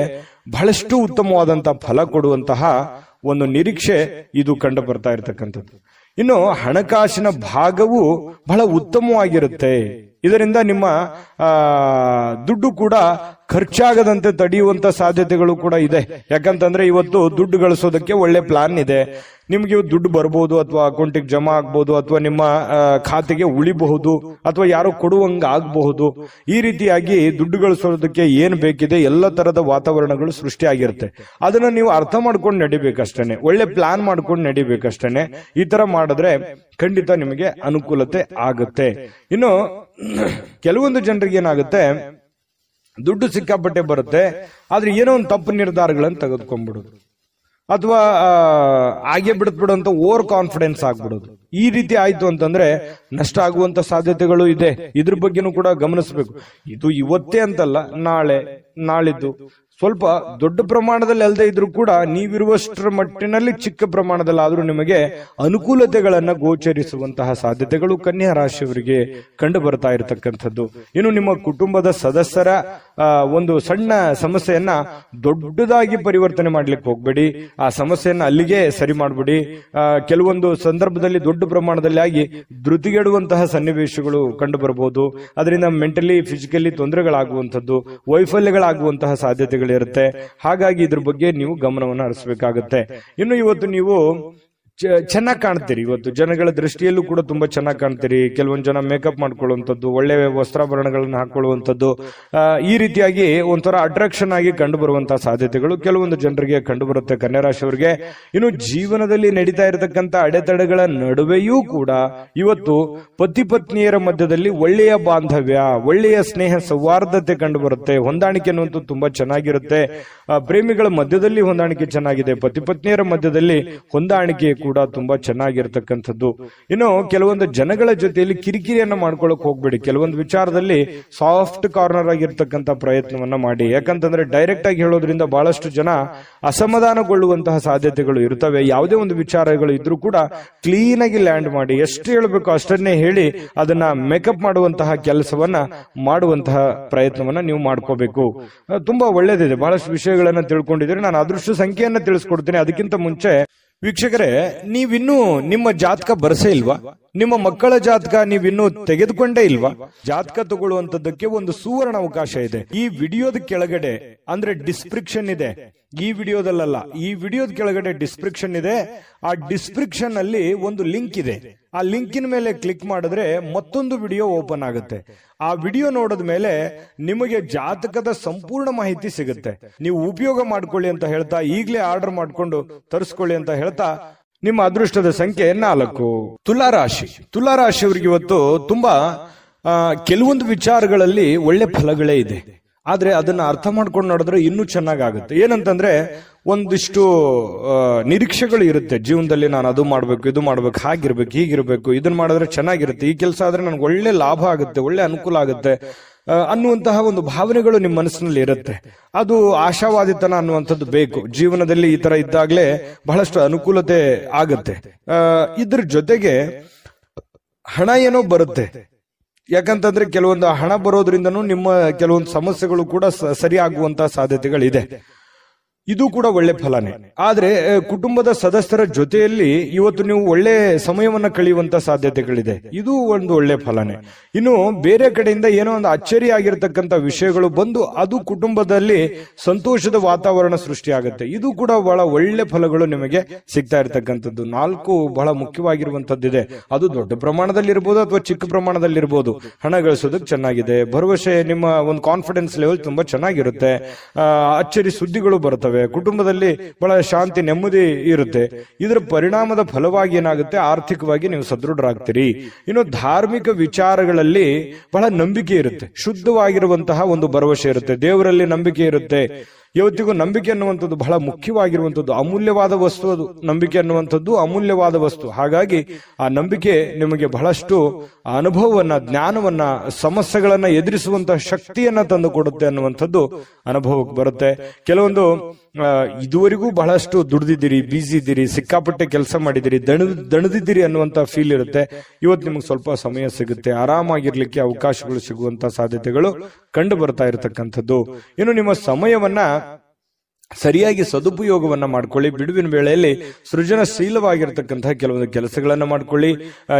ಬಹಳಷ್ಟು ಉತ್ತಮವಾದಂತಹ ಫಲ ಕೊಡುವಂತಹ ಒಂದು ನಿರೀಕ್ಷೆ ಇದು ಕಂಡು ಬರ್ತಾ ಇರತಕ್ಕಂಥದ್ದು. ಇನ್ನು ಹಣಕಾಸಿನ ಭಾಗವು ಬಹಳ ಉತ್ತಮವಾಗಿರುತ್ತೆ. ಇದರಿಂದ ನಿಮ್ಮ ದುಡ್ಡು ಕೂಡ ಖರ್ಚಾಗದಂತೆ ತಡೆಯುವಂತ ಸಾಧ್ಯತೆಗಳು ಕೂಡ ಇದೆ. ಯಾಕಂತಂದ್ರೆ ಇವತ್ತು ದುಡ್ಡು ಗಳಿಸೋದಕ್ಕೆ ಒಳ್ಳೆ ಪ್ಲಾನ್ ಇದೆ. ನಿಮ್ಗೆ ದುಡ್ಡು ಬರ್ಬೋದು, ಅಥವಾ ಅಕೌಂಟಿಗೆ ಜಮಾ ಆಗ್ಬಹುದು, ಅಥವಾ ನಿಮ್ಮ ಖಾತೆಗೆ ಉಳಿಬಹುದು, ಅಥವಾ ಯಾರೋ ಕೊಡುವಂಗ ಆಗಬಹುದು. ಈ ರೀತಿಯಾಗಿ ದುಡ್ಡು ಗಳಿಸೋದಕ್ಕೆ ಏನ್ ಬೇಕಿದೆ ಎಲ್ಲ ತರದ ವಾತಾವರಣಗಳು ಸೃಷ್ಟಿಯಾಗಿರುತ್ತೆ. ಅದನ್ನ ನೀವು ಅರ್ಥ ಮಾಡ್ಕೊಂಡು ನಡಿಬೇಕಷ್ಟೇನೆ, ಒಳ್ಳೆ ಪ್ಲಾನ್ ಮಾಡ್ಕೊಂಡು ನಡಿಬೇಕಷ್ಟೇನೆ. ಈ ತರ ಮಾಡಿದ್ರೆ ಖಂಡಿತ ನಿಮಗೆ ಅನುಕೂಲತೆ ಆಗುತ್ತೆ. ಇನ್ನು ಕೆಲವೊಂದು ಜನರಿಗೆ ಏನಾಗುತ್ತೆ, ದುಡ್ಡು ಸಿಕ್ಕಾಪಟ್ಟೆ ಬರುತ್ತೆ, ಆದ್ರೆ ಏನೋ ಒಂದು ತಪ್ಪು ನಿರ್ಧಾರಗಳನ್ನು ತೆಗೆದುಕೊಂಡ್ಬಿಡೋದು, ಅಥವಾ ಹಾಗೆ ಬಿಡ್ಬಿಡು ಅಂತ ಓವರ್ ಕಾನ್ಫಿಡೆನ್ಸ್ ಆಗ್ಬಿಡೋದು. ಈ ರೀತಿ ಆಯ್ತು ಅಂತಂದ್ರೆ ನಷ್ಟ ಆಗುವಂತ ಸಾಧ್ಯತೆಗಳು ಇದೆ. ಇದ್ರ ಬಗ್ಗೆನೂ ಕೂಡ ಗಮನಿಸಬೇಕು. ಇದು ಇವತ್ತೇ ಅಂತಲ್ಲ, ನಾಳೆ ನಾಳಿದ್ದು ಸ್ವಲ್ಪ ದೊಡ್ಡ ಪ್ರಮಾಣದಲ್ಲಿ ಅಲ್ಲದೆ ಇದ್ರೂ ಕೂಡ ನೀವಿರುವಷ್ಟರ ಮಟ್ಟಿನಲ್ಲಿ ಚಿಕ್ಕ ಪ್ರಮಾಣದಲ್ಲಿ ಆದ್ರೂ ನಿಮಗೆ ಅನುಕೂಲತೆಗಳನ್ನ ಗೋಚರಿಸುವಂತಹ ಸಾಧ್ಯತೆಗಳು ಕನ್ಯಾ ರಾಶಿಯವರಿಗೆ ಕಂಡು ಬರ್ತಾ ಇರತಕ್ಕಂಥದ್ದು. ಇನ್ನು ನಿಮ್ಮ ಕುಟುಂಬದ ಸದಸ್ಯರ ಒಂದು ಸಣ್ಣ ಸಮಸ್ಯೆಯನ್ನ ದೊಡ್ಡದಾಗಿ ಪರಿವರ್ತನೆ ಮಾಡ್ಲಿಕ್ಕೆ ಹೋಗ್ಬೇಡಿ. ಆ ಸಮಸ್ಯೆಯನ್ನ ಅಲ್ಲಿಗೆ ಸರಿ ಮಾಡ್ಬಿಡಿ. ಕೆಲವೊಂದು ಸಂದರ್ಭದಲ್ಲಿ ದೊಡ್ಡ ಪ್ರಮಾಣದಲ್ಲಿ ಆಗಿ ಧೃತಿಗೆಡುವಂತಹ ಸನ್ನಿವೇಶಗಳು ಕಂಡು ಬರಬಹುದು. ಅದರಿಂದ ಮೆಂಟಲಿ ಫಿಸಿಕಲಿ ತೊಂದರೆಗಳಾಗುವಂಥದ್ದು, ವೈಫಲ್ಯಗಳಾಗುವಂತಹ ಸಾಧ್ಯತೆಗಳು ಇರುತ್ತೆ. ಹಾಗಾಗಿ ಇದ್ರ ಬಗ್ಗೆ ನೀವು ಗಮನವನ್ನು ಹರಿಸಬೇಕಾಗುತ್ತೆ. ಇನ್ನು ಇವತ್ತು ನೀವು ಚೆನ್ನಾಗಿ ಕಾಣ್ತೀರಿ. ಇವತ್ತು ಜನಗಳ ದೃಷ್ಟಿಯಲ್ಲೂ ಕೂಡ ತುಂಬಾ ಚೆನ್ನಾಗಿ ಕಾಣ್ತೀರಿ. ಕೆಲವೊಂದು ಜನ ಮೇಕಪ್ ಮಾಡ್ಕೊಳ್ಳುವಂಥದ್ದು, ಒಳ್ಳೆ ವಸ್ತ್ರಾಭರಣಗಳನ್ನ ಹಾಕೊಳ್ಳುವಂಥದ್ದು, ಈ ರೀತಿಯಾಗಿ ಒಂಥರ ಅಟ್ರಾಕ್ಷನ್ ಆಗಿ ಕಂಡು ಬರುವಂತಹ ಸಾಧ್ಯತೆಗಳು ಕೆಲವೊಂದು ಜನರಿಗೆ ಕಂಡು ಬರುತ್ತೆ ಕನ್ಯಾ ರಾಶಿಯವರಿಗೆ. ಇನ್ನು ಜೀವನದಲ್ಲಿ ನಡೀತಾ ಇರತಕ್ಕಂತ ಅಡೆತಡೆಗಳ ನಡುವೆಯೂ ಕೂಡ ಇವತ್ತು ಪತಿ ಪತ್ನಿಯರ ಮಧ್ಯದಲ್ಲಿ ಒಳ್ಳೆಯ ಬಾಂಧವ್ಯ, ಒಳ್ಳೆಯ ಸ್ನೇಹ ಸೌಹಾರ್ದತೆ ಕಂಡು ಬರುತ್ತೆ. ಹೊಂದಾಣಿಕೆ ಅನ್ನುವಂಥದ್ದು ತುಂಬಾ ಚೆನ್ನಾಗಿರುತ್ತೆ. ಪ್ರೇಮಿಗಳ ಮಧ್ಯದಲ್ಲಿ ಹೊಂದಾಣಿಕೆ ಚೆನ್ನಾಗಿದೆ, ಪತಿ ಪತ್ನಿಯರ ಮಧ್ಯದಲ್ಲಿ ಹೊಂದಾಣಿಕೆ ಕೂಡ ತುಂಬಾ ಚೆನ್ನಾಗಿರ್ತಕ್ಕಂಥದ್ದು. ಇನ್ನು ಕೆಲವೊಂದು ಜನಗಳ ಜೊತೆಯಲ್ಲಿ ಕಿರಿಕಿರಿಯನ್ನ ಮಾಡ್ಕೊಳ್ಳಕ್ ಹೋಗ್ಬೇಡಿ. ಕೆಲವೊಂದು ವಿಚಾರದಲ್ಲಿ ಸಾಫ್ಟ್ ಕಾರ್ನರ್ ಆಗಿರ್ತಕ್ಕಂಥ ಪ್ರಯತ್ನವನ್ನ ಮಾಡಿ. ಯಾಕಂತಂದ್ರೆ ಡೈರೆಕ್ಟ್ ಆಗಿ ಹೇಳೋದ್ರಿಂದ ಬಹಳಷ್ಟು ಜನ ಅಸಮಾಧಾನಗೊಳ್ಳುವಂತಹ ಸಾಧ್ಯತೆಗಳು ಇರ್ತವೆ. ಯಾವುದೇ ಒಂದು ವಿಚಾರಗಳು ಇದ್ರೂ ಕೂಡ ಕ್ಲೀನ್ ಆಗಿ ಲ್ಯಾಂಡ್ ಮಾಡಿ, ಎಷ್ಟು ಹೇಳಬೇಕು ಅಷ್ಟನ್ನೇ ಹೇಳಿ ಅದನ್ನ ಮೇಕಪ್ ಮಾಡುವಂತಹ ಕೆಲಸವನ್ನ ಮಾಡುವಂತಹ ಪ್ರಯತ್ನವನ್ನ ನೀವು ಮಾಡ್ಕೋಬೇಕು. ತುಂಬಾ ಒಳ್ಳೇದಿದೆ. ಬಹಳಷ್ಟು ವಿಷಯಗಳನ್ನ ತಿಳ್ಕೊಂಡಿದ್ರೆ ನಾನು ಅದೃಷ್ಟ ಸಂಖ್ಯೆಯನ್ನ ತಿಳಿಸ್ಕೊಡ್ತೀನಿ. ಅದಕ್ಕಿಂತ ಮುಂಚೆ ವೀಕ್ಷಕರೇ, ನೀವಿನ್ನೂ ನಿಮ್ಮ ಜಾತಕ ಬರಸೇ ಇಲ್ವಾ? ನಿಮ್ಮ ಮಕ್ಕಳ ಜಾತಕ ನೀವಿನ್ನೂ ತೆಗೆದುಕೊಂಡೇ ಇಲ್ವಾ? ಜಾತಕ ತಗೊಳ್ಳುವಂತದ್ದಕ್ಕೆ ಒಂದು ಸುವರ್ಣ ಅವಕಾಶ ಇದೆ. ಈ ವಿಡಿಯೋದ ಕೆಳಗಡೆ ಅಂದ್ರೆ ಡಿಸ್ಕ್ರಿಪ್ಷನ್ ಇದೆ, ಈ ವಿಡಿಯೋದಲ್ಲ, ಈ ವಿಡಿಯೋದ ಕೆಳಗಡೆ ಡಿಸ್ಕ್ರಿಪ್ಷನ್ ಇದೆ. ಆ ಡಿಸ್ಕ್ರಿಪ್ಷನ್ ಅಲ್ಲಿ ಒಂದು ಲಿಂಕ್ ಇದೆ. ಆ ಲಿಂಕಿನ ಮೇಲೆ ಕ್ಲಿಕ್ ಮಾಡಿದ್ರೆ ಮತ್ತೊಂದು ವಿಡಿಯೋ ಓಪನ್ ಆಗುತ್ತೆ. ಆ ವಿಡಿಯೋ ನೋಡಿದ ಮೇಲೆ ನಿಮಗೆ ಜಾತಕದ ಸಂಪೂರ್ಣ ಮಾಹಿತಿ ಸಿಗುತ್ತೆ. ನೀವು ಉಪಯೋಗ ಮಾಡ್ಕೊಳ್ಳಿ ಅಂತ ಹೇಳ್ತಾ, ಈಗಲೇ ಆರ್ಡರ್ ಮಾಡ್ಕೊಂಡು ತರಿಸ್ಕೊಳ್ಳಿ ಅಂತ ಹೇಳ್ತಾ, ನಿಮ್ಮ ಅದೃಷ್ಟದ ಸಂಖ್ಯೆ 4. ತುಲಾರಾಶಿಯವರಿಗೆ ಇವತ್ತು ತುಂಬಾ ಕೆಲವೊಂದು ವಿಚಾರಗಳಲ್ಲಿ ಒಳ್ಳೆ ಫಲಗಳೇ ಇದೆ. ಆದ್ರೆ ಅದನ್ನ ಅರ್ಥ ಮಾಡ್ಕೊಂಡು ನೋಡಿದ್ರೆ ಇನ್ನೂ ಚೆನ್ನಾಗುತ್ತೆ. ಏನಂತಂದ್ರೆ ಒಂದಿಷ್ಟು ನಿರೀಕ್ಷೆಗಳು ಇರುತ್ತೆ ಜೀವನದಲ್ಲಿ. ನಾನು ಅದು ಮಾಡ್ಬೇಕು, ಇದು ಮಾಡ್ಬೇಕು, ಹಾಗಿರ್ಬೇಕು, ಹೀಗಿರ್ಬೇಕು, ಇದನ್ನ ಮಾಡಿದ್ರೆ ಚೆನ್ನಾಗಿರುತ್ತೆ, ಈ ಕೆಲಸ ಆದ್ರೆ ನನ್ಗೆ ಒಳ್ಳೆ ಲಾಭ ಆಗುತ್ತೆ, ಒಳ್ಳೆ ಅನುಕೂಲ ಆಗುತ್ತೆ ಅನ್ನುವಂತಹ ಒಂದು ಭಾವನೆಗಳು ನಿಮ್ಮ ಮನಸ್ಸಿನಲ್ಲಿ ಇರುತ್ತೆ. ಅದು ಆಶಾವಾದಿತನ ಅನ್ನುವಂಥದ್ದು ಬೇಕು ಜೀವನದಲ್ಲಿ. ಈ ತರ ಇದ್ದಾಗಲೇ ಬಹಳಷ್ಟು ಅನುಕೂಲತೆ ಆಗುತ್ತೆ. ಇದ್ರ ಜೊತೆಗೆ ಹಣ ಏನೋ ಬರುತ್ತೆ. ಯಾಕಂತಂದ್ರೆ ಕೆಲವೊಂದು ಹಣ ಬರೋದ್ರಿಂದನೂ ನಿಮ್ಮ ಕೆಲವೊಂದು ಸಮಸ್ಯೆಗಳು ಕೂಡ ಸರಿಯಾಗುವಂತಹ ಸಾಧ್ಯತೆಗಳಿದೆ. ಇದು ಕೂಡ ಒಳ್ಳೆ ಫಲನೇ. ಆದ್ರೆ ಕುಟುಂಬದ ಸದಸ್ಯರ ಜೊತೆಯಲ್ಲಿ ಇವತ್ತು ನೀವು ಒಳ್ಳೆ ಸಮಯವನ್ನ ಕಳೆಯುವಂತ ಸಾಧ್ಯತೆಗಳಿದೆ. ಇದು ಒಂದು ಒಳ್ಳೆ ಫಲನೇ. ಇನ್ನು ಬೇರೆ ಕಡೆಯಿಂದ ಏನೋ ಒಂದು ಅಚ್ಚರಿ ಆಗಿರತಕ್ಕಂತ ವಿಷಯಗಳು ಬಂದು ಅದು ಕುಟುಂಬದಲ್ಲಿ ಸಂತೋಷದ ವಾತಾವರಣ ಸೃಷ್ಟಿಯಾಗುತ್ತೆ. ಇದು ಕೂಡ ಬಹಳ ಒಳ್ಳೆ ಫಲಗಳು ನಿಮಗೆ ಸಿಗ್ತಾ ಇರತಕ್ಕಂಥದ್ದು. 4 ಬಹಳ ಮುಖ್ಯವಾಗಿರುವಂತದ್ದಿದೆ. ಅದು ದೊಡ್ಡ ಪ್ರಮಾಣದಲ್ಲಿ ಇರ್ಬೋದು ಅಥವಾ ಚಿಕ್ಕ ಪ್ರಮಾಣದಲ್ಲಿ ಇರ್ಬೋದು. ಹಣ ಗಳಿಸೋದಕ್ಕೆ ಚೆನ್ನಾಗಿದೆ, ಭರವಸೆ, ನಿಮ್ಮ ಒಂದು ಕಾನ್ಫಿಡೆನ್ಸ್ ಲೆವೆಲ್ ತುಂಬಾ ಚೆನ್ನಾಗಿರುತ್ತೆ, ಅಚ್ಚರಿ ಸುದ್ದಿಗಳು ಬರ್ತವೆ, ಕುಟುಂಬದಲ್ಲಿ ಬಹಳ ಶಾಂತಿ, ನೆಮ್ಮದಿ ಇರುತ್ತೆ. ಇದರ ಪರಿಣಾಮದ ಫಲವಾಗಿ ಏನಾಗುತ್ತೆ, ಆರ್ಥಿಕವಾಗಿ ನೀವು ಸದೃಢರಾಗ್ತೀರಿ. ಇನ್ನು ಧಾರ್ಮಿಕ ವಿಚಾರಗಳಲ್ಲಿ ಬಹಳ ನಂಬಿಕೆ ಇರುತ್ತೆ, ಶುದ್ಧವಾಗಿರುವಂತಹ ಒಂದು ಭರವಸೆ ಇರುತ್ತೆ, ದೇವರಲ್ಲಿ ನಂಬಿಕೆ ಇರುತ್ತೆ. ಇವತ್ತಿಗೂ ನಂಬಿಕೆ ಅನ್ನುವಂಥದ್ದು ಬಹಳ ಮುಖ್ಯವಾಗಿರುವಂಥದ್ದು, ಅಮೂಲ್ಯವಾದ ವಸ್ತು. ಅದು ನಂಬಿಕೆ ಅನ್ನುವಂಥದ್ದು ಅಮೂಲ್ಯವಾದ ವಸ್ತು. ಹಾಗಾಗಿ ಆ ನಂಬಿಕೆ ನಿಮಗೆ ಬಹಳಷ್ಟು ಅನುಭವವನ್ನ, ಜ್ಞಾನವನ್ನ, ಸಮಸ್ಯೆಗಳನ್ನ ಎದುರಿಸುವಂತಹ ಶಕ್ತಿಯನ್ನ ತಂದು ಕೊಡುತ್ತೆ ಅನ್ನುವಂಥದ್ದು ಅನುಭವಕ್ಕೆ ಬರುತ್ತೆ. ಕೆಲವೊಂದು ಇದುವರೆಗೂ ಬಹಳಷ್ಟು ದುಡಿದಿದ್ದೀರಿ, ಬ್ಯುಸಿ ಇದ್ದೀರಿ, ಸಿಕ್ಕಾಪಟ್ಟೆ ಕೆಲಸ ಮಾಡಿದಿರಿ, ದಣದಿದ್ದೀರಿ ಅನ್ನುವಂತ ಫೀಲ್ ಇರುತ್ತೆ. ಇವತ್ತು ನಿಮಗೆ ಸ್ವಲ್ಪ ಸಮಯ ಸಿಗುತ್ತೆ, ಆರಾಮಾಗಿರ್ಲಿಕ್ಕೆ ಅವಕಾಶಗಳು ಸಿಗುವಂತ ಸಾಧ್ಯತೆಗಳು ಕಂಡು ಬರ್ತಾ ಇರತಕ್ಕಂಥದ್ದು. ಇನ್ನು ನಿಮ್ಮ ಸಮಯವನ್ನ ಸರಿಯಾಗಿ ಸದುಪಯೋಗವನ್ನ ಮಾಡ್ಕೊಳ್ಳಿ. ಬಿಡುವಿನ ವೇಳೆಯಲ್ಲಿ ಸೃಜನಶೀಲವಾಗಿರ್ತಕ್ಕಂತಹ ಕೆಲವೊಂದು ಕೆಲಸಗಳನ್ನ ಮಾಡ್ಕೊಳ್ಳಿ,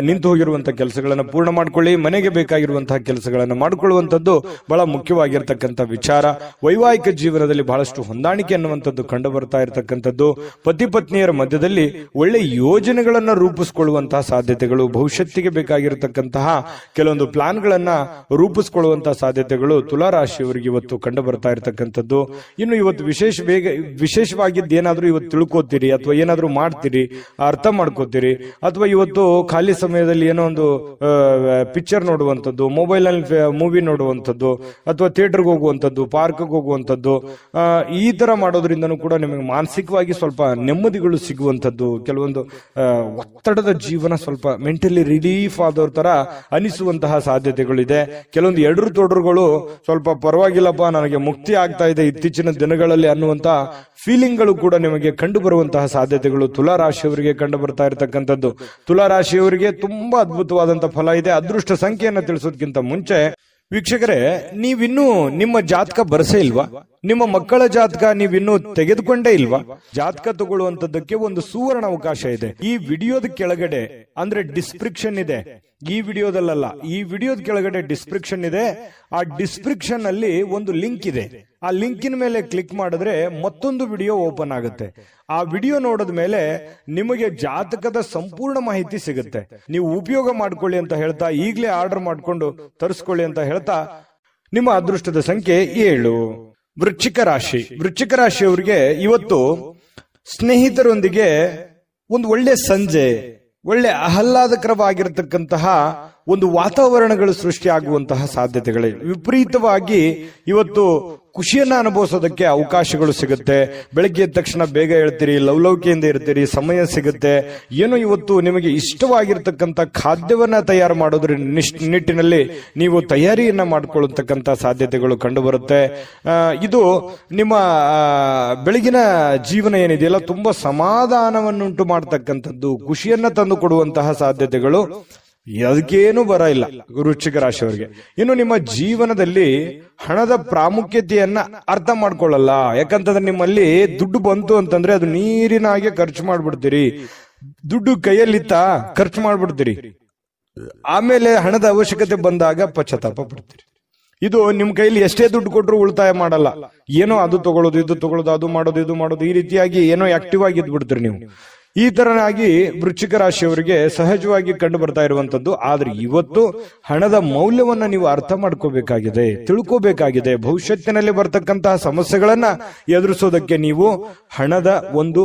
ನಿಂತು ಹೋಗಿರುವಂತಹ ಕೆಲಸಗಳನ್ನ ಪೂರ್ಣ ಮಾಡ್ಕೊಳ್ಳಿ, ಮನೆಗೆ ಬೇಕಾಗಿರುವಂತಹ ಕೆಲಸಗಳನ್ನ ಮಾಡಿಕೊಳ್ಳುವಂಥದ್ದು ಬಹಳ ಮುಖ್ಯವಾಗಿರ್ತಕ್ಕಂಥ ವಿಚಾರ. ವೈವಾಹಿಕ ಜೀವನದಲ್ಲಿ ಬಹಳಷ್ಟು ಹೊಂದಾಣಿಕೆ ಅನ್ನುವಂಥದ್ದು ಕಂಡು ಬರ್ತಾ ಇರತಕ್ಕಂಥದ್ದು. ಪತಿ ಪತ್ನಿಯರ ಮಧ್ಯದಲ್ಲಿ ಒಳ್ಳೆ ಯೋಜನೆಗಳನ್ನ ರೂಪಿಸಿಕೊಳ್ಳುವಂತಹ ಸಾಧ್ಯತೆಗಳು, ಭವಿಷ್ಯತ್ತಿಗೆ ಬೇಕಾಗಿರತಕ್ಕಂತಹ ಕೆಲವೊಂದು ಪ್ಲಾನ್ಗಳನ್ನ ರೂಪಿಸಿಕೊಳ್ಳುವಂತಹ ಸಾಧ್ಯತೆಗಳು ತುಲಾರಾಶಿಯವರಿಗೆ ಇವತ್ತು ಕಂಡು ಬರ್ತಾ ಇರತಕ್ಕಂಥದ್ದು. ಇನ್ನು ಇವತ್ತು ವಿಶೇಷವಾಗಿದ್ದು ಏನಾದ್ರೂ ಇವತ್ತು ತಿಳ್ಕೋತೀರಿ ಅಥವಾ ಏನಾದ್ರೂ ಮಾಡ್ತೀರಿ, ಅರ್ಥ ಮಾಡ್ಕೋತೀರಿ, ಅಥವಾ ಇವತ್ತು ಖಾಲಿ ಸಮಯದಲ್ಲಿ ಏನೋ ಒಂದು ಪಿಕ್ಚರ್ ನೋಡುವಂಥದ್ದು, ಮೊಬೈಲ್ ನಲ್ಲಿ ಮೂವಿ ನೋಡುವಂಥದ್ದು, ಅಥವಾ ಥಿಯೇಟರ್ಗೆ ಹೋಗುವಂಥದ್ದು, ಪಾರ್ಕ್ಗೆ ಹೋಗುವಂಥದ್ದು, ಈ ತರ ಮಾಡೋದ್ರಿಂದನೂ ಕೂಡ ನಿಮಗೆ ಮಾನಸಿಕವಾಗಿ ಸ್ವಲ್ಪ ನೆಮ್ಮದಿಗಳು ಸಿಗುವಂಥದ್ದು, ಕೆಲವೊಂದು ಒತ್ತಡದ ಜೀವನ ಸ್ವಲ್ಪ ಮೆಂಟಲಿ ರಿಲೀಫ್ ಆದವ್ರ ತರ ಅನಿಸುವಂತಹ ಸಾಧ್ಯತೆಗಳಿದೆ. ಕೆಲವೊಂದು ಎಡರು ತೊಡರುಗಳು ಸ್ವಲ್ಪ ಪರವಾಗಿಲ್ಲಪ್ಪ, ನನಗೆ ಮುಕ್ತಿ ಆಗ್ತಾ ಇದೆ ಇತ್ತೀಚಿನ ದಿನಗಳಲ್ಲಿ ಅನ್ನುವಂತ ಫೀಲಿಂಗ್ಗಳು ಕೂಡ ನಿಮಗೆ ಕಂಡು ಬರುವಂತಹ ಸಾಧ್ಯತೆಗಳು ತುಲಾರಾಶಿಯವರಿಗೆ ಕಂಡು ಬರ್ತಾ ಇರತಕ್ಕಂಥದ್ದು. ತುಲಾರಾಶಿಯವರಿಗೆ ತುಂಬಾ ಅದ್ಭುತವಾದಂತಹ ಫಲ ಇದೆ. ಅದೃಷ್ಟ ಸಂಖ್ಯೆಯನ್ನು ತಿಳಿಸೋದಕ್ಕಿಂತ ಮುಂಚೆ ವೀಕ್ಷಕರೇ, ನೀವಿನ್ನೂ ನಿಮ್ಮ ಜಾತಕ ಬರಸೇ ಇಲ್ವಾ? ನಿಮ್ಮ ಮಕ್ಕಳ ಜಾತಕ ನೀವಿನ್ನೂ ತೆಗೆದುಕೊಂಡೇ ಇಲ್ವಾ? ಜಾತಕ ತಗೊಳ್ಳುವಂತದ್ದಕ್ಕೆ ಒಂದು ಸುವರ್ಣ ಅವಕಾಶ ಇದೆ. ಈ ವಿಡಿಯೋದ ಕೆಳಗಡೆ ಅಂದ್ರೆ ಡಿಸ್ಕ್ರಿಪ್ಷನ್ ಇದೆ, ಈ ವಿಡಿಯೋದಲ್ಲ, ಈ ವಿಡಿಯೋದ ಕೆಳಗಡೆ ಡಿಸ್ಕ್ರಿಪ್ಷನ್ ಇದೆ. ಆ ಡಿಸ್ಕ್ರಿಪ್ಷನ್ ಅಲ್ಲಿ ಒಂದು ಲಿಂಕ್ ಇದೆ. ಆ ಲಿಂಕಿನ ಮೇಲೆ ಕ್ಲಿಕ್ ಮಾಡಿದ್ರೆ ಮತ್ತೊಂದು ವಿಡಿಯೋ ಓಪನ್ ಆಗುತ್ತೆ. ಆ ವಿಡಿಯೋ ನೋಡಿದ ಮೇಲೆ ನಿಮಗೆ ಜಾತಕದ ಸಂಪೂರ್ಣ ಮಾಹಿತಿ ಸಿಗುತ್ತೆ. ನೀವು ಉಪಯೋಗ ಮಾಡ್ಕೊಳ್ಳಿ ಅಂತ ಹೇಳ್ತಾ, ಈಗಲೇ ಆರ್ಡರ್ ಮಾಡ್ಕೊಂಡು ತರಿಸ್ಕೊಳ್ಳಿ ಅಂತ ಹೇಳ್ತಾ, ನಿಮ್ಮ ಅದೃಷ್ಟದ ಸಂಖ್ಯೆ 7. ವೃಶ್ಚಿಕ ರಾಶಿಯವರಿಗೆ ಇವತ್ತು ಸ್ನೇಹಿತರೊಂದಿಗೆ ಒಂದು ಒಳ್ಳೆ ಸಂಜೆ, ಒಳ್ಳೆ ಆಹ್ಲಾದಕರವಾಗಿರತಕ್ಕಂತಹ ಒಂದು ವಾತಾವರಣಗಳು ಸೃಷ್ಟಿಯಾಗುವಂತಹ ಸಾಧ್ಯತೆಗಳೇ. ವಿಪರೀತವಾಗಿ ಇವತ್ತು ಖುಷಿಯನ್ನ ಅನುಭವಿಸೋದಕ್ಕೆ ಅವಕಾಶಗಳು ಸಿಗುತ್ತೆ. ಬೆಳಗ್ಗೆ ಎದ್ದ ತಕ್ಷಣ ಬೇಗ ಹೇಳ್ತೀರಿ, ಲವಲವಿಕೆಯಿಂದ ಇರ್ತೀರಿ, ಸಮಯ ಸಿಗುತ್ತೆ. ಏನೋ ಇವತ್ತು ನಿಮಗೆ ಇಷ್ಟವಾಗಿರ್ತಕ್ಕಂಥ ಖಾದ್ಯವನ್ನ ತಯಾರು ಮಾಡೋದ್ರ ನಿಟ್ಟಿನಲ್ಲಿ ನೀವು ತಯಾರಿಯನ್ನ ಮಾಡಿಕೊಳ್ಳತಕ್ಕಂಥ ಸಾಧ್ಯತೆಗಳು ಕಂಡು ಬರುತ್ತೆ. ಇದು ನಿಮ್ಮ ಬೆಳಗಿನ ಜೀವನ ಏನಿದೆಯಲ್ಲ ತುಂಬಾ ಸಮಾಧಾನವನ್ನುಂಟು ಮಾಡತಕ್ಕಂಥದ್ದು, ಖುಷಿಯನ್ನ ತಂದು ಕೊಡುವಂತಹ ಸಾಧ್ಯತೆಗಳು ಅದಕ್ಕೇನು ಬರ ಇಲ್ಲ ವೃಶ್ಚಿಕ ರಾಶಿಯವರಿಗೆ. ಇನ್ನು ನಿಮ್ಮ ಜೀವನದಲ್ಲಿ ಹಣದ ಪ್ರಾಮುಖ್ಯತೆಯನ್ನ ಅರ್ಥ ಮಾಡ್ಕೊಳ್ಳಲ್ಲ. ಯಾಕಂತಂದ್ರೆ ನಿಮ್ಮಲ್ಲಿ ದುಡ್ಡು ಬಂತು ಅಂತಂದ್ರೆ ಅದು ನೀರಿನ ಹಾಗೆ ಖರ್ಚು ಮಾಡ್ಬಿಡ್ತೀರಿ. ದುಡ್ಡು ಕೈಯಲ್ಲಿತ್ತ ಖರ್ಚು ಮಾಡ್ಬಿಡ್ತೀರಿ. ಆಮೇಲೆ ಹಣದ ಅವಶ್ಯಕತೆ ಬಂದಾಗ ಪಶ್ಚಾತ್ತಾಪ ಪಡ್ತೀರಿ. ಇದು ನಿಮ್ ಕೈಲಿ ಎಷ್ಟೇ ದುಡ್ಡು ಕೊಟ್ಟರು ಉಳಿತಾಯ ಮಾಡಲ್ಲ. ಏನೋ ಅದು ತಗೊಳ್ಳೋದು, ಇದು ತಗೊಳ್ಳೋದು, ಅದು ಮಾಡೋದು, ಇದು ಮಾಡೋದು, ಈ ರೀತಿಯಾಗಿ ಏನೋ ಆಕ್ಟಿವ್ ಆಗಿ ಇದ್ಬಿಡ್ತೀರಿ ನೀವು. ಈ ತರನಾಗಿ ವೃಶ್ಚಿಕ ರಾಶಿಯವರಿಗೆ ಸಹಜವಾಗಿ ಕಂಡು ಬರ್ತಾ ಇರುವಂತದ್ದು. ಆದ್ರೆ ಇವತ್ತು ಹಣದ ಮೌಲ್ಯವನ್ನ ನೀವು ಅರ್ಥ ಮಾಡ್ಕೋಬೇಕಾಗಿದೆ, ತಿಳ್ಕೋಬೇಕಾಗಿದೆ. ಭವಿಷ್ಯತ್ತಿನಲ್ಲಿ ಬರ್ತಕ್ಕಂತಹ ಸಮಸ್ಯೆಗಳನ್ನ ಎದುರಿಸೋದಕ್ಕೆ ನೀವು ಹಣದ ಒಂದು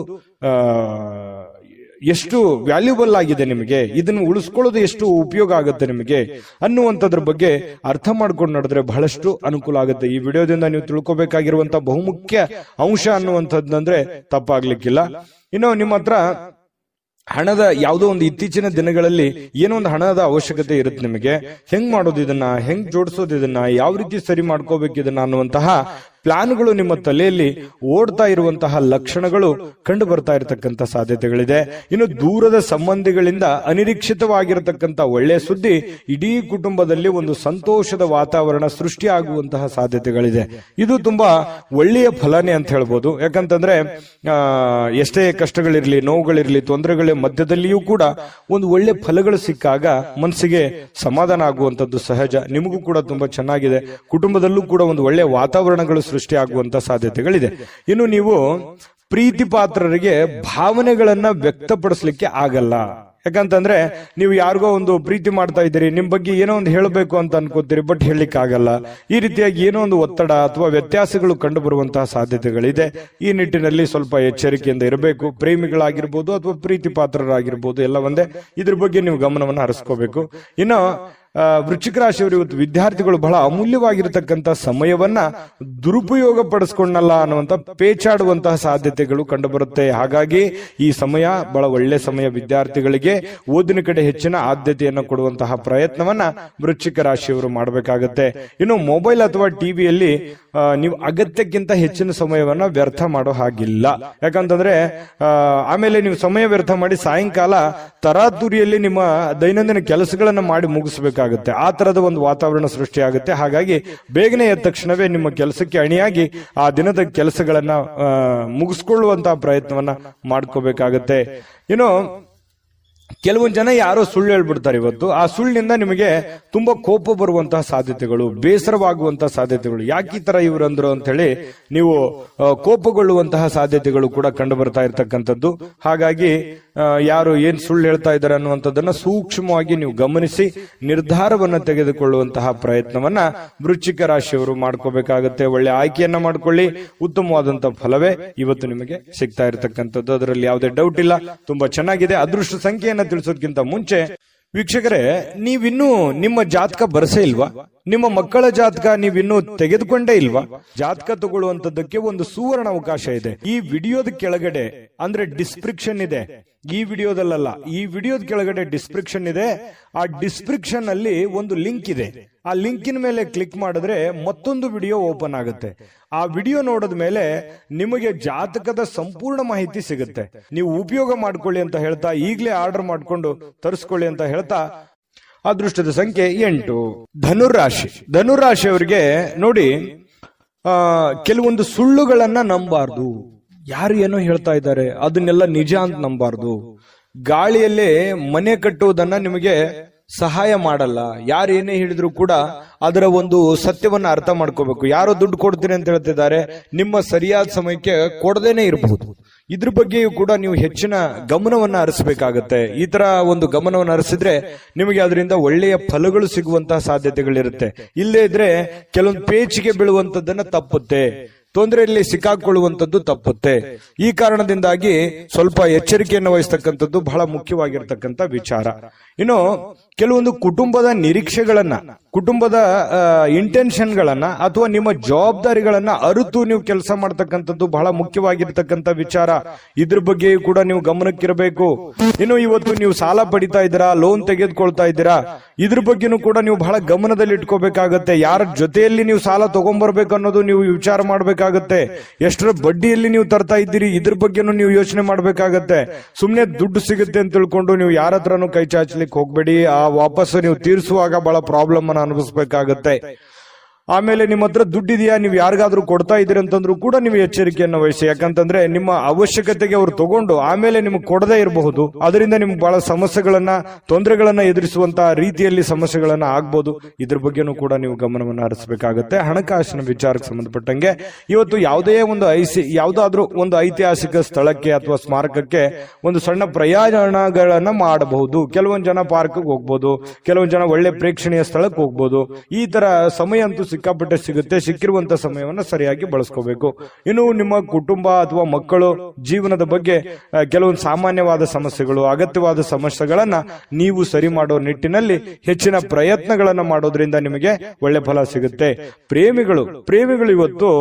ಎಷ್ಟು ವ್ಯಾಲ್ಯೂಬಲ್ ಆಗಿದೆ ನಿಮಗೆ, ಇದನ್ನು ಉಳಿಸ್ಕೊಳ್ಳೋದು ಎಷ್ಟು ಉಪಯೋಗ ಆಗುತ್ತೆ ನಿಮಗೆ ಅನ್ನುವಂಥದ್ರ ಬಗ್ಗೆ ಅರ್ಥ ಮಾಡ್ಕೊಂಡು ನಡೆದ್ರೆ ಬಹಳಷ್ಟು ಅನುಕೂಲ ಆಗುತ್ತೆ. ಈ ವಿಡಿಯೋದಿಂದ ನೀವು ತಿಳ್ಕೊಬೇಕಾಗಿರುವಂತಹ ಬಹುಮುಖ್ಯ ಅಂಶ ಅನ್ನುವಂಥದ್ದಂದ್ರೆ ತಪ್ಪಾಗ್ಲಿಕ್ಕಿಲ್ಲ. ಇನ್ನು ನಿಮ್ಮ ಹತ್ರ ಹಣದ ಯಾವುದೋ ಒಂದು ಇತ್ತೀಚಿನ ದಿನಗಳಲ್ಲಿ ಏನೋ ಒಂದು ಹಣದ ಅವಶ್ಯಕತೆ ಇರುತ್ತೆ ನಿಮಗೆ. ಹೆಂಗ್ ಮಾಡೋದು ಇದನ್ನ, ಹೆಂಗ್ ಜೋಡಿಸೋದು ಇದನ್ನ, ಯಾವ ರೀತಿ ಸರಿ ಮಾಡ್ಕೋಬೇಕು ಇದನ್ನ ಅನ್ನುವಂತಹ ಪ್ಲಾನ್ಗಳು ನಿಮ್ಮ ತಲೆಯಲ್ಲಿ ಓಡ್ತಾ ಇರುವಂತಹ ಲಕ್ಷಣಗಳು ಕಂಡು ಬರ್ತಾ ಇರತಕ್ಕಂತ ಸಾಧ್ಯತೆಗಳಿದೆ. ಇನ್ನು ದೂರದ ಸಂಬಂಧಿಗಳಿಂದ ಅನಿರೀಕ್ಷಿತವಾಗಿರತಕ್ಕಂತ ಒಳ್ಳೆಯ ಸುದ್ದಿ ಇಡೀ ಕುಟುಂಬದಲ್ಲಿ ಒಂದು ಸಂತೋಷದ ವಾತಾವರಣ ಸೃಷ್ಟಿಯಾಗುವಂತಹ ಸಾಧ್ಯತೆಗಳಿದೆ. ಇದು ತುಂಬಾ ಒಳ್ಳೆಯ ಫಲನೇ ಅಂತ ಹೇಳ್ಬೋದು. ಯಾಕಂತಂದ್ರೆ ಎಷ್ಟೇ ಕಷ್ಟಗಳಿರ್ಲಿ, ನೋವುಗಳಿರ್ಲಿ, ತೊಂದರೆಗಳ ಮಧ್ಯದಲ್ಲಿಯೂ ಕೂಡ ಒಂದು ಒಳ್ಳೆ ಫಲಗಳು ಸಿಕ್ಕಾಗ ಮನಸ್ಸಿಗೆ ಸಮಾಧಾನ ಆಗುವಂತದ್ದು ಸಹಜ. ನಿಮಗೂ ಕೂಡ ತುಂಬಾ ಚೆನ್ನಾಗಿದೆ. ಕುಟುಂಬದಲ್ಲೂ ಕೂಡ ಒಂದು ಒಳ್ಳೆ ವಾತಾವರಣಗಳು ಸೃಷ್ಟಿ ಆಗುವಂತ ಸಾಧ್ಯತೆಗಳಿದೆ. ಇನ್ನು ನೀವು ಪ್ರೀತಿ ಪಾತ್ರರಿಗೆ ಭಾವನೆಗಳನ್ನ ವ್ಯಕ್ತಪಡಿಸ್ಲಿಕ್ಕೆ ಆಗಲ್ಲ. ಯಾಕಂತಂದ್ರೆ ನೀವು ಯಾರಿಗೋ ಒಂದು ಪ್ರೀತಿ ಮಾಡ್ತಾ ಇದ್ದೀರಿ, ನಿಮ್ ಬಗ್ಗೆ ಏನೋ ಒಂದು ಹೇಳಬೇಕು ಅಂತ ಅನ್ಕೋತೀರಿ, ಬಟ್ ಹೇಳಲಿಕ್ಕೆ ಆಗಲ್ಲ. ಈ ರೀತಿಯಾಗಿ ಏನೋ ಒಂದು ಒತ್ತಡ ಅಥವಾ ವ್ಯತ್ಯಾಸಗಳು ಕಂಡು ಬರುವಂತಹ ಸಾಧ್ಯತೆಗಳಿದೆ. ಈ ನಿಟ್ಟಿನಲ್ಲಿ ಸ್ವಲ್ಪ ಎಚ್ಚರಿಕೆಯಿಂದ ಇರಬೇಕು. ಪ್ರೇಮಿಗಳಾಗಿರ್ಬೋದು ಅಥವಾ ಪ್ರೀತಿ ಪಾತ್ರರಾಗಿರ್ಬೋದು, ಎಲ್ಲ ಒಂದೇ. ಇದ್ರ ಬಗ್ಗೆ ನೀವು ಗಮನವನ್ನು ಹರಿಸ್ಕೋಬೇಕು. ಇನ್ನು ವೃಶ್ಚಿಕ ರಾಶಿಯವರು ಇವತ್ತು ವಿದ್ಯಾರ್ಥಿಗಳು ಬಹಳ ಅಮೂಲ್ಯವಾಗಿರತಕ್ಕಂತ ಸಮಯವನ್ನ ದುರುಪಯೋಗ ಪಡಿಸ್ಕೊಂಡಲ್ಲ ಅನ್ನುವಂತ ಪೇಚಾಡುವಂತಹ ಸಾಧ್ಯತೆಗಳು ಕಂಡು ಬರುತ್ತೆ. ಹಾಗಾಗಿ ಈ ಸಮಯ ಬಹಳ ಒಳ್ಳೆ ಸಮಯ. ವಿದ್ಯಾರ್ಥಿಗಳಿಗೆ ಓದಿನ ಕಡೆ ಹೆಚ್ಚಿನ ಆದ್ಯತೆಯನ್ನು ಕೊಡುವಂತಹ ಪ್ರಯತ್ನವನ್ನ ವೃಶ್ಚಿಕ ರಾಶಿಯವರು ಮಾಡಬೇಕಾಗತ್ತೆ. ಇನ್ನು ಮೊಬೈಲ್ ಅಥವಾ ಟಿವಿಯಲ್ಲಿ ನೀವು ಅಗತ್ಯಕ್ಕಿಂತ ಹೆಚ್ಚಿನ ಸಮಯವನ್ನ ವ್ಯರ್ಥ ಮಾಡೋ ಹಾಗಿಲ್ಲ. ಯಾಕಂತಂದ್ರೆ ಆಮೇಲೆ ನೀವು ಸಮಯ ವ್ಯರ್ಥ ಮಾಡಿ ಸಾಯಂಕಾಲ ತರಾತುರಿಯಲ್ಲಿ ನಿಮ್ಮ ದೈನಂದಿನ ಕೆಲಸಗಳನ್ನ ಮಾಡಿ ಮುಗಿಸಬೇಕಾಗುತ್ತೆ. ಆ ತರದ ಒಂದು ವಾತಾವರಣ ಸೃಷ್ಟಿಯಾಗುತ್ತೆ. ಹಾಗಾಗಿ ಬೇಗನೆ ಎದ್ದ ತಕ್ಷಣವೇ ನಿಮ್ಮ ಕೆಲಸಕ್ಕೆ ಅಣಿಯಾಗಿ ಆ ದಿನದ ಕೆಲಸಗಳನ್ನ ಮುಗಿಸ್ಕೊಳ್ಳುವಂತಹ ಪ್ರಯತ್ನವನ್ನ ಮಾಡ್ಕೋಬೇಕಾಗತ್ತೆ. ಇನ್ನು ಕೆಲವೊಂದು ಜನ ಯಾರೋ ಸುಳ್ಳು ಹೇಳ್ಬಿಡ್ತಾರೆ ಇವತ್ತು. ಆ ಸುಳ್ಳಿನಿಂದ ನಿಮಗೆ ತುಂಬಾ ಕೋಪ ಬರುವಂತಹ ಸಾಧ್ಯತೆಗಳು, ಬೇಸರವಾಗುವಂತಹ ಸಾಧ್ಯತೆಗಳು, ಯಾಕೆ ಈ ತರ ಇವರು ಅಂದ್ರು ಅಂತ ಹೇಳಿ ನೀವು ಕೋಪಗೊಳ್ಳುವಂತಹ ಸಾಧ್ಯತೆಗಳು ಕೂಡ ಕಂಡು ಬರ್ತಾ ಇರತಕ್ಕಂಥದ್ದು. ಹಾಗಾಗಿ ಯಾರು ಏನ್ ಸುಳ್ಳು ಹೇಳ್ತಾ ಇದ್ದಾರೆ ಅನ್ನುವಂಥದ್ದನ್ನ ಸೂಕ್ಷ್ಮವಾಗಿ ನೀವು ಗಮನಿಸಿ ನಿರ್ಧಾರವನ್ನ ತೆಗೆದುಕೊಳ್ಳುವಂತಹ ಪ್ರಯತ್ನವನ್ನ ವೃಶ್ಚಿಕ ರಾಶಿಯವರು ಮಾಡ್ಕೋಬೇಕಾಗತ್ತೆ. ಒಳ್ಳೆ ಆಯ್ಕೆಯನ್ನ ಮಾಡ್ಕೊಳ್ಳಿ. ಉತ್ತಮವಾದಂತಹ ಫಲವೇ ಇವತ್ತು ನಿಮಗೆ ಸಿಗ್ತಾ ಇರತಕ್ಕಂಥದ್ದು, ಅದರಲ್ಲಿ ಯಾವುದೇ ಡೌಟ್ ಇಲ್ಲ. ತುಂಬಾ ಚೆನ್ನಾಗಿದೆ. ಅದೃಷ್ಟ ಸಂಖ್ಯೆಯನ್ನ ತಿಳಿಸೋದಕ್ಕಿಂತ ಮುಂಚೆ ವೀಕ್ಷಕರೇ, ನೀವಿನ್ನೂ ನಿಮ್ಮ ಜಾತಕ ಬರಸೇ ಇಲ್ವಾ? ನಿಮ್ಮ ಮಕ್ಕಳ ಜಾತಕ ನೀವಿನ್ನೂ ತೆಗೆದುಕೊಂಡೇ ಇಲ್ವಾ? ಜಾತಕ ತಗೊಳ್ಳುವಂತದ್ದಕ್ಕೆ ಒಂದು ಸುವರ್ಣ ಅವಕಾಶ ಇದೆ. ಈ ವಿಡಿಯೋದ ಕೆಳಗಡೆ ಅಂದ್ರೆ ಡಿಸ್ಕ್ರಿಪ್ಷನ್ ಇದೆ. ಈ ವಿಡಿಯೋದಲ್ಲ, ಈ ವಿಡಿಯೋದ ಕೆಳಗಡೆ ಡಿಸ್ಕ್ರಿಪ್ಷನ್ ಇದೆ. ಆ ಡಿಸ್ಕ್ರಿಪ್ಷನ್ ಅಲ್ಲಿ ಒಂದು ಲಿಂಕ್ ಇದೆ. ಆ ಲಿಂಕಿನ ಮೇಲೆ ಕ್ಲಿಕ್ ಮಾಡಿದ್ರೆ ಮತ್ತೊಂದು ವಿಡಿಯೋ ಓಪನ್ ಆಗುತ್ತೆ. ಆ ವಿಡಿಯೋ ನೋಡಿದ ಮೇಲೆ ನಿಮಗೆ ಜಾತಕದ ಸಂಪೂರ್ಣ ಮಾಹಿತಿ ಸಿಗುತ್ತೆ. ನೀವು ಉಪಯೋಗ ಮಾಡ್ಕೊಳ್ಳಿ ಅಂತ ಹೇಳ್ತಾ, ಈಗಲೇ ಆರ್ಡರ್ ಮಾಡ್ಕೊಂಡು ತರಿಸ್ಕೊಳ್ಳಿ ಅಂತ ಹೇಳ್ತಾ, ಅದೃಷ್ಟದ ಸಂಖ್ಯೆ 8. ಧನುರಾಶಿ. ಧನುರಾಶಿಯವರಿಗೆ ನೋಡಿ, ಕೆಲವೊಂದು ಸುಳ್ಳುಗಳನ್ನ ನಂಬಾರ್ದು. ಯಾರು ಏನೋ ಹೇಳ್ತಾ ಇದ್ದಾರೆ ಅದನ್ನೆಲ್ಲ ನಿಜ ಅಂತ ನಂಬಾರ್ದು. ಗಾಳಿಯಲ್ಲೇ ಮನೆ ಕಟ್ಟುವುದನ್ನ ನಿಮಗೆ ಸಹಾಯ ಮಾಡಲ್ಲ. ಯಾರು ಏನೇ ಹೇಳಿದ್ರು ಕೂಡ ಅದರ ಒಂದು ಸತ್ಯವನ್ನ ಅರ್ಥ ಮಾಡ್ಕೋಬೇಕು. ಯಾರೋ ದುಡ್ಡು ಕೊಡ್ತೀನಿ ಅಂತ ಹೇಳ್ತಿದ್ದಾರೆ, ನಿಮ್ಮ ಸರಿಯಾದ ಸಮಯಕ್ಕೆ ಕೊಡದೇನೆ ಇರಬಹುದು. ಇದ್ರ ಬಗ್ಗೆಯೂ ಕೂಡ ನೀವು ಹೆಚ್ಚಿನ ಗಮನವನ್ನ ಹರಿಸಬೇಕಾಗತ್ತೆ. ಈ ತರ ಒಂದು ಗಮನವನ್ನು ಹರಿಸಿದ್ರೆ ನಿಮಗೆ ಅದರಿಂದ ಒಳ್ಳೆಯ ಫಲಗಳು ಸಿಗುವಂತಹ ಸಾಧ್ಯತೆಗಳಿರುತ್ತೆ. ಇಲ್ಲೇ ಇದ್ರೆ ಕೆಲವೊಂದು ಪೇಚಿಗೆ ಬೀಳುವಂತದ್ದನ್ನ ತಪ್ಪುತ್ತೆ, ತೊಂದರೆಯಲ್ಲಿ ಸಿಕ್ಕಾಕೊಳ್ಳುವಂಥದ್ದು ತಪ್ಪುತ್ತೆ. ಈ ಕಾರಣದಿಂದಾಗಿ ಸ್ವಲ್ಪ ಎಚ್ಚರಿಕೆಯನ್ನು ವಹಿಸ್ತಕ್ಕಂಥದ್ದು ಬಹಳ ಮುಖ್ಯವಾಗಿರ್ತಕ್ಕಂಥ ವಿಚಾರ. ಇನ್ನು ಕೆಲವೊಂದು ಕುಟುಂಬದ ನಿರೀಕ್ಷೆಗಳನ್ನ, ಕುಟುಂಬದ ಇಂಟೆನ್ಷನ್ಗಳನ್ನ ಅಥವಾ ನಿಮ್ಮ ಜವಾಬ್ದಾರಿಗಳನ್ನ ಅರಿತು ನೀವು ಕೆಲಸ ಮಾಡ್ತಕ್ಕಂಥದ್ದು ಬಹಳ ಮುಖ್ಯವಾಗಿರ್ತಕ್ಕಂಥ ವಿಚಾರ. ಇದ್ರ ಬಗ್ಗೆಯೂ ಕೂಡ ನೀವು ಗಮನಕ್ಕಿರಬೇಕು. ಇನ್ನು ಇವತ್ತು ನೀವು ಸಾಲ ಪಡಿತಾ ಇದ್ದೀರಾ, ಲೋನ್ ತೆಗೆದುಕೊಳ್ತಾ ಇದ್ದೀರಾ, ಇದ್ರ ಬಗ್ಗೆನೂ ಕೂಡ ನೀವು ಬಹಳ ಗಮನದಲ್ಲಿ ಇಟ್ಕೋಬೇಕಾಗತ್ತೆ. ಯಾರ ಜೊತೆಯಲ್ಲಿ ನೀವು ಸಾಲ ತಗೊಂಡ್ಬರ್ಬೇಕು ಅನ್ನೋದು ನೀವು ವಿಚಾರ ಮಾಡ್ಬೇಕಾಗತ್ತೆ. ಎಷ್ಟರ ಬಡ್ಡಿಯಲ್ಲಿ ನೀವು ತರ್ತಾ ಇದ್ದೀರಿ, ಇದ್ರ ಬಗ್ಗೆನೂ ನೀವು ಯೋಚನೆ ಮಾಡ್ಬೇಕಾಗತ್ತೆ. ಸುಮ್ನೆ ದುಡ್ಡು ಸಿಗುತ್ತೆ ಅಂತ ತಿಳ್ಕೊಂಡು ನೀವು ಯಾರ ಹತ್ರನೂ ಕೈ ಚಾಚಲಿಕ್ಕೆ ಹೋಗ್ಬೇಡಿ. ಆ ವಾಪಸ್ ನೀವು ತೀರಿಸುವಾಗ ಬಹಳ ಪ್ರಾಬ್ಲಮ್ ಅನ್ನು ಅನುಭವಿಸಬೇಕಾಗತ್ತೆ. ಆಮೇಲೆ ನಿಮ್ಮ ಹತ್ರ ದುಡ್ಡಿದೆಯಾ, ನೀವು ಯಾರಿಗಾದ್ರೂ ಕೊಡ್ತಾ ಇದ್ದೀರಿ ಅಂತಂದ್ರೂ ಕೂಡ ನೀವು ಎಚ್ಚರಿಕೆಯನ್ನು ವಹಿಸಿ. ಯಾಕಂತಂದ್ರೆ ನಿಮ್ಮ ಅವಶ್ಯಕತೆಗೆ ಅವರು ತಗೊಂಡು ಆಮೇಲೆ ನಿಮ್ಗೆ ಕೊಡದೇ ಇರಬಹುದು. ಅದರಿಂದ ನಿಮ್ಗೆ ಬಹಳ ಸಮಸ್ಯೆಗಳನ್ನ, ತೊಂದರೆಗಳನ್ನ ಎದುರಿಸುವಂತಹ ರೀತಿಯಲ್ಲಿ ಸಮಸ್ಯೆಗಳನ್ನ ಆಗ್ಬಹುದು. ಇದ್ರ ಬಗ್ಗೆನೂ ಕೂಡ ನೀವು ಗಮನವನ್ನು ಹರಿಸಬೇಕಾಗತ್ತೆ. ಹಣಕಾಸಿನ ವಿಚಾರಕ್ಕೆ ಸಂಬಂಧಪಟ್ಟಂಗೆ ಇವತ್ತು ಯಾವುದಾದ್ರೂ ಒಂದು ಐತಿಹಾಸಿಕ ಸ್ಥಳಕ್ಕೆ ಅಥವಾ ಸ್ಮಾರಕಕ್ಕೆ ಒಂದು ಸಣ್ಣ ಪ್ರಯಾಣಗಳನ್ನ ಮಾಡಬಹುದು. ಕೆಲವೊಂದು ಜನ ಪಾರ್ಕ್ ಹೋಗ್ಬೋದು, ಕೆಲವೊಂದು ಜನ ಒಳ್ಳೆ ಪ್ರೇಕ್ಷಣೀಯ ಸ್ಥಳಕ್ಕೆ ಹೋಗ್ಬೋದು. ಈ ತರ ಸಮಯ ಅಂತೂ ಸಿಕ್ಕಾಪಟ್ಟೆ ಸಿಗುತ್ತೆ. ಸಿಕ್ಕಿರುವಂತ ಸಮಯವನ್ನ ಸರಿಯಾಗಿ ಬಳಸ್ಕೋಬೇಕು. ಇನ್ನು ನಿಮ್ಮ ಕುಟುಂಬ ಅಥವಾ ಮಕ್ಕಳು ಜೀವನದ ಬಗ್ಗೆ ಕೆಲವೊಂದು ಸಾಮಾನ್ಯವಾದ ಸಮಸ್ಯೆಗಳು, ಅಗತ್ಯವಾದ ಸಮಸ್ಯೆಗಳನ್ನ ನೀವು ಸರಿ ಮಾಡೋ ನಿಟ್ಟಿನಲ್ಲಿ ಹೆಚ್ಚಿನ ಪ್ರಯತ್ನಗಳನ್ನ ಮಾಡೋದ್ರಿಂದ ನಿಮಗೆ ಒಳ್ಳೆ ಫಲ ಸಿಗುತ್ತೆ. ಪ್ರೇಮಿಗಳು ಇವತ್ತು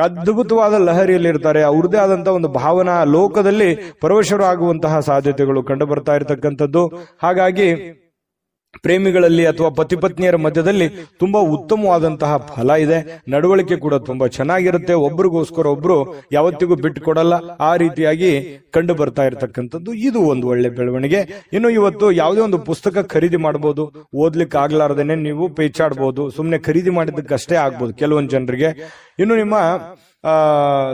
ಅದ್ಭುತವಾದ ಲಹರಿಯಲ್ಲಿರ್ತಾರೆ. ಅವ್ರದೇ ಆದಂತಹ ಒಂದು ಭಾವನಾ ಲೋಕದಲ್ಲಿ ಪರವಶರಾಗುವಂತಹ ಸಾಧ್ಯತೆಗಳು ಕಂಡು ಬರ್ತಾ ಇರತಕ್ಕಂಥದ್ದು. ಹಾಗಾಗಿ ಪ್ರೇಮಿಗಳಲ್ಲಿ ಅಥವಾ ಪತಿ ಪತ್ನಿಯರ ಮಧ್ಯದಲ್ಲಿ ತುಂಬಾ ಉತ್ತಮವಾದಂತಹ ಫಲ ಇದೆ. ನಡವಳಿಕೆ ಕೂಡ ತುಂಬಾ ಚೆನ್ನಾಗಿರುತ್ತೆ. ಒಬ್ರಿಗೋಸ್ಕರ ಒಬ್ರು ಯಾವತ್ತಿಗೂ ಬಿಟ್ಟು ಕೊಡಲ್ಲ. ಆ ರೀತಿಯಾಗಿ ಕಂಡು ಬರ್ತಾ ಇರತಕ್ಕಂಥದ್ದು ಇದು ಒಂದು ಒಳ್ಳೆ ಬೆಳವಣಿಗೆ. ಇನ್ನು ಇವತ್ತು ಯಾವುದೇ ಒಂದು ಪುಸ್ತಕ ಖರೀದಿ ಮಾಡಬಹುದು. ಓದ್ಲಿಕ್ಕೆ ಆಗ್ಲಾರ್ದೇನೆ ನೀವು ಪೇಚಾಡಬಹುದು. ಸುಮ್ನೆ ಖರೀದಿ ಮಾಡಿದ್ದಕ್ಕಷ್ಟೇ ಆಗ್ಬೋದು ಕೆಲವೊಂದು ಜನರಿಗೆ. ಇನ್ನು ನಿಮ್ಮ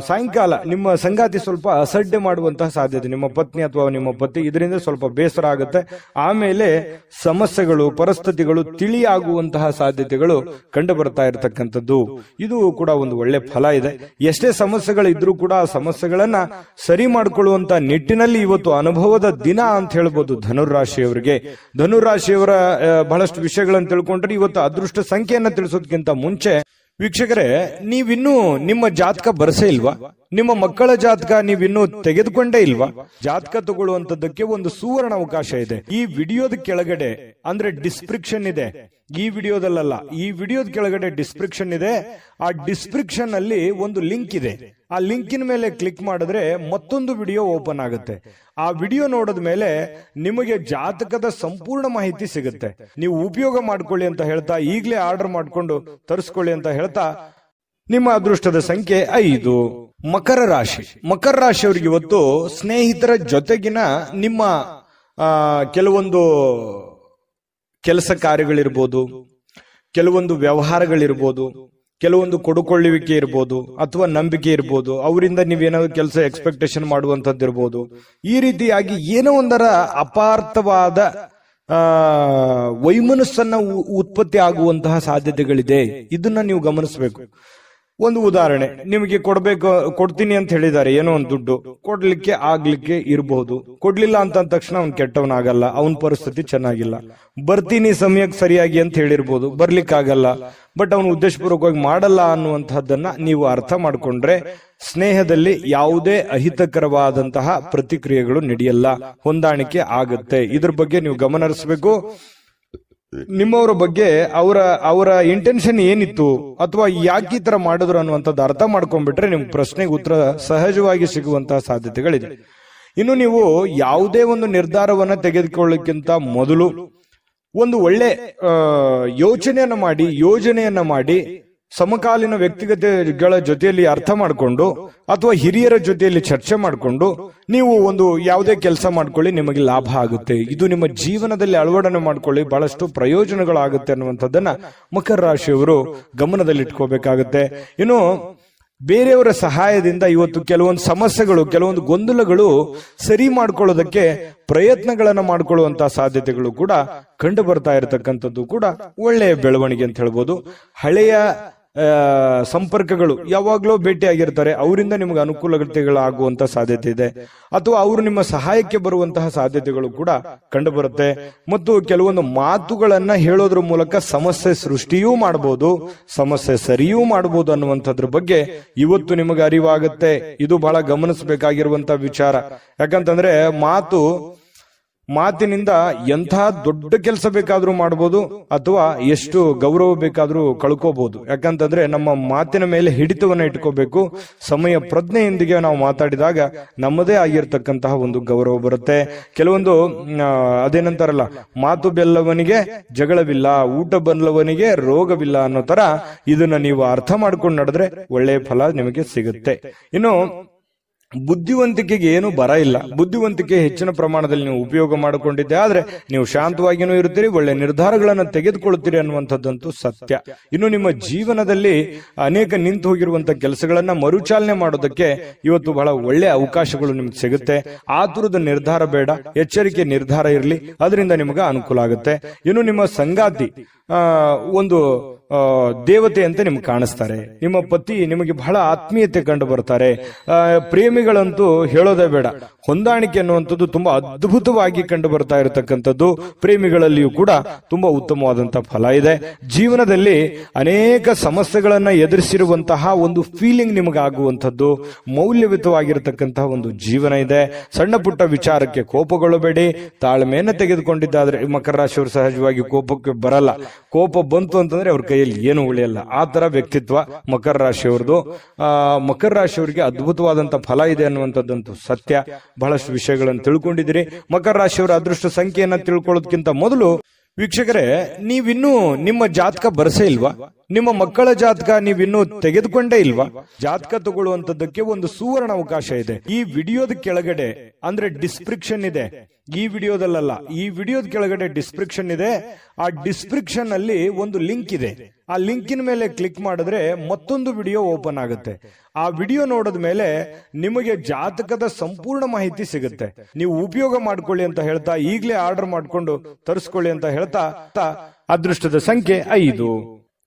ಸಾಯಂಕಾಲ ನಿಮ್ಮ ಸಂಗಾತಿ ಸ್ವಲ್ಪ ಅಸಡ್ಡೆ ಮಾಡುವಂತಹ ಸಾಧ್ಯತೆ, ನಿಮ್ಮ ಪತ್ನಿ ಅಥವಾ ನಿಮ್ಮ ಪತಿ, ಇದರಿಂದ ಸ್ವಲ್ಪ ಬೇಸರ ಆಗುತ್ತೆ. ಆಮೇಲೆ ಸಮಸ್ಯೆಗಳು, ಪರಿಸ್ಥಿತಿಗಳು ತಿಳಿಯಾಗುವಂತಹ ಸಾಧ್ಯತೆಗಳು ಕಂಡು ಬರ್ತಾ ಇರತಕ್ಕಂಥದ್ದು. ಇದು ಕೂಡ ಒಂದು ಒಳ್ಳೆ ಫಲ ಇದೆ. ಎಷ್ಟೇ ಸಮಸ್ಯೆಗಳು ಇದ್ರೂ ಕೂಡ ಆ ಸಮಸ್ಯೆಗಳನ್ನ ಸರಿ ಮಾಡಿಕೊಳ್ಳುವಂತ ನಿಟ್ಟಿನಲ್ಲಿ ಇವತ್ತು ಅನುಭವದ ದಿನ ಅಂತ ಹೇಳ್ಬೋದು ಧನುರಾಶಿಯವರಿಗೆ. ಧನುರಾಶಿಯವರ ಬಹಳಷ್ಟು ವಿಷಯಗಳನ್ನು ತಿಳ್ಕೊಂಡ್ರೆ ಇವತ್ತು ಅದೃಷ್ಟ ಸಂಖ್ಯೆಯನ್ನ ತಿಳಿಸೋದಕ್ಕಿಂತ ಮುಂಚೆ ವೀಕ್ಷಕರೇ, ನೀವಿನ್ನೂ ನಿಮ್ಮ ಜಾತಕ ಬರಸೇ ಇಲ್ವಾ? ನಿಮ್ಮ ಮಕ್ಕಳ ಜಾತಕ ನೀವಿನ್ನೂ ತೆಗೆದುಕೊಂಡೇ ಇಲ್ವಾ? ಜಾತಕ ತಗೊಳ್ಳುವಂತದ್ದಕ್ಕೆ ಒಂದು ಸುವರ್ಣ ಅವಕಾಶ ಇದೆ. ಈ ವಿಡಿಯೋದ ಕೆಳಗಡೆ ಅಂದ್ರೆ ಡಿಸ್ಕ್ರಿಪ್ಷನ್ ಇದೆ. ಈ ವಿಡಿಯೋದಲ್ಲ, ಈ ವಿಡಿಯೋದ ಕೆಳಗಡೆ ಡಿಸ್ಕ್ರಿಪ್ಷನ್ ಇದೆ. ಆ ಡಿಸ್ಕ್ರಿಪ್ಷನ್ ಅಲ್ಲಿ ಒಂದು ಲಿಂಕ್ ಇದೆ. ಆ ಲಿಂಕಿನ ಮೇಲೆ ಕ್ಲಿಕ್ ಮಾಡಿದ್ರೆ ಮತ್ತೊಂದು ವಿಡಿಯೋ ಓಪನ್ ಆಗುತ್ತೆ. ಆ ವಿಡಿಯೋ ನೋಡಿದ ಮೇಲೆ ನಿಮಗೆ ಜಾತಕದ ಸಂಪೂರ್ಣ ಮಾಹಿತಿ ಸಿಗುತ್ತೆ. ನೀವು ಉಪಯೋಗ ಮಾಡ್ಕೊಳ್ಳಿ ಅಂತ ಹೇಳ್ತಾ, ಈಗಲೇ ಆರ್ಡರ್ ಮಾಡ್ಕೊಂಡು ತರಿಸ್ಕೊಳ್ಳಿ ಅಂತ ಹೇಳ್ತಾ, ನಿಮ್ಮ ಅದೃಷ್ಟದ ಸಂಖ್ಯೆ 5. ಮಕರ ರಾಶಿ. ಮಕರ ರಾಶಿಯವರಿಗೆ ಇವತ್ತು ಸ್ನೇಹಿತರ ಜೊತೆಗಿನ ನಿಮ್ಮ ಕೆಲವೊಂದು ಕೆಲಸ ಕಾರ್ಯಗಳಿರ್ಬೋದು, ಕೆಲವೊಂದು ವ್ಯವಹಾರಗಳಿರ್ಬೋದು, ಕೆಲವೊಂದು ಕೊಡುಕೊಳ್ಳುವಿಕೆ ಇರ್ಬೋದು, ಅಥವಾ ನಂಬಿಕೆ ಇರ್ಬೋದು. ಅವರಿಂದ ನೀವೇನಾದ್ರು ಕೆಲಸ ಎಕ್ಸ್ಪೆಕ್ಟೇಷನ್ ಮಾಡುವಂತದ್ದು ಇರ್ಬೋದು. ಈ ರೀತಿಯಾಗಿ ಏನೋ ಒಂದರ ಅಪಾರ್ಥವಾದ ವೈಮನಸ್ಸನ್ನ ಉತ್ಪತ್ತಿ ಆಗುವಂತಹ ಸಾಧ್ಯತೆಗಳಿದೆ. ಇದನ್ನ ನೀವು ಗಮನಿಸಬೇಕು. ಒಂದು ಉದಾಹರಣೆ, ನಿಮಗೆ ಕೊಡ್ತೀನಿ ಅಂತ ಹೇಳಿದ್ದಾರೆ ಏನೋ ಒಂದು ದುಡ್ಡು, ಕೊಡ್ಲಿಕ್ಕೆ ಆಗ್ಲಿಕ್ಕೆ ಇರಬಹುದು. ಕೊಡ್ಲಿಲ್ಲ ಅಂತ ತಕ್ಷಣ ಅವ್ನು ಕೆಟ್ಟವನಾಗಲ್ಲ, ಅವನ ಪರಿಸ್ಥಿತಿ ಚೆನ್ನಾಗಿಲ್ಲ. ಬರ್ತೀನಿ ಸಮಯಕ್ಕೆ ಸರಿಯಾಗಿ ಅಂತ ಹೇಳಿರ್ಬೋದು, ಬರ್ಲಿಕ್ಕಾಗಲ್ಲ. ಬಟ್ ಅವನು ಉದ್ದೇಶಪೂರ್ವಕವಾಗಿ ಮಾಡಲ್ಲ ಅನ್ನುವಂತಹದ್ದನ್ನ ನೀವು ಅರ್ಥ ಮಾಡ್ಕೊಂಡ್ರೆ ಸ್ನೇಹದಲ್ಲಿ ಯಾವುದೇ ಅಹಿತಕರವಾದಂತಹ ಪ್ರತಿಕ್ರಿಯೆಗಳು ನಡೆಯಲ್ಲ, ಹೊಂದಾಣಿಕೆ ಆಗುತ್ತೆ. ಇದ್ರ ಬಗ್ಗೆ ನೀವು ಗಮನ ಹರಿಸಬೇಕು. ನಿಮ್ಮವರ ಬಗ್ಗೆ ಅವರ ಇಂಟೆನ್ಷನ್ ಏನಿತ್ತು ಅಥವಾ ಯಾಕೆ ಈ ತರ ಮಾಡಿದ್ರು ಅನ್ನುವಂಥದ್ದು ಅರ್ಥ ಮಾಡ್ಕೊಂಡ್ಬಿಟ್ರೆ ನಿಮ್ಗೆ ಪ್ರಶ್ನೆಗೆ ಉತ್ತರ ಸಹಜವಾಗಿ ಸಿಗುವಂತಹ ಸಾಧ್ಯತೆಗಳಿದೆ. ಇನ್ನು ನೀವು ಯಾವುದೇ ಒಂದು ನಿರ್ಧಾರವನ್ನ ತೆಗೆದುಕೊಳ್ಳೋಕ್ಕಿಂತ ಮೊದಲು ಒಂದು ಒಳ್ಳೆ ಯೋಜನೆಯನ್ನ ಮಾಡಿ ಸಮಕಾಲೀನ ವ್ಯಕ್ತಿಗತಗಳ ಜೊತೆಯಲ್ಲಿ ಅರ್ಥ ಮಾಡಿಕೊಂಡು ಅಥವಾ ಹಿರಿಯರ ಜೊತೆಯಲ್ಲಿ ಚರ್ಚೆ ಮಾಡಿಕೊಂಡು ನೀವು ಒಂದು ಯಾವುದೇ ಕೆಲಸ ಮಾಡ್ಕೊಳ್ಳಿ, ನಿಮಗೆ ಲಾಭ ಆಗುತ್ತೆ. ಇದು ನಿಮ್ಮ ಜೀವನದಲ್ಲಿ ಅಳವಡನೆ ಮಾಡ್ಕೊಳ್ಳಿ, ಬಹಳಷ್ಟು ಪ್ರಯೋಜನಗಳಾಗುತ್ತೆ ಅನ್ನುವಂಥದ್ದನ್ನ ಮಕರ ರಾಶಿಯವರು ಗಮನದಲ್ಲಿಟ್ಕೋಬೇಕಾಗತ್ತೆ. ಇನ್ನು ಬೇರೆಯವರ ಸಹಾಯದಿಂದ ಇವತ್ತು ಕೆಲವೊಂದು ಸಮಸ್ಯೆಗಳು, ಕೆಲವೊಂದು ಗೊಂದಲಗಳು ಸರಿ ಮಾಡ್ಕೊಳ್ಳೋದಕ್ಕೆ ಪ್ರಯತ್ನಗಳನ್ನ ಮಾಡ್ಕೊಳ್ಳುವಂತಹ ಸಾಧ್ಯತೆಗಳು ಕೂಡ ಕಂಡು ಬರ್ತಾ ಇರತಕ್ಕಂಥದ್ದು ಕೂಡ ಒಳ್ಳೆಯ ಬೆಳವಣಿಗೆ ಅಂತ ಹೇಳ್ಬೋದು. ಹಳೆಯ ಸಂಪರ್ಕಗಳು ಯಾವಾಗ್ಲೂ ಭೇಟಿಯಾಗಿರ್ತಾರೆ, ಅವರಿಂದ ನಿಮ್ಗೆ ಅನುಕೂಲತೆಗಳಾಗುವಂತ ಸಾಧ್ಯತೆ ಇದೆ. ಅಥವಾ ಅವರು ನಿಮ್ಮ ಸಹಾಯಕ್ಕೆ ಬರುವಂತಹ ಸಾಧ್ಯತೆಗಳು ಕೂಡ ಕಂಡು ಬರುತ್ತೆ. ಮತ್ತು ಕೆಲವೊಂದು ಮಾತುಗಳನ್ನ ಹೇಳೋದ್ರ ಮೂಲಕ ಸಮಸ್ಯೆ ಸೃಷ್ಟಿಯೂ ಮಾಡಬಹುದು, ಸಮಸ್ಯೆ ಸರಿಯೂ ಮಾಡಬಹುದು ಅನ್ನುವಂಥದ್ರ ಬಗ್ಗೆ ಇವತ್ತು ನಿಮಗೆ ಅರಿವಾಗುತ್ತೆ. ಇದು ಬಹಳ ಗಮನಿಸಬೇಕಾಗಿರುವಂತಹ ವಿಚಾರ. ಯಾಕಂತಂದ್ರೆ ಮಾತಿನಿಂದ ಎಂಥ ದೊಡ್ಡ ಕೆಲಸ ಬೇಕಾದ್ರೂ ಮಾಡಬಹುದು ಅಥವಾ ಎಷ್ಟು ಗೌರವ ಬೇಕಾದ್ರೂ ಕಳ್ಕೋಬಹುದು. ಯಾಕಂತಂದ್ರೆ ನಮ್ಮ ಮಾತಿನ ಮೇಲೆ ಹಿಡಿತವನ್ನ ಇಟ್ಕೋಬೇಕು. ಸಮಯ ಪ್ರಜ್ಞೆಯೊಂದಿಗೆ ನಾವು ಮಾತಾಡಿದಾಗ ನಮ್ಮದೇ ಆಗಿರ್ತಕ್ಕಂತಹ ಒಂದು ಗೌರವ ಬರುತ್ತೆ. ಕೆಲವೊಂದು ಅದೇನಂತಾರಲ್ಲ, ಮಾತು ಬೆಲ್ಲವನಿಗೆ ಜಗಳವಿಲ್ಲ, ಊಟ ಬಲ್ಲವನಿಗೆ ರೋಗವಿಲ್ಲ ಅನ್ನೋ ತರ ಇದನ್ನ ನೀವು ಅರ್ಥ ಮಾಡ್ಕೊಂಡು ನಡೆದ್ರೆ ಒಳ್ಳೆಯ ಫಲ ನಿಮಗೆ ಸಿಗುತ್ತೆ. ಇನ್ನು ಬುದ್ಧಿವಂತಿಕೆಗೆ ಏನು ಬರ ಇಲ್ಲ. ಬುದ್ಧಿವಂತಿಕೆ ಹೆಚ್ಚಿನ ಪ್ರಮಾಣದಲ್ಲಿ ನೀವು ಉಪಯೋಗ ಮಾಡಿಕೊಂಡಿದ್ದೆ ಆದ್ರೆ ನೀವು ಶಾಂತವಾಗಿಯೂ ಇರ್ತೀರಿ, ಒಳ್ಳೆ ನಿರ್ಧಾರಗಳನ್ನು ತೆಗೆದುಕೊಳ್ಳುತ್ತೀರಿ ಅನ್ನುವಂಥದ್ದಂತೂ ಸತ್ಯ. ಇನ್ನು ನಿಮ್ಮ ಜೀವನದಲ್ಲಿ ಅನೇಕ ನಿಂತು ಹೋಗಿರುವಂತಹ ಕೆಲಸಗಳನ್ನ ಮರುಚಾಲನೆ ಮಾಡೋದಕ್ಕೆ ಇವತ್ತು ಬಹಳ ಒಳ್ಳೆ ಅವಕಾಶಗಳು ನಿಮ್ಗೆ ಸಿಗುತ್ತೆ. ಆತುರದ ನಿರ್ಧಾರ ಬೇಡ, ಎಚ್ಚರಿಕೆ ನಿರ್ಧಾರ ಇರಲಿ, ಅದರಿಂದ ನಿಮಗೆ ಅನುಕೂಲ ಆಗುತ್ತೆ. ಇನ್ನು ನಿಮ್ಮ ಸಂಗಾತಿ ಒಂದು ದೇವತೆ ಅಂತ ನಿಮ್ಗೆ ಕಾಣಿಸ್ತಾರೆ. ನಿಮ್ಮ ಪತಿ ನಿಮಗೆ ಬಹಳ ಆತ್ಮೀಯತೆ ಕಂಡು ಬರ್ತಾರೆ. ಪ್ರೇಮಿಗಳಂತೂ ಹೇಳೋದೇ ಬೇಡ, ಹೊಂದಾಣಿಕೆ ಅನ್ನುವಂಥದ್ದು ತುಂಬಾ ಅದ್ಭುತವಾಗಿ ಕಂಡು ಬರ್ತಾ ಇರತಕ್ಕಂಥದ್ದು. ಪ್ರೇಮಿಗಳಲ್ಲಿಯೂ ಕೂಡ ತುಂಬಾ ಉತ್ತಮವಾದಂತಹ ಫಲ ಇದೆ. ಜೀವನದಲ್ಲಿ ಅನೇಕ ಸಮಸ್ಯೆಗಳನ್ನ ಎದುರಿಸಿರುವಂತಹ ಒಂದು ಫೀಲಿಂಗ್ ನಿಮಗಾಗುವಂಥದ್ದು, ಮೌಲ್ಯಯುತವಾಗಿರತಕ್ಕಂತಹ ಒಂದು ಜೀವನ ಇದೆ. ಸಣ್ಣ ಪುಟ್ಟ ವಿಚಾರಕ್ಕೆ ಕೋಪಗೊಳ್ಳಬೇಡಿ, ತಾಳ್ಮೆಯನ್ನು ತೆಗೆದುಕೊಂಡಿದ್ದಾದ್ರೆ ಮಕರ ರಾಶಿಯವರು ಸಹಜವಾಗಿ ಕೋಪಕ್ಕೆ ಬರಲ್ಲ. ಕೋಪ ಬಂತು ಅಂತಂದ್ರೆ ಅವ್ರ ಕೈಯಲ್ಲಿ ಏನು ಉಳಿಯಲ್ಲ. ಆ ತರ ವ್ಯಕ್ತಿತ್ವ ಮಕರ ರಾಶಿಯವ್ರದ್ದು. ಮಕರ ರಾಶಿಯವರಿಗೆ ಅದ್ಭುತವಾದಂತಹ ಫಲ ಇದೆ ಅನ್ನುವಂಥದ್ದಂತೂ ಸತ್ಯ. ಬಹಳಷ್ಟು ವಿಷಯಗಳನ್ನು ತಿಳ್ಕೊಂಡಿದ್ದೀರಿ. ಮಕರ ರಾಶಿಯವರ ಅದೃಷ್ಟ ಸಂಖ್ಯೆಯನ್ನ ತಿಳ್ಕೊಳ್ಳೋದಕ್ಕಿಂತ ಮೊದಲು ವೀಕ್ಷಕರೇ, ನೀವಿನ್ನೂ ನಿಮ್ಮ ಜಾತಕ ಬರಸೇ ಇಲ್ವಾ? ನಿಮ್ಮ ಮಕ್ಕಳ ಜಾತಕ ನೀವಿನ್ನೂ ತೆಗೆದುಕೊಂಡೇ ಇಲ್ವಾ? ಜಾತಕ ತಗೊಳ್ಳುವಂತದ್ದಕ್ಕೆ ಒಂದು ಸುವರ್ಣ ಅವಕಾಶ ಇದೆ. ಈ ವಿಡಿಯೋದ ಕೆಳಗಡೆ ಅಂದ್ರೆ ಡಿಸ್ಕ್ರಿಪ್ಷನ್ ಇದೆ. ಈ ವಿಡಿಯೋದಲ್ಲ, ಈ ವಿಡಿಯೋದ ಕೆಳಗಡೆ ಡಿಸ್ಕ್ರಿಪ್ಷನ್ ಇದೆ. ಆ ಡಿಸ್ಕ್ರಿಪ್ಷನ್ ಅಲ್ಲಿ ಒಂದು ಲಿಂಕ್ ಇದೆ. ಆ ಲಿಂಕಿನ ಮೇಲೆ ಕ್ಲಿಕ್ ಮಾಡಿದ್ರೆ ಮತ್ತೊಂದು ವಿಡಿಯೋ ಓಪನ್ ಆಗುತ್ತೆ. ಆ ವಿಡಿಯೋ ನೋಡಿದ ಮೇಲೆ ನಿಮಗೆ ಜಾತಕದ ಸಂಪೂರ್ಣ ಮಾಹಿತಿ ಸಿಗುತ್ತೆ. ನೀವು ಉಪಯೋಗ ಮಾಡ್ಕೊಳ್ಳಿ ಅಂತ ಹೇಳ್ತಾ, ಈಗಲೇ ಆರ್ಡರ್ ಮಾಡ್ಕೊಂಡು ತರಿಸ್ಕೊಳ್ಳಿ ಅಂತ ಹೇಳ್ತಾ, ಅದೃಷ್ಟದ ಸಂಖ್ಯೆ 5.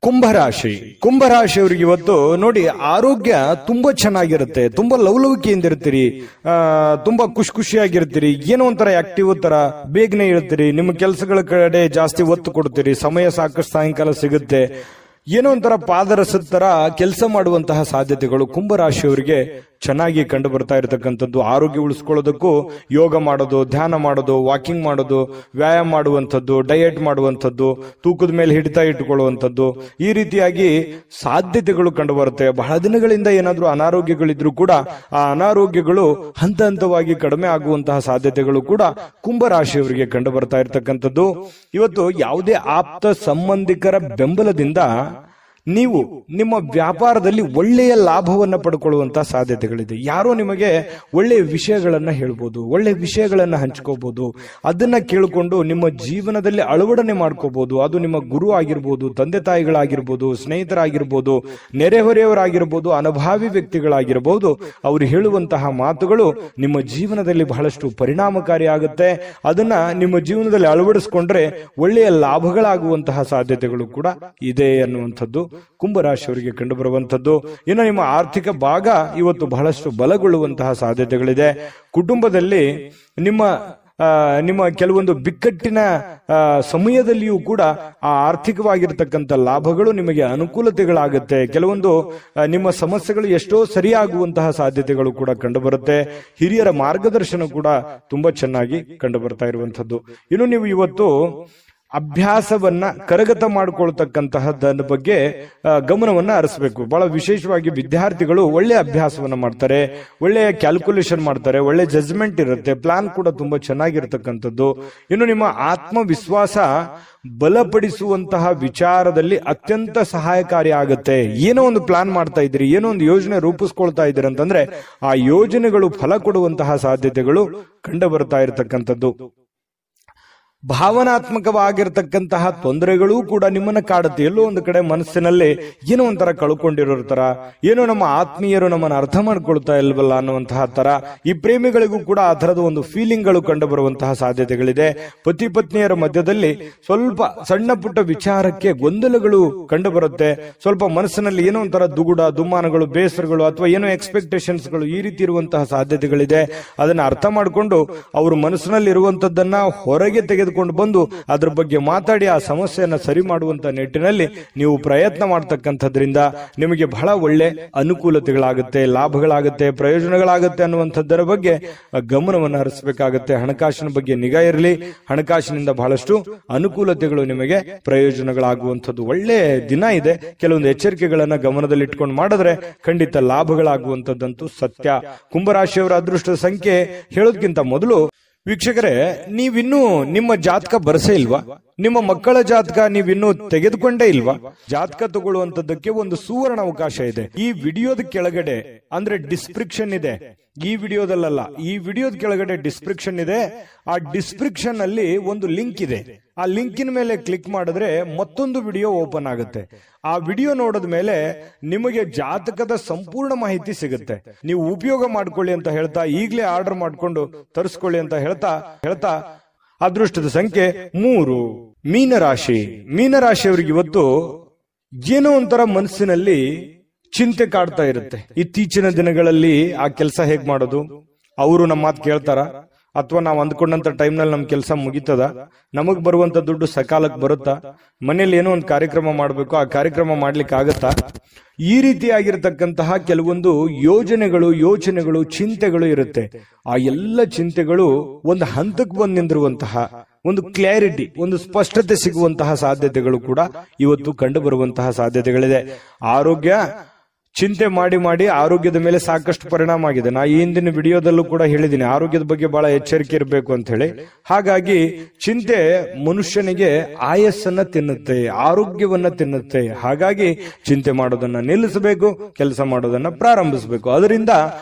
ಕುಂಭರಾಶಿ. ಕುಂಭರಾಶಿಯವರಿಗೆ ಇವತ್ತು ನೋಡಿ, ಆರೋಗ್ಯ ತುಂಬಾ ಚೆನ್ನಾಗಿರುತ್ತೆ. ತುಂಬಾ ಲವಲವಿಕೆಯಿಂದ ಇರ್ತೀರಿ, ತುಂಬಾ ಖುಷಿಯಾಗಿರ್ತೀರಿ. ಏನೋ ಒಂಥರ ಆಕ್ಟಿವ್ ತರ ಬೇಗನೆ ಇರ್ತೀರಿ. ನಿಮ್ಮ ಕೆಲಸಗಳ ಕಡೆ ಜಾಸ್ತಿ ಒತ್ತು ಕೊಡ್ತೀರಿ. ಸಮಯ ಸಾಕಷ್ಟು ಸಾಯಂಕಾಲ ಸಿಗುತ್ತೆ. ಏನೋ ಒಂಥರ ಪಾದರಸದ ತರ ಕೆಲಸ ಮಾಡುವಂತಹ ಸಾಧ್ಯತೆಗಳು ಕುಂಭರಾಶಿಯವರಿಗೆ ಚೆನ್ನಾಗಿ ಕಂಡು ಬರ್ತಾ ಇರತಕ್ಕಂಥದ್ದು. ಆರೋಗ್ಯ ಉಳಿಸ್ಕೊಳ್ಳೋದಕ್ಕೂ ಯೋಗ ಮಾಡೋದು, ಧ್ಯಾನ ಮಾಡೋದು, ವಾಕಿಂಗ್ ಮಾಡೋದು, ವ್ಯಾಯಾಮ ಮಾಡುವಂಥದ್ದು, ಡಯಟ್ ಮಾಡುವಂಥದ್ದು, ತೂಕದ ಮೇಲೆ ಹಿಡಿತ ಇಟ್ಟುಕೊಳ್ಳುವಂಥದ್ದು, ಈ ರೀತಿಯಾಗಿ ಸಾಧ್ಯತೆಗಳು ಕಂಡು ಬರುತ್ತೆ. ಬಹಳ ದಿನಗಳಿಂದ ಏನಾದ್ರೂ ಅನಾರೋಗ್ಯಗಳಿದ್ರು ಕೂಡ ಆ ಅನಾರೋಗ್ಯಗಳು ಹಂತ ಹಂತವಾಗಿ ಕಡಿಮೆ ಆಗುವಂತಹ ಸಾಧ್ಯತೆಗಳು ಕೂಡ ಕುಂಭರಾಶಿಯವರಿಗೆ ಕಂಡು ಬರ್ತಾ ಇರತಕ್ಕಂಥದ್ದು. ಇವತ್ತು ಯಾವುದೇ ಆಪ್ತ ಸಂಬಂಧಿಕರ ಬೆಂಬಲದಿಂದ ನೀವು ನಿಮ್ಮ ವ್ಯಾಪಾರದಲ್ಲಿ ಒಳ್ಳೆಯ ಲಾಭವನ್ನ ಪಡ್ಕೊಳ್ಳುವಂತಹ ಸಾಧ್ಯತೆಗಳಿದೆ. ಯಾರೋ ನಿಮಗೆ ಒಳ್ಳೆಯ ವಿಷಯಗಳನ್ನ ಹೇಳ್ಬೋದು, ಒಳ್ಳೆಯ ವಿಷಯಗಳನ್ನ ಹಂಚ್ಕೋಬಹುದು. ಅದನ್ನ ಕೇಳಿಕೊಂಡು ನಿಮ್ಮ ಜೀವನದಲ್ಲಿ ಅಳವಡನೆ ಮಾಡ್ಕೋಬಹುದು. ಅದು ನಿಮ್ಮ ಗುರು ಆಗಿರ್ಬೋದು, ತಂದೆ ತಾಯಿಗಳಾಗಿರ್ಬೋದು, ಸ್ನೇಹಿತರಾಗಿರ್ಬೋದು, ನೆರೆಹೊರೆಯವರಾಗಿರ್ಬೋದು, ಅನುಭಾವಿ ವ್ಯಕ್ತಿಗಳಾಗಿರ್ಬೋದು. ಅವರು ಹೇಳುವಂತಹ ಮಾತುಗಳು ನಿಮ್ಮ ಜೀವನದಲ್ಲಿ ಬಹಳಷ್ಟು ಪರಿಣಾಮಕಾರಿ ಆಗುತ್ತೆ. ಅದನ್ನ ನಿಮ್ಮ ಜೀವನದಲ್ಲಿ ಅಳವಡಿಸಿಕೊಂಡ್ರೆ ಒಳ್ಳೆಯ ಲಾಭಗಳಾಗುವಂತಹ ಸಾಧ್ಯತೆಗಳು ಕೂಡ ಇದೆ ಅನ್ನುವಂಥದ್ದು ಕುಂಭರಾಶಿಯವರಿಗೆ ಕಂಡು ಬರುವಂತದ್ದು. ಇನ್ನು ನಿಮ್ಮ ಆರ್ಥಿಕ ಭಾಗ ಇವತ್ತು ಬಹಳಷ್ಟು ಬಲಗೊಳ್ಳುವಂತಹ ಸಾಧ್ಯತೆಗಳಿದೆ. ಕುಟುಂಬದಲ್ಲಿ ನಿಮ್ಮ ಕೆಲವೊಂದು ಬಿಕ್ಕಟ್ಟಿನ ಸಮಯದಲ್ಲಿಯೂ ಕೂಡ ಆ ಆರ್ಥಿಕವಾಗಿರ್ತಕ್ಕಂಥ ಲಾಭಗಳು ನಿಮಗೆ ಅನುಕೂಲತೆಗಳಾಗುತ್ತೆ. ಕೆಲವೊಂದು ನಿಮ್ಮ ಸಮಸ್ಯೆಗಳು ಎಷ್ಟೋ ಸರಿಯಾಗುವಂತಹ ಸಾಧ್ಯತೆಗಳು ಕೂಡ ಕಂಡು ಬರುತ್ತೆ. ಹಿರಿಯರ ಮಾರ್ಗದರ್ಶನ ಕೂಡ ತುಂಬಾ ಚೆನ್ನಾಗಿ ಕಂಡು ಬರ್ತಾ ಇರುವಂತದ್ದು. ಇನ್ನು ನೀವು ಇವತ್ತು ಅಭ್ಯಾಸವನ್ನ ಕರಗತ ಮಾಡಿಕೊಳ್ತಕ್ಕಂತಹದ್ದರ ಬಗ್ಗೆ ಗಮನವನ್ನ ಹರಿಸಬೇಕು. ಬಹಳ ವಿಶೇಷವಾಗಿ ವಿದ್ಯಾರ್ಥಿಗಳು ಒಳ್ಳೆ ಅಭ್ಯಾಸವನ್ನ ಮಾಡ್ತಾರೆ, ಒಳ್ಳೆಯ ಕ್ಯಾಲ್ಕುಲೇಷನ್ ಮಾಡ್ತಾರೆ, ಒಳ್ಳೆ ಜಜ್ಮೆಂಟ್ ಇರುತ್ತೆ, ಪ್ಲಾನ್ ಕೂಡ ತುಂಬಾ ಚೆನ್ನಾಗಿರ್ತಕ್ಕಂಥದ್ದು. ಇನ್ನು ನಿಮ್ಮ ಆತ್ಮವಿಶ್ವಾಸ ಬಲಪಡಿಸುವಂತಹ ವಿಚಾರದಲ್ಲಿ ಅತ್ಯಂತ ಸಹಾಯಕಾರಿ ಆಗುತ್ತೆ. ಏನೋ ಒಂದು ಪ್ಲಾನ್ ಮಾಡ್ತಾ ಇದ್ದೀರಿ, ಏನೋ ಒಂದು ಯೋಜನೆ ರೂಪಿಸ್ಕೊಳ್ತಾ ಇದ್ದೀರಿ ಅಂತಂದ್ರೆ ಆ ಯೋಜನೆಗಳು ಫಲ ಕೊಡುವಂತಹ ಸಾಧ್ಯತೆಗಳು ಕಂಡು ಬರ್ತಾ ಇರತಕ್ಕಂಥದ್ದು. ಭಾವನಾತ್ಮಕವಾಗಿರ್ತಕ್ಕಂತಹ ತೊಂದರೆಗಳು ಕೂಡ ನಿಮ್ಮನ್ನ ಕಾಡುತ್ತೆ. ಎಲ್ಲೋ ಒಂದು ಕಡೆ ಮನಸ್ಸಿನಲ್ಲಿ ಏನೋ ಒಂಥರ ಕಳ್ಕೊಂಡಿರೋ ತರ, ಏನೋ ನಮ್ಮ ಆತ್ಮೀಯರು ನಮ್ಮನ್ನು ಅರ್ಥ ಮಾಡ್ಕೊಳ್ತಾ ಇಲ್ವಲ್ಲ ಅನ್ನುವಂತಹ ತರ, ಈ ಪ್ರೇಮಿಗಳಿಗೂ ಕೂಡ ಆ ತರದ ಒಂದು ಫೀಲಿಂಗ್ ಗಳು ಕಂಡು ಬರುವಂತಹ ಸಾಧ್ಯತೆಗಳಿದೆ. ಪತಿ ಪತ್ನಿಯರ ಮಧ್ಯದಲ್ಲಿ ಸ್ವಲ್ಪ ಸಣ್ಣ ಪುಟ್ಟ ವಿಚಾರಕ್ಕೆ ಗೊಂದಲಗಳು ಕಂಡು ಬರುತ್ತೆ. ಸ್ವಲ್ಪ ಮನಸ್ಸಿನಲ್ಲಿ ಏನೋ ಒಂಥರ ದುಗುಡ, ದುಮ್ಮಾನಗಳು, ಬೇಸರಗಳು ಅಥವಾ ಏನೋ ಎಕ್ಸ್ಪೆಕ್ಟೇಷನ್ಸ್ಗಳು ಈ ರೀತಿ ಇರುವಂತಹ ಸಾಧ್ಯತೆಗಳಿದೆ. ಅದನ್ನ ಅರ್ಥ ಮಾಡಿಕೊಂಡು ಅವರು ಮನಸ್ಸಿನಲ್ಲಿ ಇರುವಂತದ್ದನ್ನ ಹೊರಗೆ ತೆಗೆದುಕೊಂಡು ಬಂದು ಅದ್ರ ಬಗ್ಗೆ ಮಾತಾಡಿ ಆ ಸಮಸ್ಯೆಯನ್ನ ಸರಿ ಮಾಡುವಂತ ನಿಟ್ಟಿನಲ್ಲಿ ನೀವು ಪ್ರಯತ್ನ ಮಾಡತಕ್ಕಂಥದ್ರಿಂದ ನಿಮಗೆ ಬಹಳ ಒಳ್ಳೆ ಅನುಕೂಲತೆಗಳಾಗುತ್ತೆ, ಲಾಭಗಳಾಗುತ್ತೆ, ಪ್ರಯೋಜನಗಳಾಗುತ್ತೆ ಅನ್ನುವಂಥದ್ದರ ಬಗ್ಗೆ ಗಮನವನ್ನು ಹರಿಸಬೇಕಾಗುತ್ತೆ. ಹಣಕಾಸಿನ ಬಗ್ಗೆ ನಿಗಾ ಇರಲಿ. ಹಣಕಾಸಿನಿಂದ ಬಹಳಷ್ಟು ಅನುಕೂಲತೆಗಳು ನಿಮಗೆ ಪ್ರಯೋಜನಗಳಾಗುವಂಥದ್ದು ಒಳ್ಳೆ ದಿನ ಇದೆ. ಕೆಲವೊಂದು ಎಚ್ಚರಿಕೆಗಳನ್ನ ಗಮನದಲ್ಲಿ ಇಟ್ಕೊಂಡು ಮಾಡಿದ್ರೆ ಖಂಡಿತ ಲಾಭಗಳಾಗುವಂಥದ್ದಂತೂ ಸತ್ಯ. ಕುಂಭರಾಶಿಯವರ ಅದೃಷ್ಟದ ಸಂಖ್ಯೆ ಹೇಳೋದಕ್ಕಿಂತ ಮೊದಲು ವೀಕ್ಷಕರೇ, ನೀವಿನ್ನೂ ನಿಮ್ಮ ಜಾತಕ ಬರಸೇ ಇಲ್ವಾ? ನಿಮ್ಮ ಮಕ್ಕಳ ಜಾತಕ ನೀವಿನ್ನೂ ತೆಗೆದುಕೊಂಡೇ ಇಲ್ವಾ? ಜಾತಕ ತಗೊಳ್ಳುವಂತದ್ದಕ್ಕೆ ಒಂದು ಸುವರ್ಣ ಅವಕಾಶ ಇದೆ. ಈ ವಿಡಿಯೋದ ಕೆಳಗಡೆ ಅಂದ್ರೆ ಡಿಸ್ಕ್ರಿಪ್ಷನ್ ಇದೆ. ಈ ವಿಡಿಯೋದಲ್ಲ, ಈ ವಿಡಿಯೋದ ಕೆಳಗಡೆ ಡಿಸ್ಕ್ರಿಪ್ಷನ್ ಇದೆ. ಆ ಡಿಸ್ಕ್ರಿಪ್ಷನ್ ಅಲ್ಲಿ ಒಂದು ಲಿಂಕ್ ಇದೆ. ಆ ಲಿಂಕಿನ ಮೇಲೆ ಕ್ಲಿಕ್ ಮಾಡಿದ್ರೆ ಮತ್ತೊಂದು ವಿಡಿಯೋ ಓಪನ್ ಆಗುತ್ತೆ. ಆ ವಿಡಿಯೋ ನೋಡಿದ ಮೇಲೆ ನಿಮಗೆ ಜಾತಕದ ಸಂಪೂರ್ಣ ಮಾಹಿತಿ ಸಿಗುತ್ತೆ. ನೀವು ಉಪಯೋಗ ಮಾಡ್ಕೊಳ್ಳಿ ಅಂತ ಹೇಳ್ತಾ, ಈಗಲೇ ಆರ್ಡರ್ ಮಾಡ್ಕೊಂಡು ತರಿಸ್ಕೊಳ್ಳಿ ಅಂತ ಹೇಳ್ತಾ ಅದೃಷ್ಟದ ಸಂಖ್ಯೆ 3, ಮೀನರಾಶಿ. ಮೀನರಾಶಿಯವರಿಗೆ ಇವತ್ತು ಏನೋ ಒಂಥರ ಮನಸ್ಸಿನಲ್ಲಿ ಚಿಂತೆ ಕಾಡ್ತಾ ಇರುತ್ತೆ. ಇತ್ತೀಚಿನ ದಿನಗಳಲ್ಲಿ ಆ ಕೆಲಸ ಹೇಗ್ ಮಾಡೋದು, ಅವರು ನಮ್ಮ ಮಾತು ಕೇಳ್ತಾರ, ಅಥವಾ ನಾವು ಅಂದ್ಕೊಂಡಂತ ಟೈಮ್ನಲ್ಲಿ ನಮ್ ಕೆಲಸ ಮುಗಿತದ, ನಮಗ್ ಬರುವಂತ ದುಡ್ಡು ಸಕಾಲಕ್ಕೆ ಬರುತ್ತಾ, ಮನೇಲಿ ಏನೋ ಒಂದು ಕಾರ್ಯಕ್ರಮ ಮಾಡ್ಬೇಕು, ಆ ಕಾರ್ಯಕ್ರಮ ಮಾಡ್ಲಿಕ್ಕೆ ಆಗತ್ತಾ, ಈ ರೀತಿಯಾಗಿರ್ತಕ್ಕಂತಹ ಕೆಲವೊಂದು ಯೋಚನೆಗಳು, ಚಿಂತೆಗಳು ಇರುತ್ತೆ. ಆ ಎಲ್ಲ ಚಿಂತೆಗಳು ಒಂದು ಹಂತಕ್ಕೆ ಬಂದು ನಿಂದಿರುವಂತಹ ಒಂದು ಕ್ಲಾರಿಟಿ, ಒಂದು ಸ್ಪಷ್ಟತೆ ಸಿಗುವಂತಹ ಸಾಧ್ಯತೆಗಳು ಕೂಡ ಇವತ್ತು ಕಂಡು ಬರುವಂತಹ ಸಾಧ್ಯತೆಗಳಿದೆ. ಆರೋಗ್ಯ ಚಿಂತೆ ಮಾಡಿ ಆರೋಗ್ಯದ ಮೇಲೆ ಸಾಕಷ್ಟು ಪರಿಣಾಮ ಆಗಿದೆ. ನಾ ಈ ಹಿಂದಿನ ವಿಡಿಯೋದಲ್ಲೂ ಕೂಡ ಹೇಳಿದ್ದೀನಿ, ಆರೋಗ್ಯದ ಬಗ್ಗೆ ಬಹಳ ಎಚ್ಚರಿಕೆ ಇರಬೇಕು ಅಂತ ಹೇಳಿ. ಹಾಗಾಗಿ ಚಿಂತೆ ಮನುಷ್ಯನಿಗೆ ಆಯಸ್ಸನ್ನ ತಿನ್ನುತ್ತೆ, ಆರೋಗ್ಯವನ್ನ ತಿನ್ನುತ್ತೆ. ಹಾಗಾಗಿ ಚಿಂತೆ ಮಾಡೋದನ್ನ ನಿಲ್ಲಿಸಬೇಕು, ಕೆಲಸ ಮಾಡೋದನ್ನ ಪ್ರಾರಂಭಿಸಬೇಕು. ಅದರಿಂದ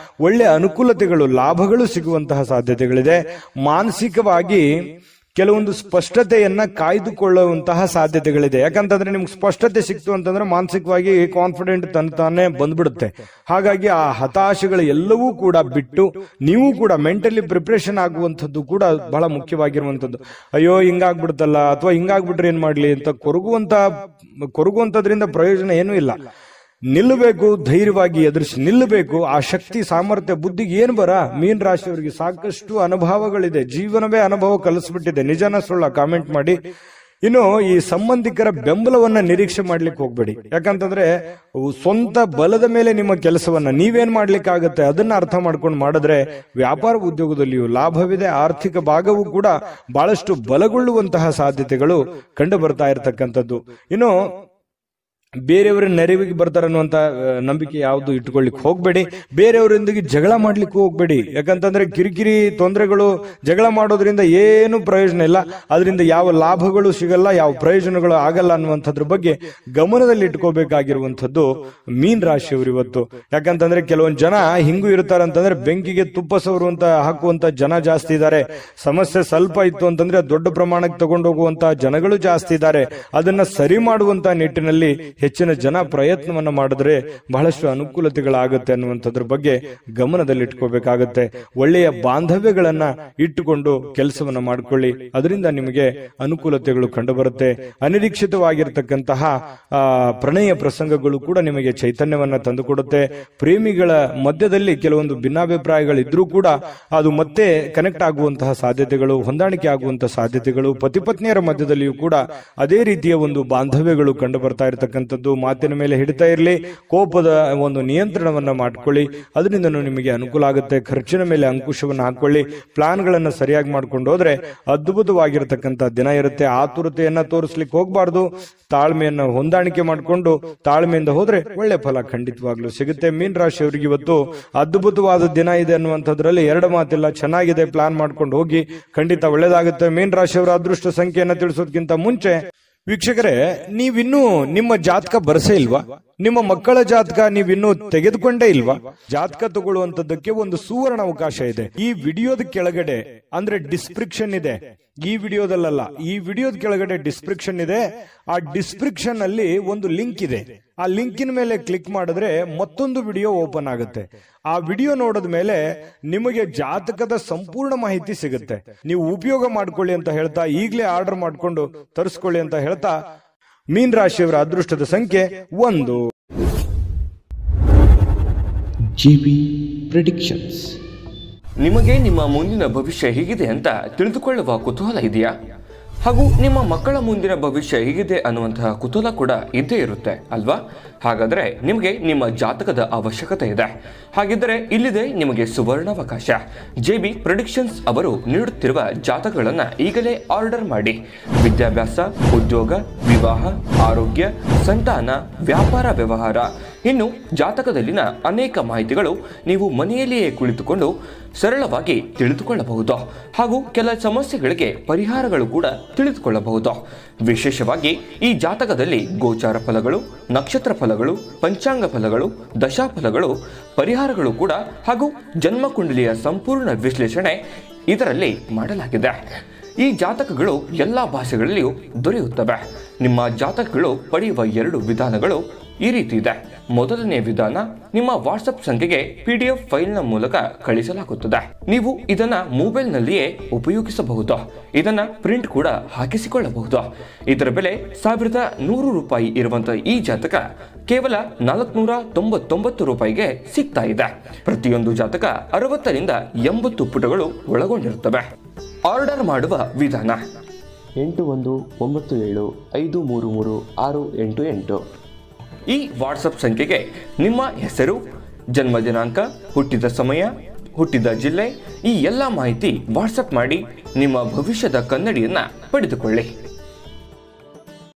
ಒಳ್ಳೆ ಅನುಕೂಲತೆಗಳು, ಲಾಭಗಳು ಸಿಗುವಂತಹ ಸಾಧ್ಯತೆಗಳಿದೆ. ಮಾನಸಿಕವಾಗಿ ಕೆಲವೊಂದು ಸ್ಪಷ್ಟತೆಯನ್ನ ಕಾಯ್ದುಕೊಳ್ಳುವಂತಹ ಸಾಧ್ಯತೆಗಳಿದೆ. ಯಾಕಂತಂದ್ರೆ ನಿಮ್ಗೆ ಸ್ಪಷ್ಟತೆ ಸಿಕ್ತು ಅಂತಂದ್ರೆ ಮಾನಸಿಕವಾಗಿ ಕಾನ್ಫಿಡೆಂಟ್ ತಾನೇ ಬಂದ್ಬಿಡುತ್ತೆ. ಹಾಗಾಗಿ ಆ ಹತಾಶೆಗಳು ಎಲ್ಲವೂ ಕೂಡ ಬಿಟ್ಟು ನೀವು ಕೂಡ ಮೆಂಟಲಿ ಪ್ರಿಪರೇಷನ್ ಆಗುವಂಥದ್ದು ಕೂಡ ಬಹಳ ಮುಖ್ಯವಾಗಿರುವಂಥದ್ದು. ಅಯ್ಯೋ ಹಿಂಗಾಗ್ಬಿಡ್ತಲ್ಲ, ಅಥವಾ ಹಿಂಗಾಗ್ಬಿಟ್ರೆ ಏನ್ ಮಾಡ್ಲಿ ಅಂತ ಕೊರಗುವಂತದ್ರಿಂದ ಪ್ರಯೋಜನ ಏನೂ ಇಲ್ಲ. ನಿಲ್ಲಬೇಕು, ಧೈರ್ಯವಾಗಿ ಎದುರಿಸಿ ನಿಲ್ಲಬೇಕು. ಆ ಶಕ್ತಿ, ಸಾಮರ್ಥ್ಯ, ಬುದ್ಧಿಗೆ ಏನ್ ಮೀನ್ ರಾಶಿಯವರಿಗೆ ಸಾಕಷ್ಟು ಅನುಭವಗಳಿದೆ. ಜೀವನವೇ ಅನುಭವ ಕಲಿಸ್ಬಿಟ್ಟಿದೆ. ನಿಜನ ಸುಳ್ಳ ಕಾಮೆಂಟ್ ಮಾಡಿ. ಇನ್ನು ಈ ಸಂಬಂಧಿಕರ ಬೆಂಬಲವನ್ನ ನಿರೀಕ್ಷೆ ಮಾಡ್ಲಿಕ್ಕೆ ಹೋಗ್ಬೇಡಿ. ಯಾಕಂತಂದ್ರೆ ಸ್ವಂತ ಬಲದ ಮೇಲೆ ನಿಮ್ಮ ಕೆಲಸವನ್ನ ನೀವೇನ್ ಮಾಡ್ಲಿಕ್ಕಾಗತ್ತೆ ಅದನ್ನ ಅರ್ಥ ಮಾಡ್ಕೊಂಡು ಮಾಡಿದ್ರೆ ವ್ಯಾಪಾರ ಉದ್ಯೋಗದಲ್ಲಿಯೂ ಲಾಭವಿದೆ. ಆರ್ಥಿಕ ಭಾಗವೂ ಕೂಡ ಬಹಳಷ್ಟು ಬಲಗೊಳ್ಳುವಂತಹ ಸಾಧ್ಯತೆಗಳು ಕಂಡು ಬರ್ತಾ ಇರತಕ್ಕಂಥದ್ದು. ಇನ್ನು ಬೇರೆಯವರ ನೆರವಿಗೆ ಬರ್ತಾರನ್ನುವಂತ ನಂಬಿಕೆ ಯಾವುದು ಇಟ್ಕೊಳ್ಳಿಕ್ ಹೋಗ್ಬೇಡಿ. ಬೇರೆಯವರೊಂದಿಗೆ ಜಗಳ ಮಾಡ್ಲಿಕ್ಕೆ ಹೋಗ್ಬೇಡಿ. ಯಾಕಂತಂದ್ರೆ ಕಿರಿಕಿರಿ, ತೊಂದರೆಗಳು, ಜಗಳ ಮಾಡೋದ್ರಿಂದ ಏನು ಪ್ರಯೋಜನ ಇಲ್ಲ. ಅದರಿಂದ ಯಾವ ಲಾಭಗಳು ಸಿಗಲ್ಲ, ಯಾವ ಪ್ರಯೋಜನಗಳು ಆಗಲ್ಲ ಅನ್ನುವಂಥದ್ರ ಬಗ್ಗೆ ಗಮನದಲ್ಲಿ ಇಟ್ಕೋಬೇಕಾಗಿರುವಂಥದ್ದು ಮೀನ್ ರಾಶಿಯವರು ಇವತ್ತು. ಯಾಕಂತಂದ್ರೆ ಕೆಲವೊಂದು ಜನ ಹಿಂಗೂ ಇರ್ತಾರಂತಂದ್ರೆ ಬೆಂಕಿಗೆ ತುಪ್ಪ ಸವರುವಂತ ಹಾಕುವಂತ ಜನ ಜಾಸ್ತಿ ಇದ್ದಾರೆ. ಸಮಸ್ಯೆ ಸ್ವಲ್ಪ ಇತ್ತು ಅಂತಂದ್ರೆ ದೊಡ್ಡ ಪ್ರಮಾಣಕ್ಕೆ ತಗೊಂಡೋಗುವಂತ ಜನಗಳು ಜಾಸ್ತಿ ಇದ್ದಾರೆ. ಅದನ್ನ ಸರಿ ಮಾಡುವಂತ ನಿಟ್ಟಿನಲ್ಲಿ ಹೆಚ್ಚಿನ ಜನ ಪ್ರಯತ್ನವನ್ನ ಮಾಡಿದ್ರೆ ಬಹಳಷ್ಟು ಅನುಕೂಲತೆಗಳಾಗುತ್ತೆ ಅನ್ನುವಂಥದ್ರ ಬಗ್ಗೆ ಗಮನದಲ್ಲಿ ಇಟ್ಕೋಬೇಕಾಗತ್ತೆ. ಒಳ್ಳೆಯ ಬಾಂಧವ್ಯಗಳನ್ನ ಇಟ್ಟುಕೊಂಡು ಕೆಲಸವನ್ನ ಮಾಡ್ಕೊಳ್ಳಿ. ಅದರಿಂದ ನಿಮಗೆ ಅನುಕೂಲತೆಗಳು ಕಂಡು ಬರುತ್ತೆ. ಅನಿರೀಕ್ಷಿತವಾಗಿರ್ತಕ್ಕಂತಹ ಪ್ರಣಯ ಪ್ರಸಂಗಗಳು ಕೂಡ ನಿಮಗೆ ಚೈತನ್ಯವನ್ನ ತಂದುಕೊಡುತ್ತೆ. ಪ್ರೇಮಿಗಳ ಮಧ್ಯದಲ್ಲಿ ಕೆಲವೊಂದು ಭಿನ್ನಾಭಿಪ್ರಾಯಗಳಿದ್ರೂ ಕೂಡ ಅದು ಮತ್ತೆ ಕನೆಕ್ಟ್ ಆಗುವಂತಹ ಸಾಧ್ಯತೆಗಳು, ಹೊಂದಾಣಿಕೆ ಆಗುವಂತಹ ಸಾಧ್ಯತೆಗಳು, ಪತಿ ಪತ್ನಿಯರ ಮಧ್ಯದಲ್ಲಿಯೂ ಕೂಡ ಅದೇ ರೀತಿಯ ಒಂದು ಬಾಂಧವ್ಯಗಳು ಕಂಡು ಬರ್ತಾ ಇರತಕ್ಕಂಥ ಮಾತಿನ ಮೇಲೆ ಹಿಡಿತಾ ಇರಲಿ. ಕೋಪದ ಒಂದು ನಿಯಂತ್ರಣವನ್ನ ಮಾಡ್ಕೊಳ್ಳಿ. ಅದರಿಂದ ನಿಮಗೆ ಅನುಕೂಲ ಆಗುತ್ತೆ. ಖರ್ಚಿನ ಮೇಲೆ ಅಂಕುಶವನ್ನು ಹಾಕೊಳ್ಳಿ. ಪ್ಲಾನ್ ಗಳನ್ನ ಸರಿಯಾಗಿ ಮಾಡ್ಕೊಂಡು ಹೋದ್ರೆ ಅದ್ಭುತವಾಗಿರತಕ್ಕಂತ ದಿನ ಇರುತ್ತೆ. ಆತುರತೆಯನ್ನ ತೋರಿಸ್ಲಿಕ್ಕೆ ಹೋಗ್ಬಾರ್ದು. ತಾಳ್ಮೆಯನ್ನ ಹೊಂದಾಣಿಕೆ ಮಾಡಿಕೊಂಡು ತಾಳ್ಮೆಯಿಂದ ಹೋದ್ರೆ ಒಳ್ಳೆ ಫಲ ಖಂಡಿತವಾಗ್ಲೂ ಸಿಗುತ್ತೆ. ಮೀನ್ ರಾಶಿಯವರಿಗೆ ಇವತ್ತು ಅದ್ಭುತವಾದ ದಿನ ಇದೆ ಅನ್ನುವಂಥದ್ರಲ್ಲಿ ಎರಡು ಮಾತಿಲ್ಲ. ಚೆನ್ನಾಗಿದೆ, ಪ್ಲಾನ್ ಮಾಡ್ಕೊಂಡು ಹೋಗಿ, ಖಂಡಿತ ಒಳ್ಳೇದಾಗುತ್ತೆ. ಮೀನ್ ರಾಶಿಯವರ ಅದೃಷ್ಟ ಸಂಖ್ಯೆಯನ್ನ ತಿಳಿಸೋದಕ್ಕಿಂತ ಮುಂಚೆ ವೀಕ್ಷಕರೇ, ನೀವಿನ್ನೂ ನಿಮ್ಮ ಜಾತಕ ಬರಸೇ ಇಲ್ವಾ? ನಿಮ್ಮ ಮಕ್ಕಳ ಜಾತಕ ನೀವಿನ್ನೂ ತೆಗೆದುಕೊಂಡೇ ಇಲ್ವಾ? ಜಾತಕ ತಗೊಳ್ಳುವಂತದ್ದಕ್ಕೆ ಒಂದು ಸುವರ್ಣ ಅವಕಾಶ ಇದೆ. ಈ ವಿಡಿಯೋದ ಕೆಳಗಡೆ ಅಂದ್ರೆ ಡಿಸ್ಕ್ರಿಪ್ಷನ್ ಇದೆ. ಈ ವಿಡಿಯೋದಲ್ಲ, ಈ ವಿಡಿಯೋದ ಕೆಳಗಡೆ ಡಿಸ್ಕ್ರಿಪ್ಷನ್ ಇದೆ. ಆ ಡಿಸ್ಕ್ರಿಪ್ಷನ್ ಅಲ್ಲಿ ಒಂದು ಲಿಂಕ್ ಇದೆ. ಆ ಲಿಂಕಿನ ಮೇಲೆ ಕ್ಲಿಕ್ ಮಾಡಿದ್ರೆ ಮತ್ತೊಂದು ವಿಡಿಯೋ ಓಪನ್ ಆಗುತ್ತೆ. ಆ ವಿಡಿಯೋ ನೋಡಿದ ಮೇಲೆ ನಿಮಗೆ ಜಾತಕದ ಸಂಪೂರ್ಣ ಮಾಹಿತಿ ಸಿಗುತ್ತೆ. ನೀವು ಉಪಯೋಗ ಮಾಡ್ಕೊಳ್ಳಿ ಅಂತ ಹೇಳ್ತಾ, ಈಗಲೇ ಆರ್ಡರ್ ಮಾಡ್ಕೊಂಡು ತರಿಸ್ಕೊಳ್ಳಿ ಅಂತ ಹೇಳ್ತಾ, ಮೀನ್ ರಾಶಿಯವರ ಅದೃಷ್ಟದ ಸಂಖ್ಯೆ 1. GB predictions. ನಿಮಗೆ ನಿಮ್ಮ ಮುಂದಿನ ಭವಿಷ್ಯ ಹೇಗಿದೆ ಅಂತ ತಿಳಿದುಕೊಳ್ಳುವ ಕುತೂಹಲ ಇದೆಯಾ? ಹಾಗೂ ನಿಮ್ಮ ಮಕ್ಕಳ ಮುಂದಿನ ಭವಿಷ್ಯ ಹೇಗಿದೆ ಅನ್ನುವಂತಹ ಕುತೂಹಲ ಕೂಡ ಇದ್ದೇ ಇರುತ್ತೆ ಅಲ್ವಾ? ಹಾಗಾದರೆ ನಿಮಗೆ ನಿಮ್ಮ ಜಾತಕದ ಅವಶ್ಯಕತೆ ಇದೆ. ಹಾಗಿದ್ದರೆ ಇಲ್ಲಿದೆ ನಿಮಗೆ ಸುವರ್ಣಾವಕಾಶ. JB ಪ್ರೆಡಿಕ್ಷನ್ಸ್ ಅವರು ನೀಡುತ್ತಿರುವ ಜಾತಕಗಳನ್ನು ಈಗಲೇ ಆರ್ಡರ್ ಮಾಡಿ. ವಿದ್ಯಾಭ್ಯಾಸ, ಉದ್ಯೋಗ, ವಿವಾಹ, ಆರೋಗ್ಯ, ಸಂತಾನ, ವ್ಯಾಪಾರ ವ್ಯವಹಾರ, ಇನ್ನು ಜಾತಕದಲ್ಲಿನ ಅನೇಕ ಮಾಹಿತಿಗಳು ನೀವು ಮನೆಯಲ್ಲಿಯೇ ಕುಳಿತುಕೊಂಡು ಸರಳವಾಗಿ ತಿಳಿದುಕೊಳ್ಳಬಹುದು. ಹಾಗೂ ಕೆಲ ಸಮಸ್ಯೆಗಳಿಗೆ ಪರಿಹಾರಗಳು ಕೂಡ ತಿಳಿದುಕೊಳ್ಳಬಹುದು. ವಿಶೇಷವಾಗಿ ಈ ಜಾತಕದಲ್ಲಿ ಗೋಚಾರ ಫಲಗಳು, ನಕ್ಷತ್ರ ಫಲ ಫಲಗಳು, ಪಂಚಾಂಗ ಫಲಗಳು, ದಶಾಫಲಗಳು, ಪರಿಹಾರಗಳು ಕೂಡ ಹಾಗೂ ಜನ್ಮಕುಂಡಲಿಯ ಸಂಪೂರ್ಣ ವಿಶ್ಲೇಷಣೆ ಇದರಲ್ಲಿ ಮಾಡಲಾಗಿದೆ. ಈ ಜಾತಕಗಳು ಎಲ್ಲ ಭಾಷೆಗಳಲ್ಲಿಯೂ ದೊರೆಯುತ್ತವೆ. ನಿಮ್ಮ ಜಾತಕಗಳು ಪಡೆಯುವ 2 ವಿಧಾನಗಳು ಈ ರೀತಿ ಇದೆ. ಮೊದಲನೇ ವಿಧಾನ, ನಿಮ್ಮ ವಾಟ್ಸಪ್ ಸಂಖ್ಯೆಗೆ PDF ಫೈಲ್ನ ಮೂಲಕ ಕಳಿಸಲಾಗುತ್ತದೆ. ನೀವು ಇದನ್ನ ಮೊಬೈಲ್ನಲ್ಲಿಯೇ ಉಪಯೋಗಿಸಬಹುದು. ಇದನ್ನ ಪ್ರಿಂಟ್ ಕೂಡ ಹಾಕಿಸಿಕೊಳ್ಳಬಹುದು. ಇದರ ಬೆಲೆ 1100 ರೂಪಾಯಿ ಇರುವಂತಹ ಈ ಜಾತಕ ಕೇವಲ 499 ರೂಪಾಯಿಗೆ ಸಿಗ್ತಾ ಇದೆ. ಪ್ರತಿಯೊಂದು ಜಾತಕ 60 ರಿಂದ 80 ಪುಟಗಳು ಒಳಗೊಂಡಿರುತ್ತವೆ. ಆರ್ಡರ್ ಮಾಡುವ ವಿಧಾನ 8197533688. ಈ ವಾಟ್ಸಪ್ ಸಂಖ್ಯೆಗೆ ನಿಮ್ಮ ಹೆಸರು, ಜನ್ಮ ದಿನಾಂಕ, ಹುಟ್ಟಿದ ಸಮಯ, ಹುಟ್ಟಿದ ಜಿಲ್ಲೆ ಈ ಎಲ್ಲ ಮಾಹಿತಿ ವಾಟ್ಸಪ್ ಮಾಡಿ ನಿಮ್ಮ ಭವಿಷ್ಯದ ಕನ್ನಡಿಯನ್ನ ಪಡೆದುಕೊಳ್ಳಿ.